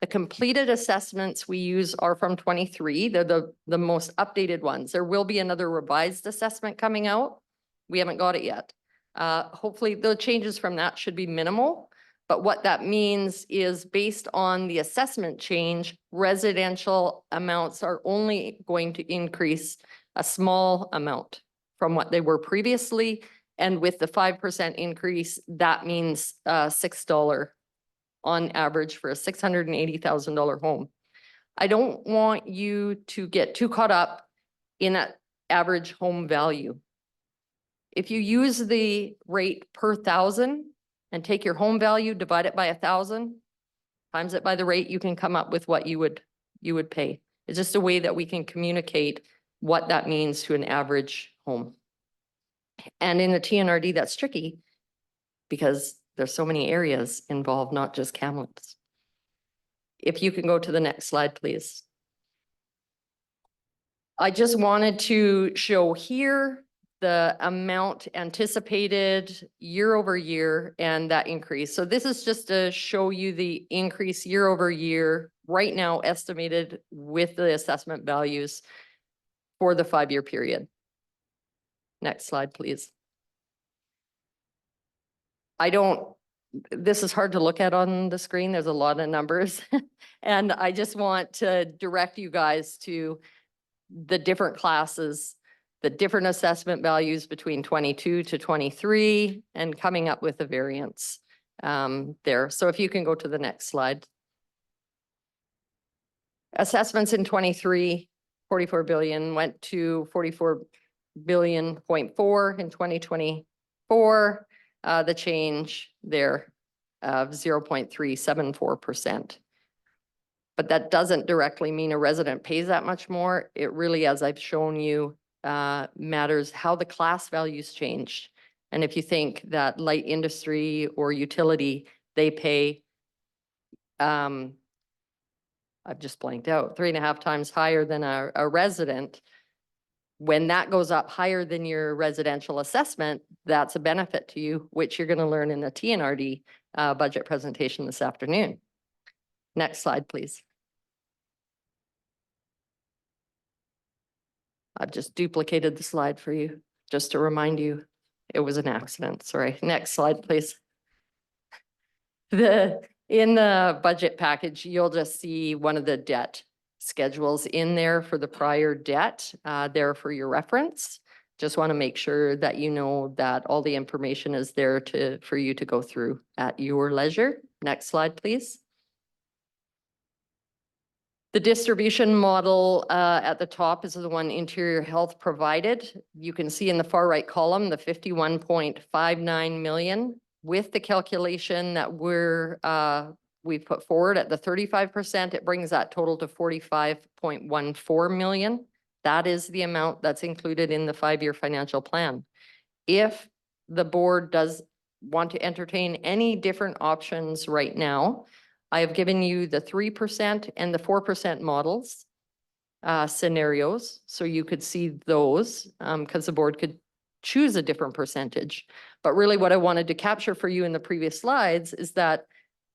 B: the completed assessments we use are from 23. They're the most updated ones. There will be another revised assessment coming out. We haven't got it yet. Hopefully the changes from that should be minimal, but what that means is based on the assessment change, residential amounts are only going to increase a small amount from what they were previously, And with the 5% increase, that means $6 on average for a $680,000 home. I don't want you to get too caught up in that average home value. If you use the rate per thousand and take your home value, divide it by 1,000, times it by the rate, you can come up with what you would pay. It's just a way that we can communicate what that means to an average home. And in the TNRD, that's tricky because there's so many areas involved, not just Kamloops. If you can go to the next slide, please. I just wanted to show here the amount anticipated year over year and that increase. So this is just to show you the increase year over year right now estimated with the assessment values for the 5-year period. Next slide, please. This is hard to look at on the screen. There's a lot of numbers. And I just want to direct you guys to the different classes, the different assessment values between 22 to 23 and coming up with a variance there. So if you can go to the next slide. Assessments in 23, 44 billion went to 44 billion point 4 in 2024. The change there of 0.374%. But that doesn't directly mean a resident pays that much more. It really, as I've shown you, matters how the class values changed. And if you think that light industry or utility, they pay, I've just blanked out, 3.5 times higher than a resident. When that goes up higher than your residential assessment, that's a benefit to you, which you're going to learn in the TNRD budget presentation this afternoon. Next slide, please. I've just duplicated the slide for you, just to remind you it was an accident. Sorry. Next slide, please. In the budget package, you'll just see one of the debt schedules in there for the prior debt there for your reference. Just want to make sure that you know that all the information is there for you to go through at your leisure. Next slide, please. The distribution model at the top is the one Interior Health provided. You can see in the far right column, the 51.59 million with the calculation that we've put forward at the 35%, it brings that total to 45.14 million. That is the amount that's included in the 5-year financial plan. If the board does want to entertain any different options right now, I have given you the 3% and the 4% models scenarios, so you could see those because the board could choose a different percentage. But really what I wanted to capture for you in the previous slides is that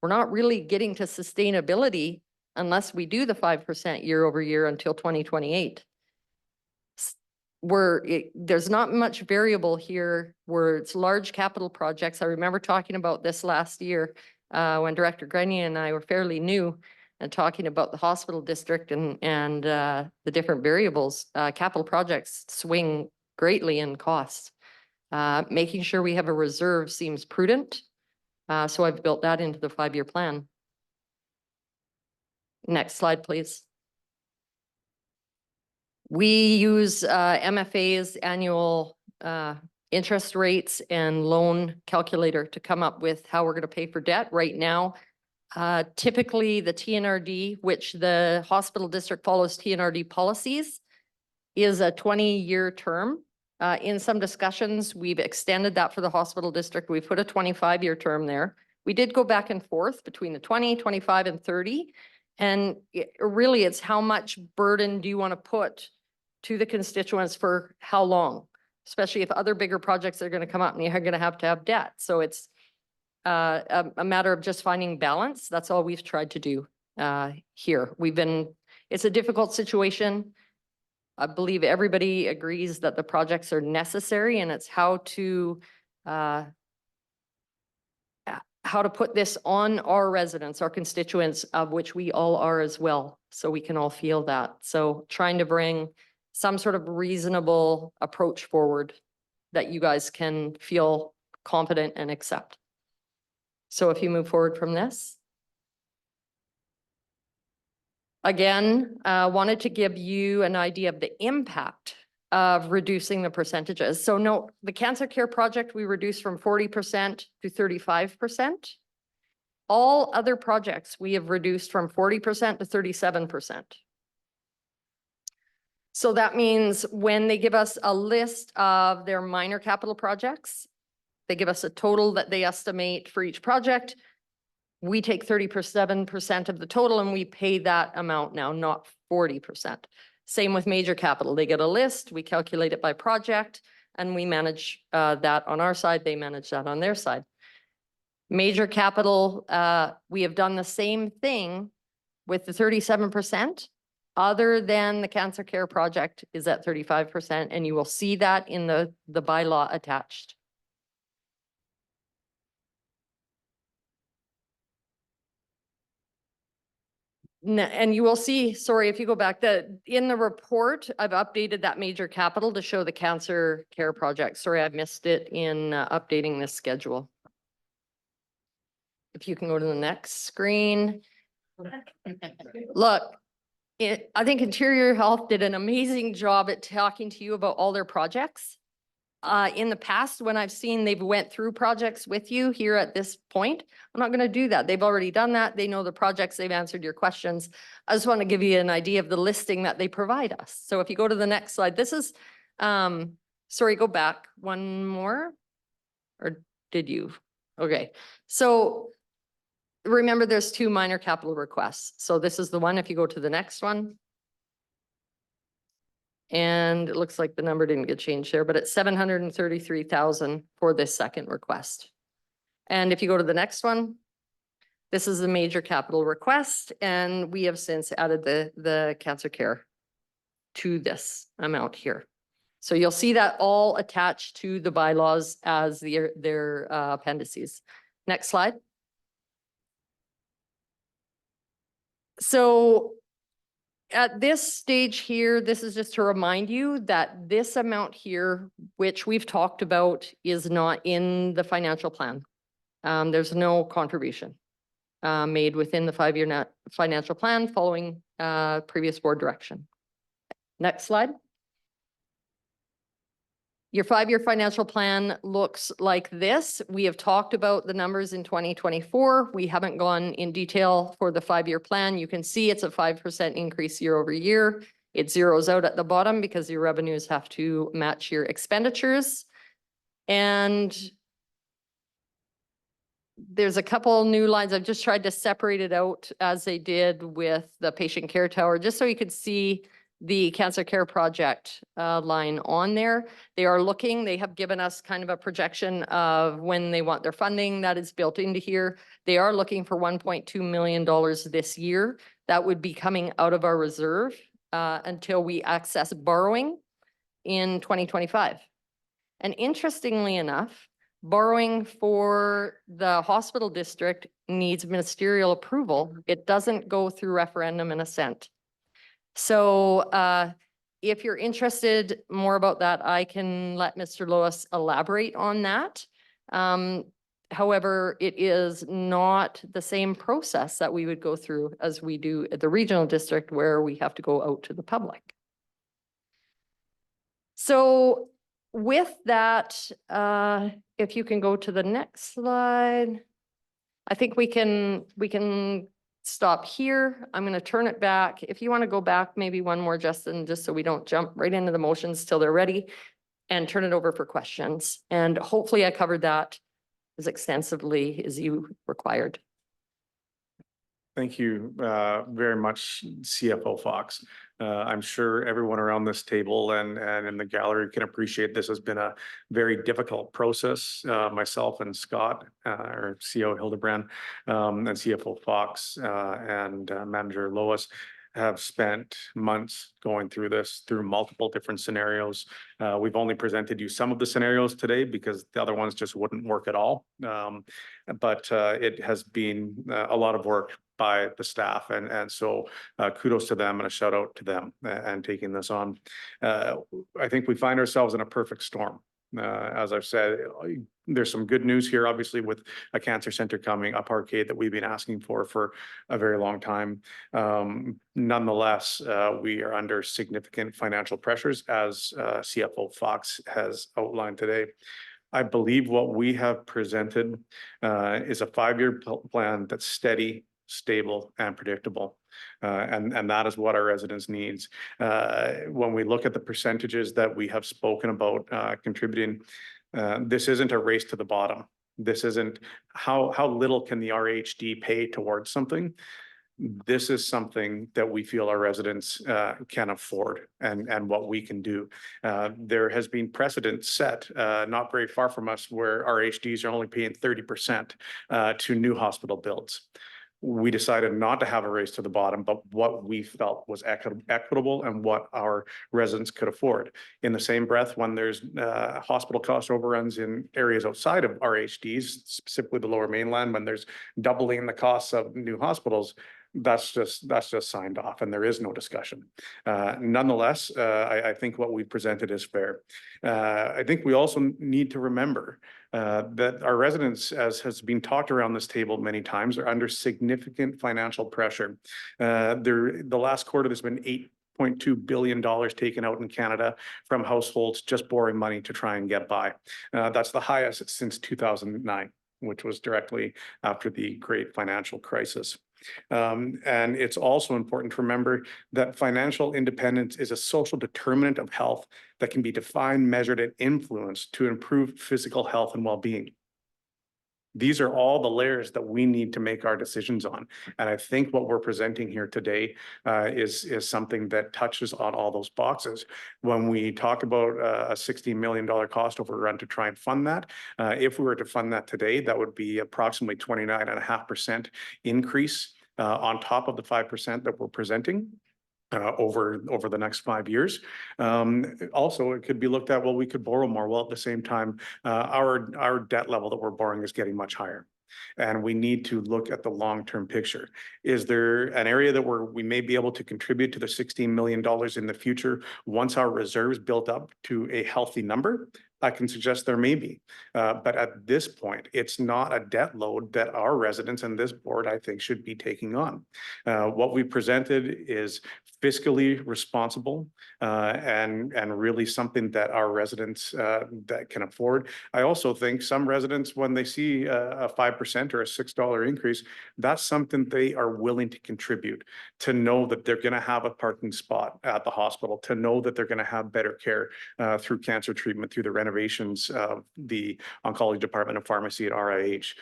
B: we're not really getting to sustainability unless we do the 5% year over year until 2028. There's not much variable here where it's large capital projects. I remember talking about this last year when Director Grenier and I were fairly new and talking about the hospital district and the different variables. Capital projects swing greatly in costs. Making sure we have a reserve seems prudent. So I've built that into the 5-year plan. Next slide, please. We use MFA's annual interest rates and loan calculator to come up with how we're going to pay for debt right now. Typically, the TNRD, which the hospital district follows TNRD policies, is a 20-year term. In some discussions, we've extended that for the hospital district. We put a 25-year term there. We did go back and forth between the 20, 25, and 30. And really, it's how much burden do you want to put to the constituents for how long, especially if other bigger projects are going to come up and you're going to have debt. So it's a matter of just finding balance. That's all we've tried to do here. It's a difficult situation. I believe everybody agrees that the projects are necessary, and it's how to put this on our residents, our constituents, of which we all are as well, so we can all feel that. So trying to bring some sort of reasonable approach forward that you guys can feel confident and accept. So if you move forward from this. Again, wanted to give you an idea of the impact of reducing the percentages. So no, the cancer care project, we reduced from 40% to 35%. All other projects, we have reduced from 40% to 37%. So that means when they give us a list of their minor capital projects, they give us a total that they estimate for each project. We take 37% of the total and we pay that amount now, not 40%. Same with major capital. They get a list, we calculate it by project, and we manage that on our side. They manage that on their side. Major capital, we have done the same thing with the 37%, other than the cancer care project is at 35%, and you will see that in the bylaw attached. And you will see, sorry, if you go back, in the report, I've updated that major capital to show the cancer care project. Sorry, I missed it in updating this schedule. If you can go to the next screen. Look, I think Interior Health did an amazing job at talking to you about all their projects. In the past, when I've seen they've went through projects with you here at this point, I'm not going to do that. They've already done that. They know the projects. They've answered your questions. I just want to give you an idea of the listing that they provide us. So if you go to the next slide, this is, sorry, go back one more, or did you? Okay. So remember there's two minor capital requests. So this is the one, if you go to the next one. And it looks like the number didn't get changed there, but it's 733,000 for this second request. And if you go to the next one, this is the major capital request, and we have since added the cancer care to this amount here. So you'll see that all attached to the bylaws as their appendices. Next slide. So at this stage here, this is just to remind you that this amount here, which we've talked about, is not in the financial plan. There's no contribution made within the 5-year financial plan following previous board direction. Next slide. Your 5-year financial plan looks like this. We have talked about the numbers in 2024. We haven't gone in detail for the 5-year plan. You can see it's a 5% increase year over year. It zeroes out at the bottom because your revenues have to match your expenditures. And there's a couple new lines. I've just tried to separate it out as they did with the patient care tower, just so you could see the cancer care project line on there. They have given us kind of a projection of when they want their funding that is built into here. They are looking for $1.2 million this year. That would be coming out of our reserve until we access borrowing in 2025. And interestingly enough, borrowing for the hospital district needs ministerial approval. It doesn't go through referendum and assent. So if you're interested more about that, I can let Mr. Lois elaborate on that. However, it is not the same process that we would go through as we do at the regional district, where we have to go out to the public. So with that, if you can go to the next slide, I think we can stop here. I'm going to turn it back. If you want to go back maybe one more, Justin, just so we don't jump right into the motions till they're ready, and turn it over for questions. And hopefully I covered that as extensively as you required.
D: Thank you very much, CFO Fox. I'm sure everyone around this table and in the gallery can appreciate this has been a very difficult process. Myself and Scott, our CEO Hildebrand, and CFO Fox and Manager Lois have spent months going through this, through multiple different scenarios. We've only presented you some of the scenarios today because the other ones just wouldn't work at all. But it has been a lot of work by the staff, and so kudos to them and a shout out to them and taking this on. I think we find ourselves in a perfect storm. As I've said, there's some good news here, obviously, with a cancer center coming up Arcade that we've been asking for a very long time. Nonetheless, we are under significant financial pressures, as CFO Fox has outlined today. I believe what we have presented is a 5-year plan that's steady, stable, and predictable. And that is what our residents needs. When we look at the percentages that we have spoken about contributing, this isn't a race to the bottom. This isn't how little can the RHD pay towards something. This is something that we feel our residents can afford and what we can do. There has been precedent set not very far from us where RHDs are only paying 30% to new hospital builds. We decided not to have a race to the bottom, but what we felt was equitable and what our residents could afford. In the same breath, when there's hospital cost overruns in areas outside of RHDs, specifically the Lower Mainland, when there's doubling the costs of new hospitals, that's just signed off and there is no discussion. Nonetheless, I think what we presented is fair. I think we also need to remember that our residents, as has been talked around this table many times, are under significant financial pressure. The last quarter, there's been $8.2 billion taken out in Canada from households just borrowing money to try and get by. That's the highest since 2009, which was directly after the great financial crisis. And it's also important to remember that financial independence is a social determinant of health that can be defined, measured, and influenced to improve physical health and well-being. These are all the layers that we need to make our decisions on. And I think what we're presenting here today is something that touches on all those boxes. When we talk about a $60 million cost overrun to try and fund that, if we were to fund that today, that would be approximately 29.5% increase on top of the 5% that we're presenting. Over the next 5 years. Also, it could be looked at, well, we could borrow more. Well, at the same time, our debt level that we're borrowing is getting much higher. And we need to look at the long-term picture. Is there an area that we may be able to contribute to the $16 million in the future once our reserves built up to a healthy number? I can suggest there may be. But at this point, it's not a debt load that our residents and this board, I think, should be taking on. What we presented is fiscally responsible and really something that our residents that can afford. I also think some residents, when they see a 5% or a $6 increase, that's something they are willing to contribute, to know that they're going to have a parking spot at the hospital, to know that they're going to have better care through cancer treatment, through the renovations of the oncology department of pharmacy at RIH.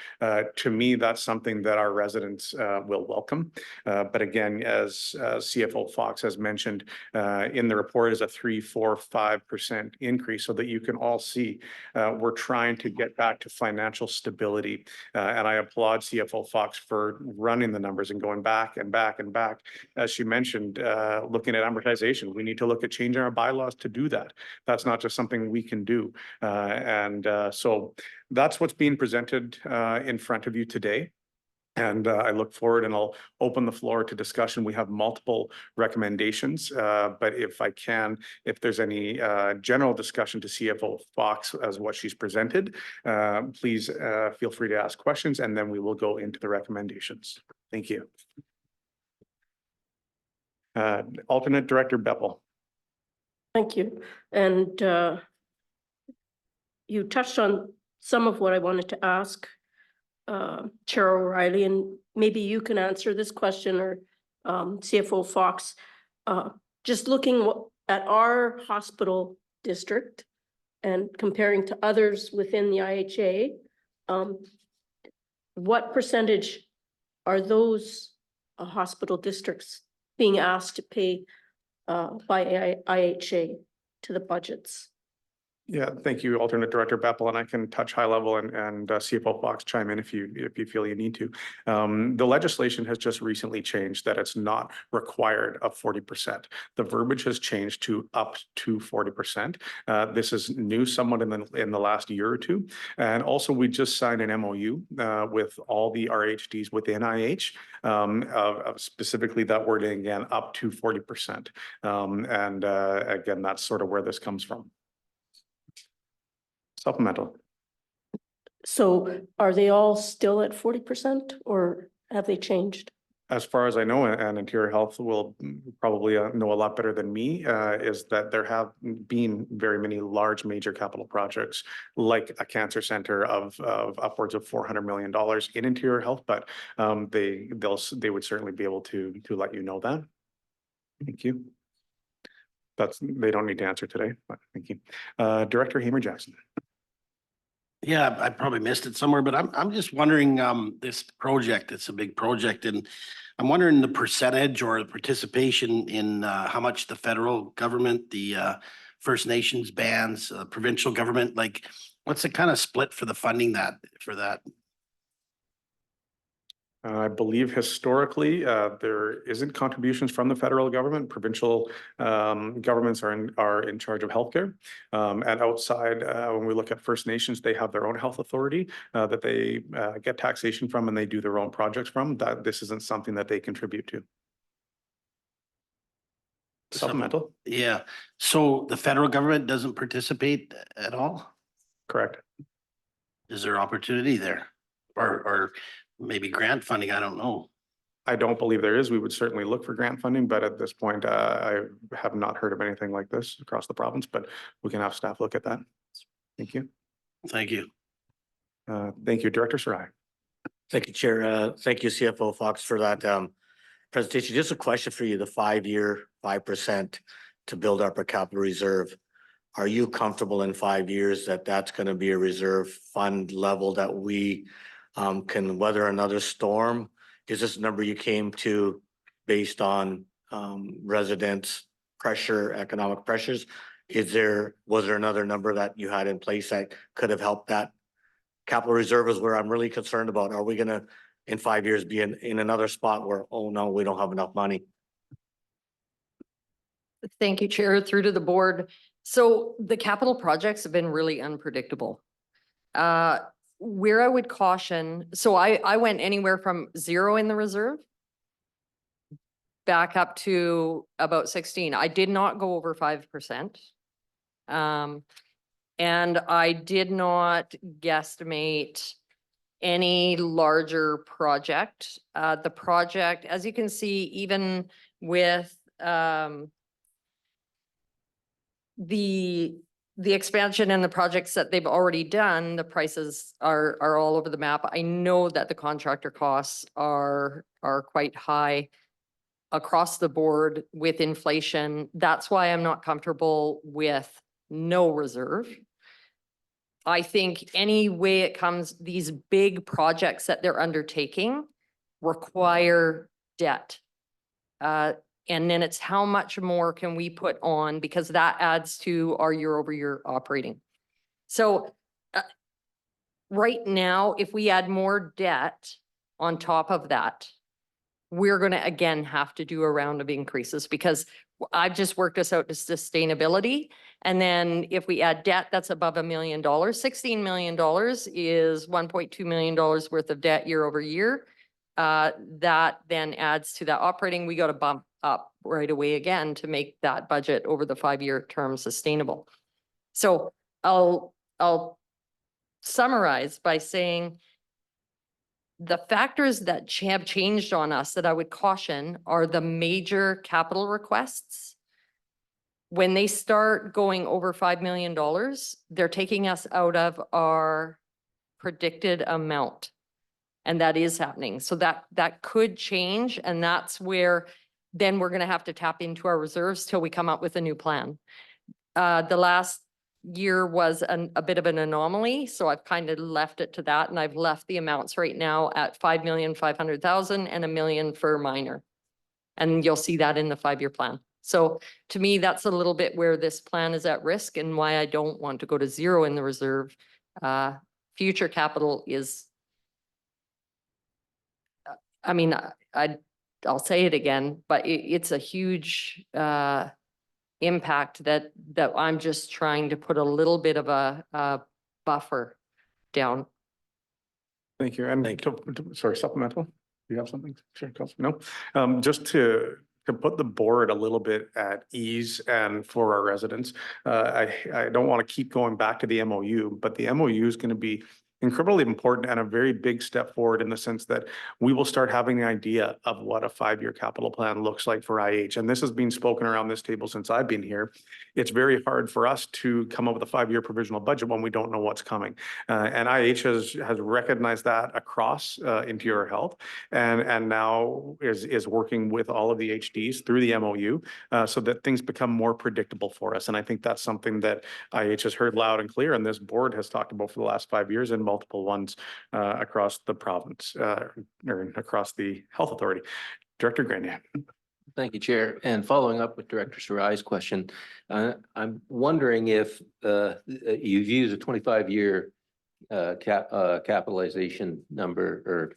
D: To me, that's something that our residents will welcome. But again, as CFO Fox has mentioned in the report, is a 3, 4, 5% increase, so that you can all see we're trying to get back to financial stability. And I applaud CFO Fox for running the numbers and going back and back and back. As she mentioned, looking at amortization, we need to look at changing our bylaws to do that. That's not just something we can do. So that's what's being presented in front of you today. And I look forward, and I'll open the floor to discussion. We have multiple recommendations, but if there's any general discussion to CFO Fox as what she's presented, please feel free to ask questions, and then we will go into the recommendations. Thank you. Alternate Director Beppel.
R: Thank you. And you touched on some of what I wanted to ask Chair O'Reilly, and maybe you can answer this question, or CFO Fox. Just looking at our hospital district and comparing to others within the IHA, what percentage are those hospital districts being asked to pay by IHA to the budgets?
D: Yeah, thank you, Alternate Director Beppel, and I can touch high level and CFO Fox chime in if you feel you need to. The legislation has just recently changed that it's not required of 40%. The verbiage has changed to up to 40%. This is new somewhat in the last year or two. And also we just signed an MOU with all the RHDs within IH, specifically that wording again, up to 40%. Again, that's sort of where this comes from. Supplemental.
R: So are they all still at 40% or have they changed?
D: As far as I know, and Interior Health will probably know a lot better than me, is that there have been very many large major capital projects, like a cancer center of upwards of $400 million in Interior Health, but they would certainly be able to let you know that. Thank you. They don't need to answer today, but thank you. Director Hamer Jackson.
O: Yeah, I probably missed it somewhere, but I'm just wondering, this project, it's a big project, and I'm wondering the percentage or the participation in how much the federal government, the First Nations bands, provincial government, like what's the kind of split for the funding for that?
D: I believe historically, there isn't contributions from the federal government. Provincial governments are in charge of healthcare. And outside, when we look at First Nations, they have their own health authority that they get taxation from, and they do their own projects from. That this isn't something that they contribute to. Supplemental.
O: Yeah, so the federal government doesn't participate at all?
D: Correct.
O: Is there opportunity there? Or maybe grant funding, I don't know.
D: I don't believe there is. We would certainly look for grant funding, but at this point, I have not heard of anything like this across the province, but we can have staff look at that. Thank you.
O: Thank you.
D: Thank you, Director Sarai.
K: Thank you, Chair. Thank you, CFO Fox, for that presentation. Just a question for you, the 5-year, 5% to build up our capital reserve. Are you comfortable in 5 years that that's going to be a reserve fund level that we can weather another storm? Is this a number you came to based on residents' pressure, economic pressures? Was there another number that you had in place that could have helped that? Capital reserve is where I'm really concerned about. Are we gonna, in 5 years, be in another spot where, oh no, we don't have enough money?
B: Thank you, Chair, through to the board. So the capital projects have been really unpredictable. Where I would caution, so I went anywhere from 0 in the reserve back up to about 16. I did not go over 5%. And I did not guesstimate any larger project. The project, as you can see, even with the expansion and the projects that they've already done, the prices are all over the map. I know that the contractor costs are quite high across the board with inflation. That's why I'm not comfortable with no reserve. I think any way it comes, these big projects that they're undertaking require debt. And then it's how much more can we put on, because that adds to our year-over-year operating. So right now, if we add more debt on top of that, we're going to again have to do a round of increases, because I've just worked us out to sustainability. And then if we add debt, that's above $1 million. $16 million is $1.2 million worth of debt year over year. That then adds to that operating. We got to bump up right away again to make that budget over the 5-year term sustainable. So I'll summarize by saying the factors that have changed on us that I would caution are the major capital requests. When they start going over $5 million, they're taking us out of our predicted amount. And that is happening. So that could change. And that's where then we're going to have to tap into our reserves till we come up with a new plan. The last year was a bit of an anomaly. So I've kind of left it to that. And I've left the amounts right now at $5,500,000 and $1 million for minor. And you'll see that in the 5-year plan. So to me, that's a little bit where this plan is at risk and why I don't want to go to 0 in the reserve. Future capital is, I mean, I'll say it again, but it's a huge impact that I'm just trying to put a little bit of a buffer down.
D: Thank you. And sorry, supplemental. Do you have something? Sure. No. Just to to put the board a little bit at ease and for our residents. I don't want to keep going back to the MOU, but the MOU is going to be incredibly important and a very big step forward in the sense that we will start having an idea of what a 5-year capital plan looks like for IH. And this has been spoken around this table since I've been here. It's very hard for us to come up with a 5-year provisional budget when we don't know what's coming. And IH has recognized that across interior health and now is working with all of the HDs through the MOU so that things become more predictable for us. And I think that's something that IH has heard loud and clear, and this board has talked about for the last 5 years and multiple ones across the province or across the health authority. Director Grenier.
I: Thank you, Chair. And following up with Director Sarai's question, I'm wondering if you've used a 25-year capitalization number or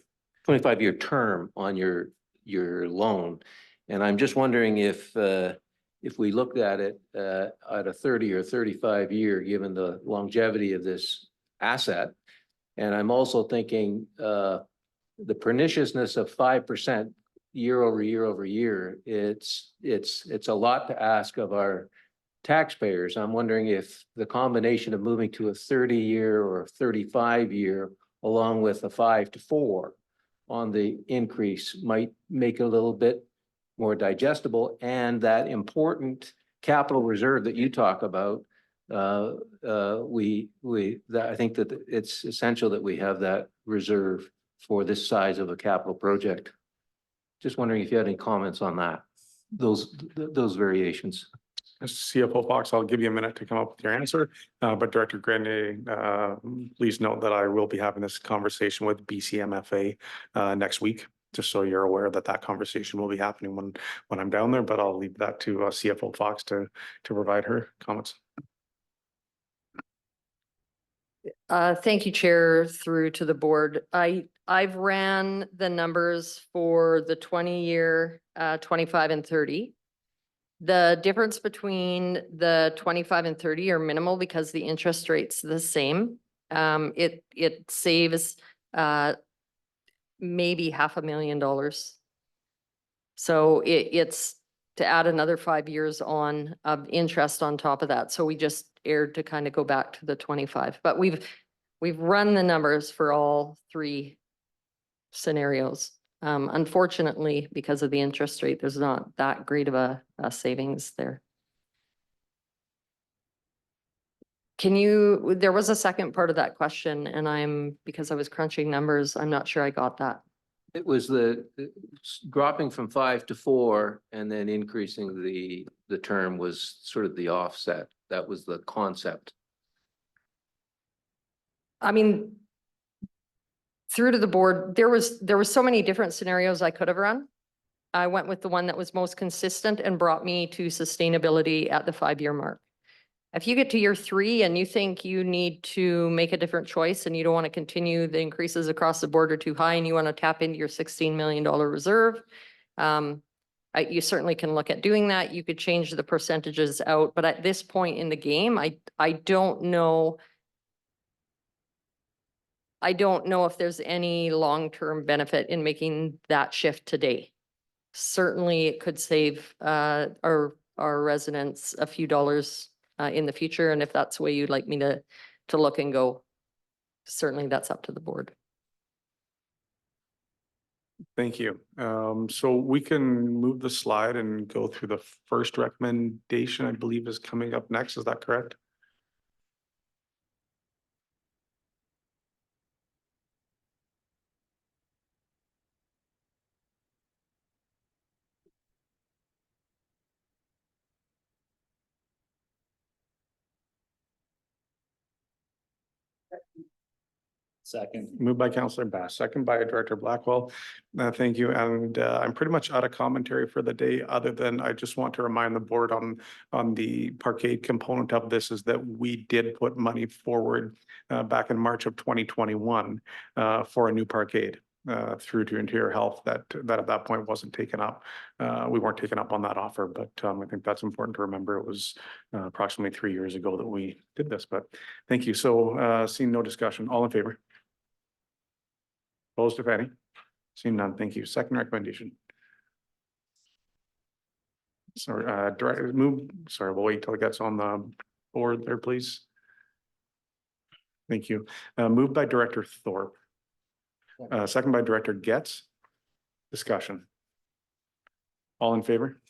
I: 25-year term on your loan. And I'm just wondering if we looked at it at a 30 or 35 year, given the longevity of this asset. And I'm also thinking the perniciousness of 5% year over year over year. It's a lot to ask of our taxpayers. I'm wondering if the combination of moving to a 30-year or 35-year, along with a 5 to 4 on the increase, might make it a little bit more digestible, and that important capital reserve that you talk about. I think that it's essential that we have that reserve for this size of a capital project. Just wondering if you had any comments on that, those variations.
D: CFO Fox, I'll give you a minute to come up with your answer. But Director Grenier, please note that I will be having this conversation with BCMFA next week, just so you're aware that that conversation will be happening when I'm down there. But I'll leave that to CFO Fox to provide her comments.
B: Thank you, Chair, through to the board. I've ran the numbers for the 20-year, 25 and 30. The difference between the 25 and 30 are minimal because the interest rate's the same. It saves maybe $500,000. So it's to add another 5 years on of interest on top of that. So we just erred to kind of go back to the 25, but we've run the numbers for all 3 scenarios. Unfortunately, because of the interest rate, there's not that great of a savings there. There was a second part of that question, and because I was crunching numbers, I'm not sure I got that.
I: It was the dropping from 5 to 4 and then increasing the term was sort of the offset. That was the concept.
B: I mean, through to the board, there was so many different scenarios I could have run. I went with the one that was most consistent and brought me to sustainability at the 5-year mark. If you get to year 3 and you think you need to make a different choice and you don't want to continue, the increases across the board are too high and you want to tap into your $16 million reserve, you certainly can look at doing that. You could change the percentages out, but at this point in the game, I don't know. I don't know if there's any long-term benefit in making that shift today. Certainly, it could save our residents a few dollars in the future, and if that's the way you'd like me to look and go, certainly that's up to the board.
D: Thank you. So we can move the slide and go through the first recommendation, I believe, is coming up next. Is that correct?
F: Second.
D: Moved by Councillor Bass, second by Director Blackwell. Thank you. And I'm pretty much out of commentary for the day, other than I just want to remind the board on the parkade component of this is that we did put money forward back in March of 2021 for a new parkade through to Interior Health that at that point wasn't taken up. We weren't taken up on that offer, but I think that's important to remember. It was approximately 3 years ago that we did this, but thank you. So seeing no discussion, all in favor? Opposed, if any? Seeing none, thank you. Second recommendation. Sorry, we'll wait till it gets on the board there, please. Thank you. Moved by Director Thorpe. Second by Director Getz. Discussion. All in favor?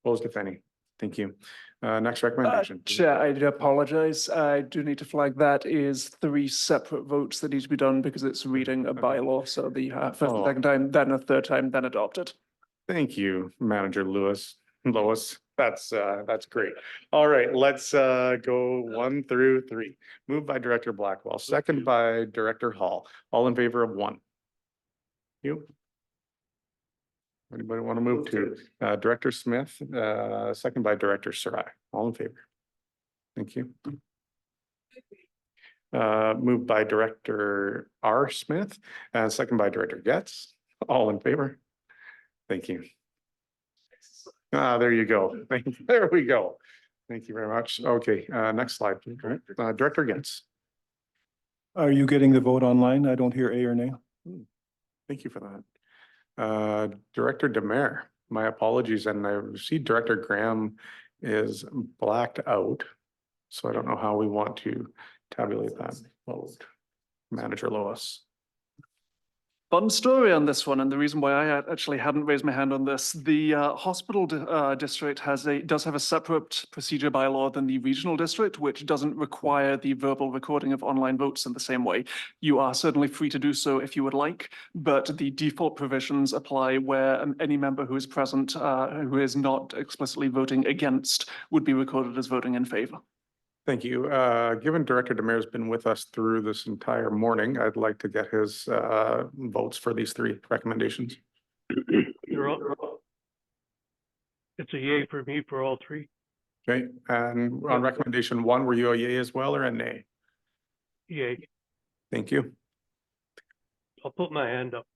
D: Opposed, if any. Thank you. Next recommendation.
H: Chair, I do apologize. I do need to flag that is 3 separate votes that need to be done because it's reading a bylaw. So the first and second time, then a third time, then adopted.
D: Thank you, Manager Lois. That's great. All right, let's go 1 through 3. Moved by Director Blackwell, second by Director Hall. All in favor of 1? You? Anybody want to move 2? Director Smith, second by Director Sarai. All in favor? Thank you. Moved by Director R. Smith, second by Director Getz. All in favor? Thank you. There you go. There we go. Thank you very much. Okay, next slide, please. Director Getz.
F: Are you getting the vote online? I don't hear A or nay.
D: Thank you for that. Director Demare, my apologies, and I see Director Graham is blacked out. So I don't know how we want to tabulate that vote. Manager Lois.
H: Fun story on this one, and the reason why I actually hadn't raised my hand on this, the hospital district does have a separate procedure bylaw than the regional district, which doesn't require the verbal recording of online votes in the same way. You are certainly free to do so if you would like, but the default provisions apply where any member who is present who is not explicitly voting against would be recorded as voting in favor.
D: Thank you. Given Director Demare has been with us through this entire morning, I'd like to get his votes for these 3 recommendations.
G: It's a yay for me for all 3.
D: Okay, and on recommendation 1, were you a yay as well or a nay?
G: Yay.
D: Thank you.
G: I'll put my hand up.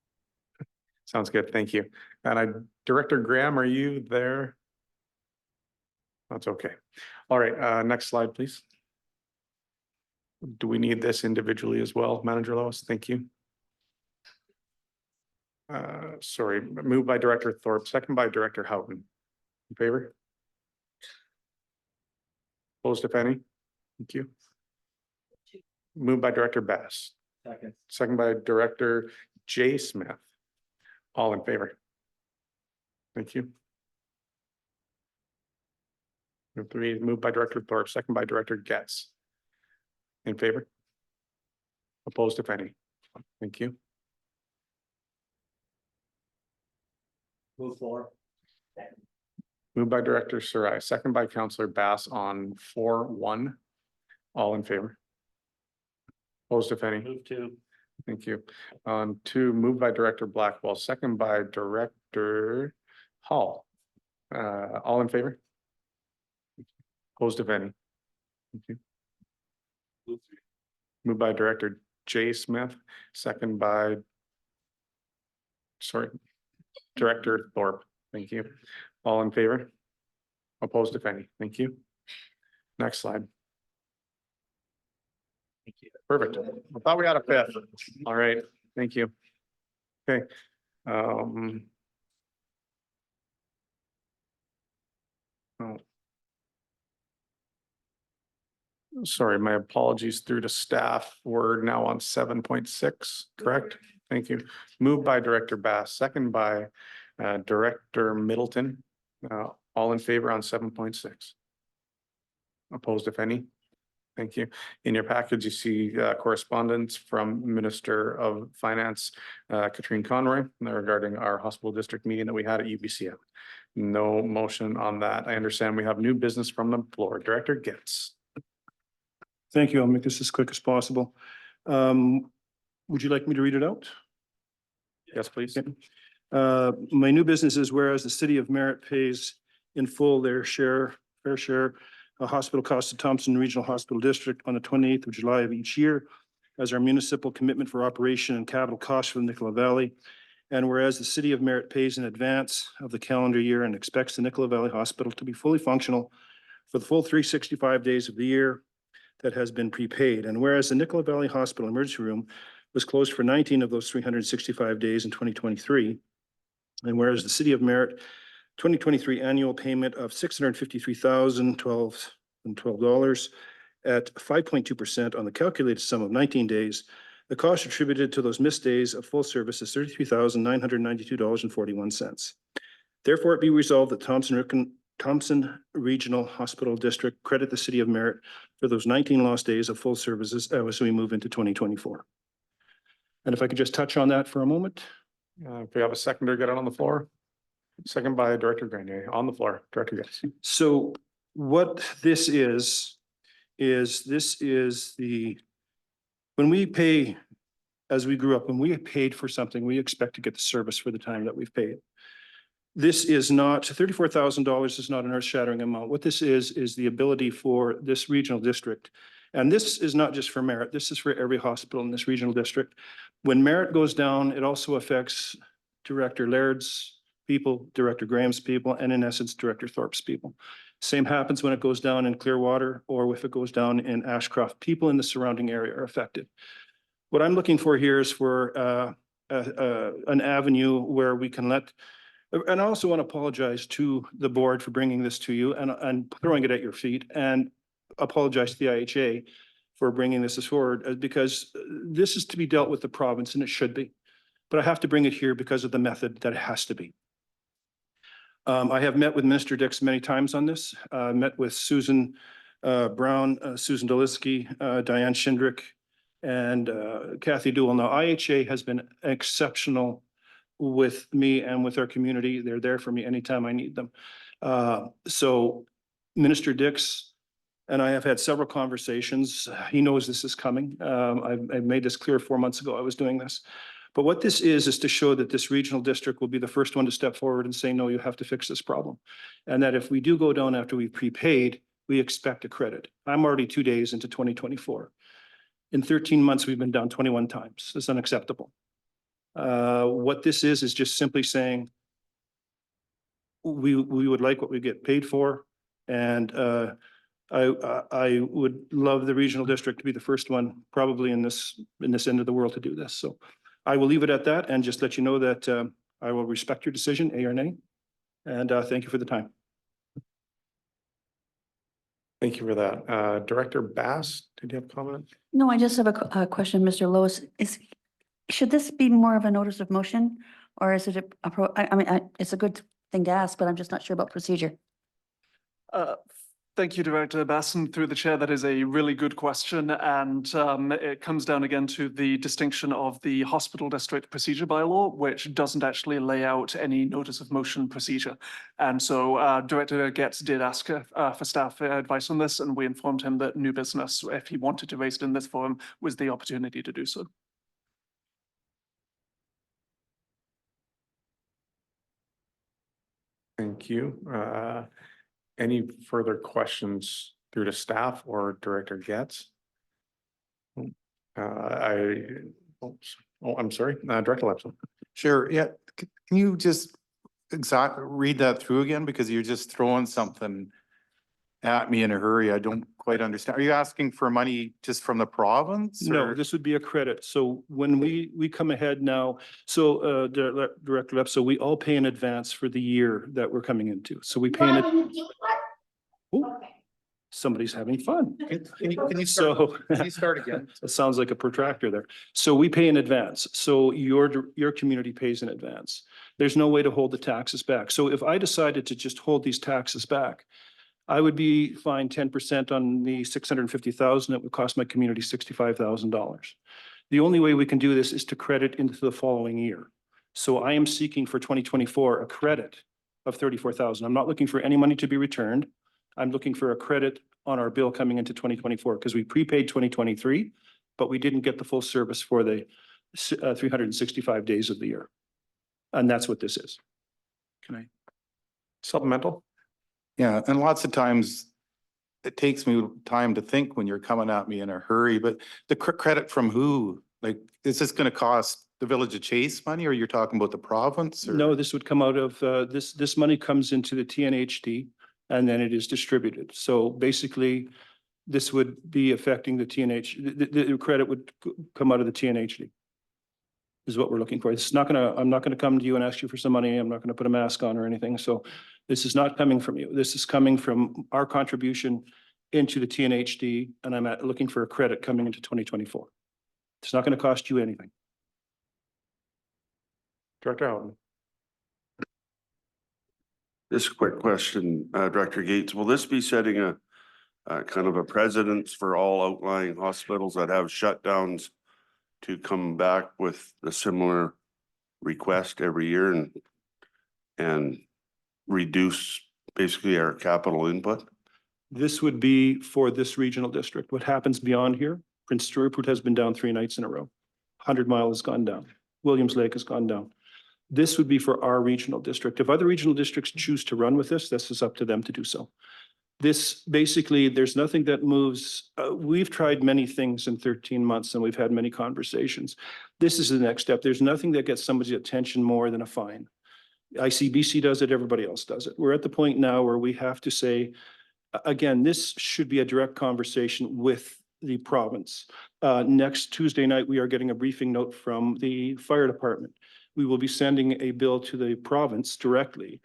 D: Sounds good. Thank you. And Director Graham, are you there? That's okay. All right, next slide, please. Do we need this individually as well, Manager Lois? Thank you. Sorry, moved by Director Thorpe, second by Director Houghton. In favor? Opposed, if any? Thank you. Moved by Director Bass.
F: Second.
D: Second by Director J. Smith. All in favor? Thank you. 3 moved by Director Thorpe, second by Director Getz. In favor? Opposed, if any? Thank you.
F: Move 4.
D: Moved by Director Sarai, second by Councillor Bass on 4-1. All in favor? Opposed, if any?
F: Move 2.
D: Thank you. On 2, moved by Director Blackwell, second by Director Hall. All in favor? Opposed, if any? Thank you. Moved by Director J. Smith, second by, Director Thorpe. Thank you. All in favor? Opposed, if any? Thank you. Next slide. Thank you. Perfect. I thought we had a 5th. All right. Thank you. Okay. Oh. Sorry, my apologies through to staff. We're now on 7.6, correct? Thank you. Moved by Director Bass, second by Director Middleton. All in favor on 7.6. Opposed, if any? Thank you. In your package, you see correspondence from Minister of Finance, Katrine Conroy, regarding our hospital district meeting that we had at UBCM. No motion on that. I understand we have new business from the floor. Director Getz.
F: Thank you. I'll make this as quick as possible. Would you like me to read it out?
D: Yes, please.
F: My new business is whereas the city of Merritt pays in full their fair share of hospital costs to Thompson Regional Hospital District on the 28th of July of each year as our municipal commitment for operation and capital costs for the Nicola Valley. And whereas the city of Merritt pays in advance of the calendar year and expects the Nicola Valley Hospital to be fully functional for the full 365 days of the year that has been prepaid. And whereas the Nicola Valley Hospital Emergency Room was closed for 19 of those 365 days in 2023. And whereas the city of Merritt 2023 annual payment of $653,012 at 5.2% on the calculated sum of 19 days. The cost attributed to those missed days of full service is $33,992.41. Therefore, it be resolved that Thompson Regional Hospital District credit the city of Merritt for those 19 lost days of full services as we move into 2024. And if I could just touch on that for a moment.
D: If we have a seconder, get it on the floor. Second by Director Grenier on the floor. Director Getz.
F: So what this is when we pay, as we grew up, when we paid for something, we expect to get the service for the time that we've paid. This is not, $34,000 is not an earth-shattering amount. What this is the ability for this regional district. And this is not just for Merritt, this is for every hospital in this regional district. When Merritt goes down, it also affects Director Laird's people, Director Graham's people, and in essence, Director Thorpe's people. Same happens when it goes down in Clearwater or if it goes down in Ashcroft. People in the surrounding area are affected. What I'm looking for here is for an avenue where we can let, and I also want to apologize to the board for bringing this to you and throwing it at your feet, and apologize to the IHA for bringing this forward, because this is to be dealt with the province and it should be. But I have to bring it here because of the method that it has to be. I have met with Minister Dix many times on this. Met with Susan Brown, Susan Doliski, Diane Schindrick, and Kathy Duell. Now, IHA has been exceptional with me and with our community. They're there for me anytime I need them. So Minister Dix and I have had several conversations. He knows this is coming. I made this clear 4 months ago I was doing this. But what this is to show that this regional district will be the first one to step forward and say, no, you have to fix this problem. And that if we do go down after we've prepaid, we expect a credit. I'm already 2 days into 2024. In 13 months, we've been down 21 times. It's unacceptable. What this is just simply saying we would like what we get paid for. And I would love the regional district to be the first one probably in this end of the world to do this. So I will leave it at that and just let you know that I will respect your decision, A or nay. And thank you for the time.
D: Thank you for that. Director Bass, did you have a comment?
C: No, I just have a question, Mr. Lois. Should this be more of a notice of motion, or is it it's a good thing to ask, but I'm just not sure about procedure.
H: Thank you, Director Basson. Through the chair, that is a really good question. And it comes down again to the distinction of the hospital district procedure bylaw, which doesn't actually lay out any notice of motion procedure. And so Director Getz did ask for staff advice on this, and we informed him that new business, if he wanted to raise it in this forum, was the opportunity to do so.
D: Thank you. Any further questions through to staff or Director Getz? I'm sorry, Director Lepson.
L: Sure, yeah. Can you just read that through again? Because you're just throwing something at me in a hurry. I don't quite understand. Are you asking for money just from the province?
F: No, this would be a credit. So when we come ahead now, so Director Lep, so we all pay in advance for the year that we're coming into. So we pay in it. Somebody's having fun.
L: Can you start again?
F: It sounds like a protractor there. So we pay in advance. So your community pays in advance. There's no way to hold the taxes back. So if I decided to just hold these taxes back, I would be fined 10% on the $650,000. It would cost my community $65,000. The only way we can do this is to credit into the following year. So I am seeking for 2024 a credit of $34,000. I'm not looking for any money to be returned. I'm looking for a credit on our bill coming into 2024 because we prepaid 2023, but we didn't get the full service for the 365 days of the year. And that's what this is.
D: Can I? Supplemental?
L: Yeah, and lots of times it takes me time to think when you're coming at me in a hurry, but the credit from who? Like, is this going to cost the Village of Chase money, or you're talking about the province? Or?
F: No, this would come out of, this money comes into the TNHD and then it is distributed. So basically, this would be affecting the TNH, the credit would come out of the TNHD. is what we're looking for. It's not gonna, I'm not gonna come to you and ask you for some money. I'm not gonna put a mask on or anything. So this is not coming from you. This is coming from our contribution into the TNHD, and I'm looking for a credit coming into 2024. It's not gonna cost you anything.
D: Director Houghton.
P: This quick question, Director Gates, will this be setting a kind of a precedence for all outlying hospitals that have shutdowns to come back with a similar request every year and reduce basically our capital input?
F: This would be for this regional district. What happens beyond here? Prince Rupert has been down 3 nights in a row. 100 Mile has gone down. Williams Lake has gone down. This would be for our regional district. If other regional districts choose to run with this is up to them to do so. This basically, there's nothing that moves. We've tried many things in 13 months and we've had many conversations. This is the next step. There's nothing that gets somebody's attention more than a fine. ICBC does it, everybody else does it. We're at the point now where we have to say, again, this should be a direct conversation with the province. Next Tuesday night, we are getting a briefing note from the fire department. We will be sending a bill to the province directly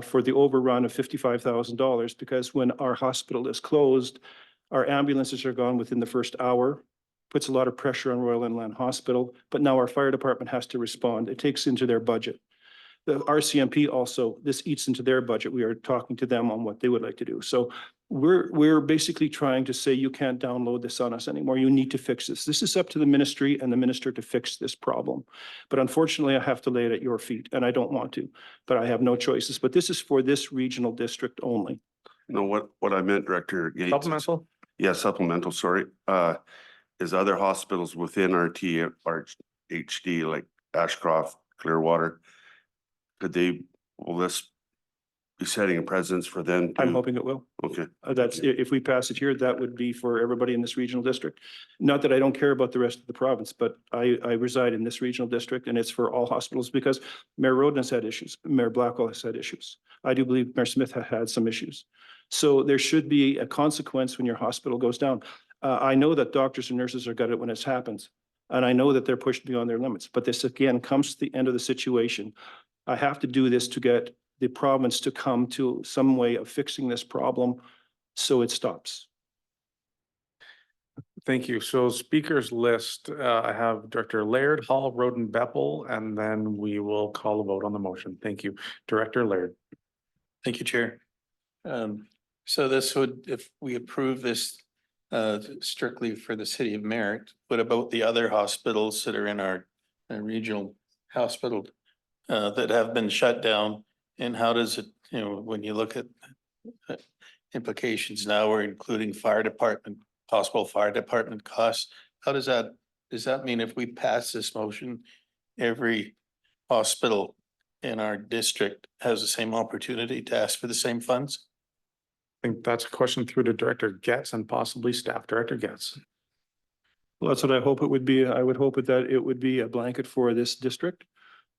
F: for the overrun of $55,000 because when our hospital is closed, our ambulances are gone within the first hour, puts a lot of pressure on Royal Inland Hospital, but now our fire department has to respond. It takes into their budget. The RCMP also, this eats into their budget. We are talking to them on what they would like to do. So we're basically trying to say, you can't download this on us anymore. You need to fix this. This is up to the ministry and the minister to fix this problem. But unfortunately, I have to lay it at your feet and I don't want to, but I have no choices. But this is for this regional district only.
P: No, what I meant, Director Gates.
A: Supplemental?
P: Yeah, supplemental, sorry. Is other hospitals within our HD, like Ashcroft, Clearwater, will this be setting a precedence for them?
F: I'm hoping it will.
P: Okay.
F: That's, if we pass it here, that would be for everybody in this regional district. Not that I don't care about the rest of the province, but I reside in this regional district and it's for all hospitals because Mayor Roden has had issues. Mayor Blackwell has had issues. I do believe Mayor Smith has had some issues. So there should be a consequence when your hospital goes down. I know that doctors and nurses are gutted when this happens. And I know that they're pushed beyond their limits, but this again comes to the end of the situation. I have to do this to get the province to come to some way of fixing this problem so it stops.
D: Thank you. So speakers list, I have Director Laird, Hall, Roden, Beppel, and then we will call a vote on the motion. Thank you. Director Laird.
S: Thank you, Chair. So this would, if we approve this strictly for the city of Merritt, what about the other hospitals that are in our regional hospital that have been shut down? And how does it, when you look at implications now, we're including fire department, possible fire department costs. How does that mean if we pass this motion, every hospital in our district has the same opportunity to ask for the same funds?
D: I think that's a question through to Director Getz and possibly staff. Director Getz.
F: Well, that's what I hope it would be. I would hope that it would be a blanket for this district.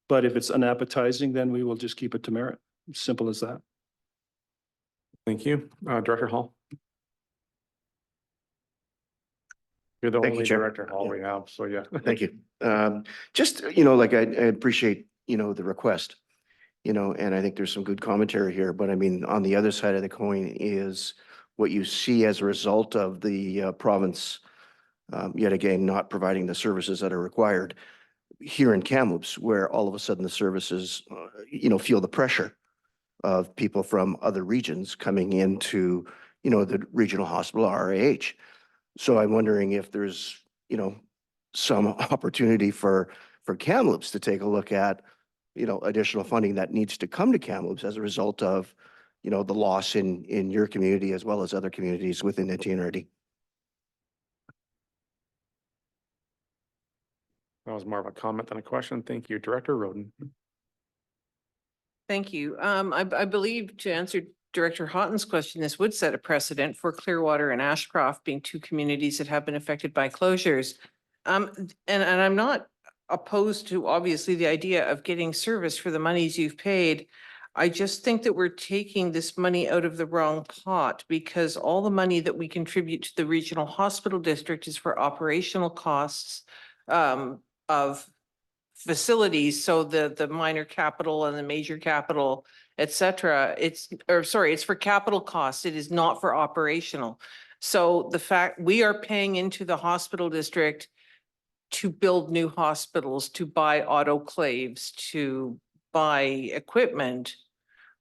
F: But if it's unappetizing, then we will just keep it to Merritt. Simple as that.
D: Thank you. Director Hall. You're the
V: Thank you,
D: only
V: Chair.
D: Director Hall we have, so yeah.
V: Thank you. Just, like I appreciate, the request, and I think there's some good commentary here, but I mean, on the other side of the coin is what you see as a result of the province, yet again, not providing the services that are required here in Kamloops, where all of a sudden the services, feel the pressure of people from other regions coming into, the regional hospital, RAH. So I'm wondering if there's, some opportunity for Kamloops to take a look at, additional funding that needs to come to Kamloops as a result of, the loss in your community as well as other communities within the TNRD.
D: That was more of a comment than a question. Thank you. Director Roden.
E: Thank you. I believe to answer Director Houghton's question, this would set a precedent for Clearwater and Ashcroft being two communities that have been affected by closures. And I'm not opposed to obviously the idea of getting service for the monies you've paid. I just think that we're taking this money out of the wrong pot because all the money that we contribute to the regional hospital district is for operational costs of facilities, so the minor capital and the major capital, et cetera, it's for capital costs. It is not for operational. So the fact we are paying into the hospital district to build new hospitals, to buy autoclaves, to buy equipment,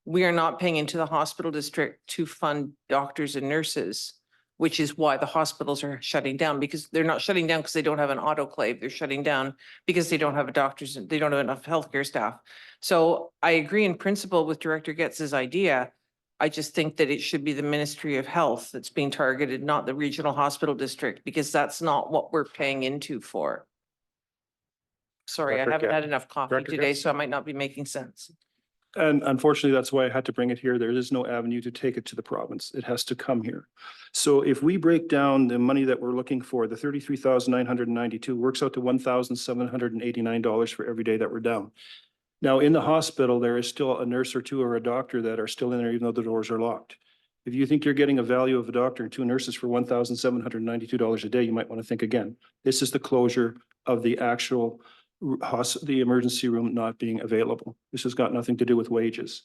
E: we are not paying into the hospital district to fund doctors and nurses, which is why the hospitals are shutting down, because they're not shutting down because they don't have an autoclave. They're shutting down because they don't have a doctors, they don't have enough healthcare staff. So I agree in principle with Director Getz's idea. I just think that it should be the Ministry of Health that's being targeted, not the regional hospital district, because that's not what we're paying into for. Sorry, I
D: Director
E: haven't
D: Getz.
E: had enough coffee
D: Director
E: today,
D: Getz.
E: so I might not be making sense.
F: And unfortunately, that's why I had to bring it here. There is no avenue to take it to the province. It has to come here. So if we break down the money that we're looking for, the 33,992 works out to $1,789 for every day that we're down. Now, in the hospital, there is still a nurse or two or a doctor that are still in there, even though the doors are locked. If you think you're getting a value of a doctor and two nurses for $1,792 a day, you might want to think again. This is the closure of the actual the emergency room not being available. This has got nothing to do with wages.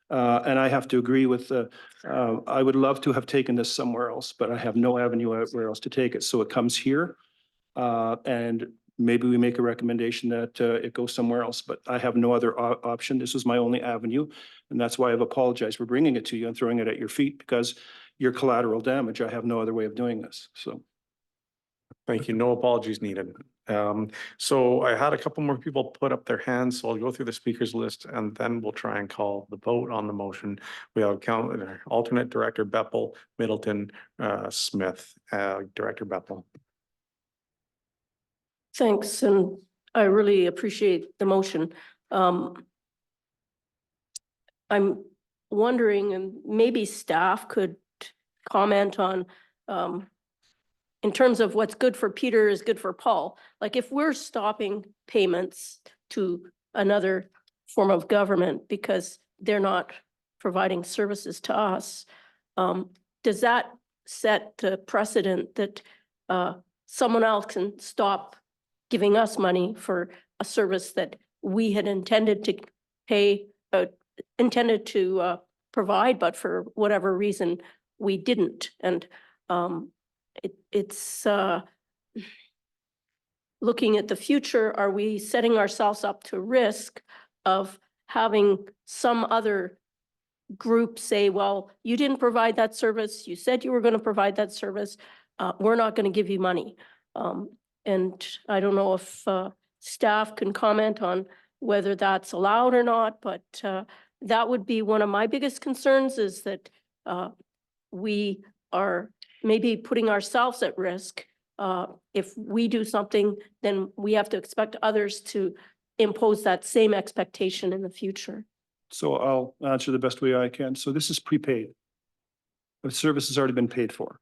F: And I have to agree with, I would love to have taken this somewhere else, but I have no avenue where else to take it. So it comes here. And maybe we make a recommendation that it goes somewhere else, but I have no other option. This was my only avenue. And that's why I've apologized for bringing it to you and throwing it at your feet, because you're collateral damage. I have no other way of doing this. So.
D: Thank you. No apologies needed. So I had a couple more people put up their hands, so I'll go through the speakers list and then we'll try and call the vote on the motion. We have alternate Director Beppel, Middleton, Smith, Director Beppel.
R: Thanks, and I really appreciate the motion. I'm wondering, and maybe staff could comment on, in terms of what's good for Peter is good for Paul. Like if we're stopping payments to another form of government because they're not providing services to us, does that set the precedent that someone else can stop giving us money for a service that we had intended to pay, intended to provide, but for whatever reason we didn't? And it's looking at the future, are we setting ourselves up to risk of having some other group say, well, you didn't provide that service, you said you were going to provide that service, we're not going to give you money. And I don't know if staff can comment on whether that's allowed or not, but that would be one of my biggest concerns, is that we are maybe putting ourselves at risk. If we do something, then we have to expect others to impose that same expectation in the future.
F: So I'll answer the best way I can. So this is prepaid. The service has already been paid for.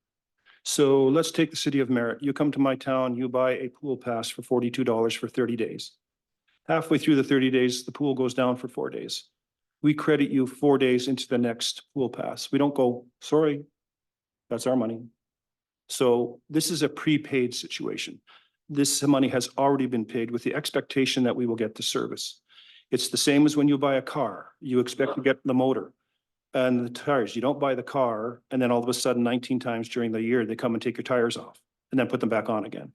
F: So let's take the city of Merritt. You come to my town, you buy a pool pass for $42 for 30 days. Halfway through the 30 days, the pool goes down for 4 days. We credit you 4 days into the next pool pass. We don't go, sorry, that's our money. So this is a prepaid situation. This money has already been paid with the expectation that we will get the service. It's the same as when you buy a car. You expect to get the motor and the tires. You don't buy the car and then all of a sudden 19 times during the year, they come and take your tires off and then put them back on again.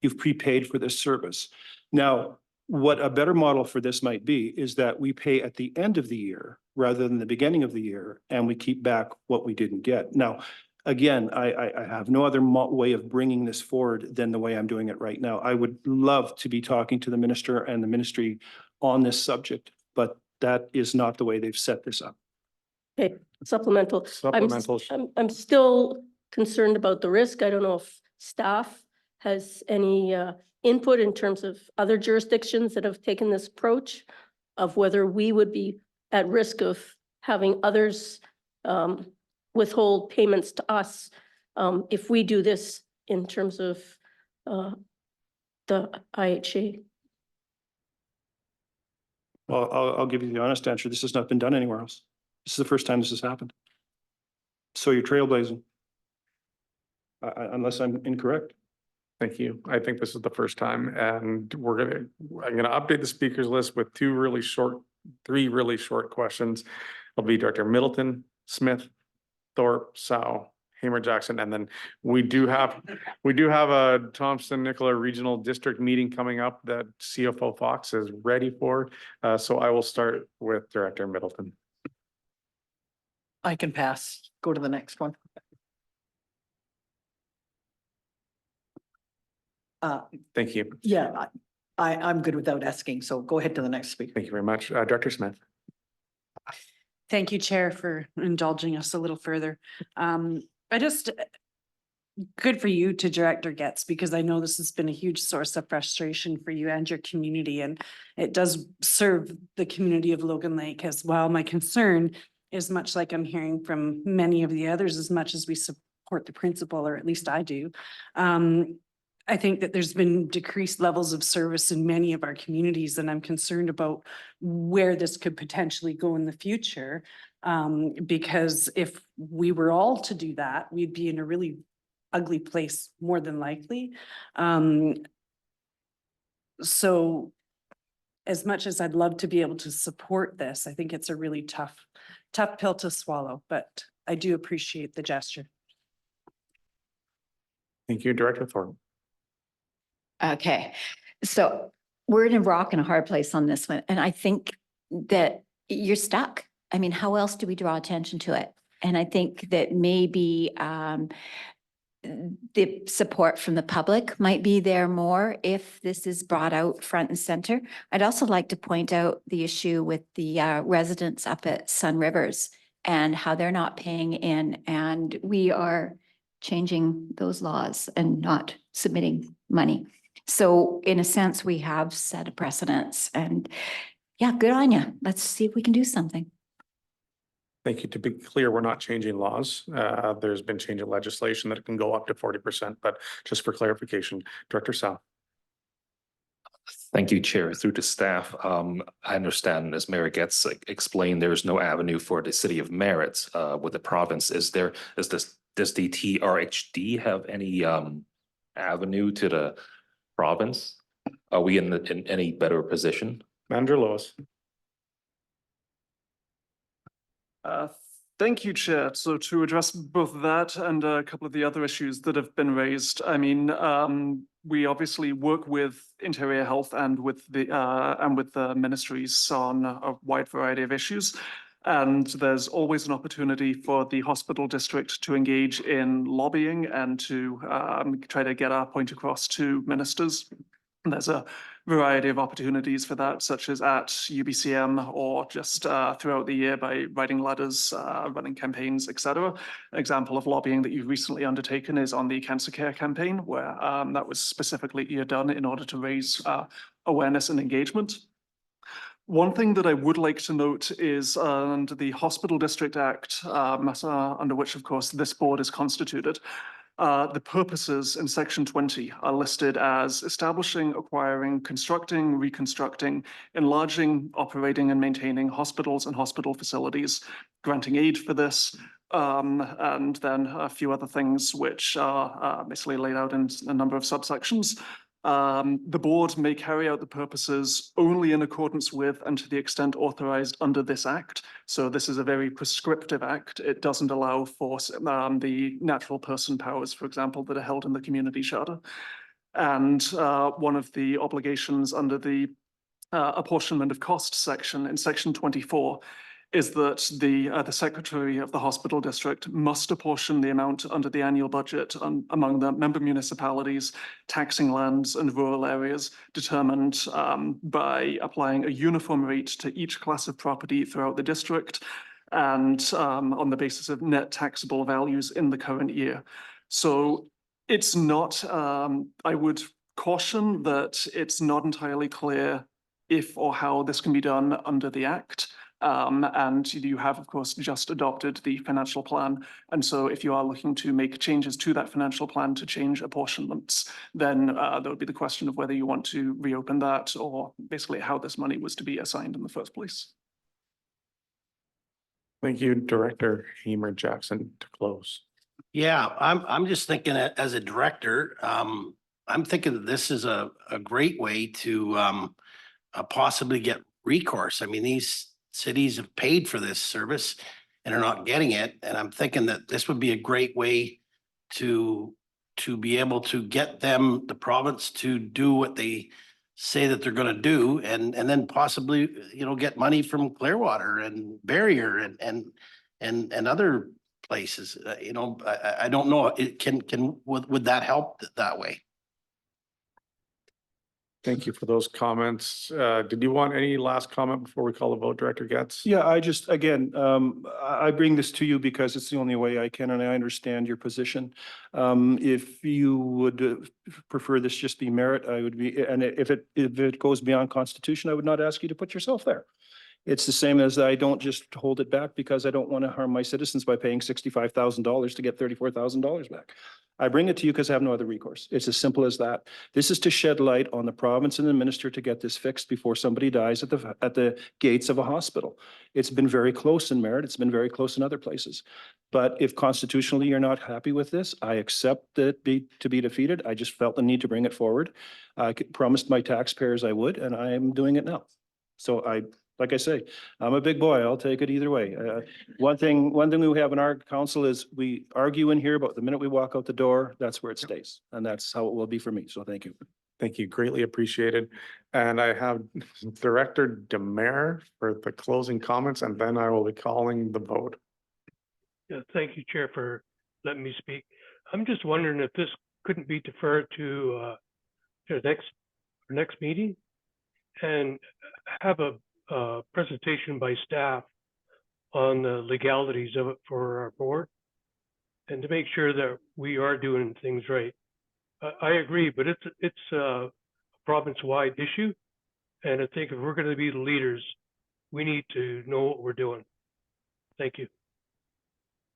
F: You've prepaid for this service. Now, what a better model for this might be is that we pay at the end of the year rather than the beginning of the year, and we keep back what we didn't get. Now, again, I have no other way of bringing this forward than the way I'm doing it right now. I would love to be talking to the minister and the ministry on this subject, but that is not the way they've set this up.
R: Okay, supplemental.
D: Supplemental.
R: I'm still concerned about the risk. I don't know if staff has any input in terms of other jurisdictions that have taken this approach, of whether we would be at risk of having others withhold payments to us if we do this in terms of the IHA.
F: Well, I'll give you the honest answer. This has not been done anywhere else. This is the first time this has happened. So you're trailblazing. Unless I'm incorrect.
D: Thank you. I think this is the first time, and I'm gonna update the speakers list with three really short questions. It'll be Director Middleton, Smith, Thorpe, Sow, Hamer Jackson, and then we do have a Thompson-Nicola Regional District meeting coming up that CFO Fox is ready for. So I will start with Director Middleton.
Q: I can pass. Go to the next one.
D: Thank you.
Q: Yeah, I'm good without asking, so go ahead to the next speaker.
D: Thank you very much. Director Smith.
J: Thank you, Chair, for indulging us a little further. Good for you to Director Getz, because I know this has been a huge source of frustration for you and your community, and it does serve the community of Logan Lake as well. My concern is much like I'm hearing from many of the others, as much as we support the principle, or at least I do. I think that there's been decreased levels of service in many of our communities, and I'm concerned about where this could potentially go in the future. Because if we were all to do that, we'd be in a really ugly place, more than likely. So as much as I'd love to be able to support this, I think it's a really tough pill to swallow, but I do appreciate the gesture.
D: Thank you, Director Thorpe.
M: Okay, so we're in a rock and a hard place on this one, and I think that you're stuck. I mean, how else do we draw attention to it? And I think that maybe the support from the public might be there more if this is brought out front and center. I'd also like to point out the issue with the residents up at Sun Rivers and how they're not paying in, and we are changing those laws and not submitting money. So in a sense, we have set a precedence, and yeah, good on you. Let's see if we can do something.
D: Thank you. To be clear, we're not changing laws. There's been change in legislation that it can go up to 40%, but just for clarification, Director Sow.
W: Thank you, Chair. Through to staff, I understand, as Mayor Getz explained, there is no avenue for the city of Merritt with the province. Does the TRHD have any avenue to the province? Are we in any better position?
D: Manager Lewis.
H: Thank you, Chair. So to address both that and a couple of the other issues that have been raised, I mean, we obviously work with Interior Health and with the ministries on a wide variety of issues. And there's always an opportunity for the hospital district to engage in lobbying and to try to get our point across to ministers. And there's a variety of opportunities for that, such as at UBCM or just throughout the year by writing letters, running campaigns, etc. An example of lobbying that you've recently undertaken is on the Cancer Care campaign, where that was specifically done in order to raise awareness and engagement. One thing that I would like to note is under the Hospital District Act, under which, of course, this board is constituted, the purposes in Section 20 are listed as establishing, acquiring, constructing, reconstructing, enlarging, operating, and maintaining hospitals and hospital facilities, granting aid for this, and then a few other things which are basically laid out in a number of subsections. The board may carry out the purposes only in accordance with and to the extent authorized under this act. So this is a very prescriptive act. It doesn't allow for the natural person powers, for example, that are held in the community charter. And one of the obligations under the apportionment of cost section in Section 24 is that the secretary of the hospital district must apportion the amount under the annual budget among the member municipalities, taxing lands and rural areas determined by applying a uniform rate to each class of property throughout the district and on the basis of net taxable values in the current year. So it's not, I would caution that it's not entirely clear if or how this can be done under the Act. And you have, of course, just adopted the financial plan. And so if you are looking to make changes to that financial plan to change apportionments, then there would be the question of whether you want to reopen that or basically how this money was to be assigned in the first place.
D: Thank you, Director Hamer Jackson, to close.
O: Yeah, I'm just thinking as a director, I'm thinking that this is a great way to possibly get recourse. I mean, these cities have paid for this service and are not getting it. And I'm thinking that this would be a great way to be able to get them, the province, to do what they say that they're gonna do, and then possibly, you know, get money from Clearwater and Barrier and other places. You know, I don't know, it would that help that way?
D: Thank you for those comments. Did you want any last comment before we call the vote, Director Getz?
F: Yeah, I just, again, I bring this to you because it's the only way I can, and I understand your position. If you would prefer this just be merit, I would be, and if it goes beyond constitution, I would not ask you to put yourself there. It's the same as I don't just hold it back because I don't want to harm my citizens by paying $65,000 to get $34,000 back. I bring it to you because I have no other recourse. It's as simple as that. This is to shed light on the province and the minister to get this fixed before somebody dies at the gates of a hospital. It's been very close in Merritt. It's been very close in other places. But if constitutionally you're not happy with this, I accept it to be defeated. I just felt the need to bring it forward. I promised my taxpayers I would, and I am doing it now. So like I say, I'm a big boy. I'll take it either way. One thing we have in our council is we argue in here, but the minute we walk out the door, that's where it stays. And that's how it will be for me. So thank you.
D: Thank you. Greatly appreciated. And I have Director Demare for the closing comments, and then I will be calling the vote.
G: Yeah, thank you, Chair, for letting me speak. I'm just wondering if this couldn't be deferred to the next meeting and have a presentation by staff on the legalities of it for our board and to make sure that we are doing things right. I agree, but it's a province-wide issue. And I think if we're going to be the leaders, we need to know what we're doing. Thank you.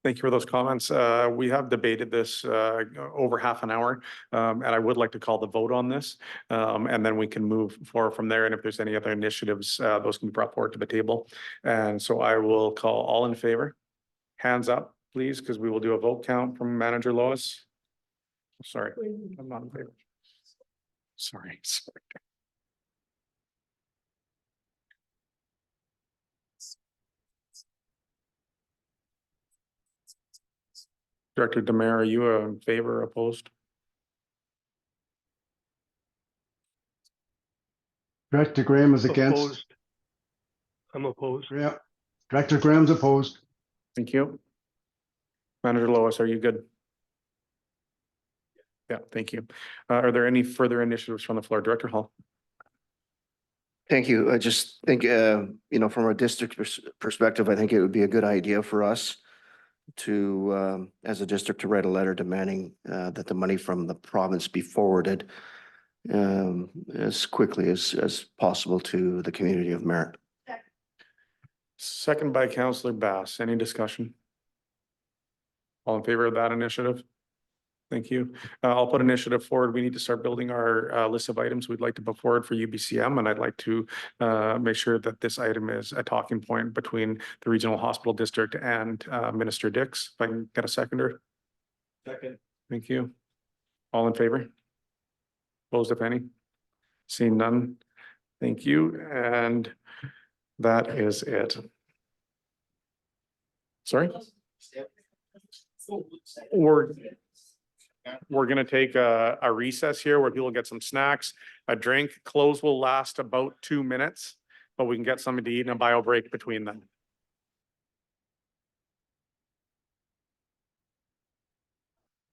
D: Thank you for those comments. We have debated this over half an hour, and I would like to call the vote on this. And then we can move forward from there. And if there's any other initiatives, those can be brought forward to the table. And so I will call all in favor. Hands up, please, because we will do a vote count from Manager Lois. Sorry, I'm not in favor. Sorry. Director Demare, are you in favor or opposed?
N: Director Graham is against.
G: Opposed. I'm opposed.
N: Yeah. Director Graham's opposed.
D: Thank you. Manager Lois, are you good? Yeah, thank you. Are there any further initiatives from the floor? Director Hall.
V: Thank you. I just think, you know, from a district perspective, I think it would be a good idea for us to, as a district, to write a letter demanding that the money from the province be forwarded as quickly as possible to the community of Merritt.
D: Second by Councillor Bass. Any discussion? All in favor of that initiative? Thank you. I'll put initiative forward. We need to start building our list of items we'd like to put forward for UBCM, and I'd like to make sure that this item is a talking point between the Regional Hospital District and Minister Dix. If I can get a seconder. Second. Thank you. All in favor? Opposed, if any? Seeing none. Thank you. And that is it. Sorry? We're going to take a recess here where people get some snacks, a drink. Close will last about 2 minutes, but we can get something to eat and a bio break between them.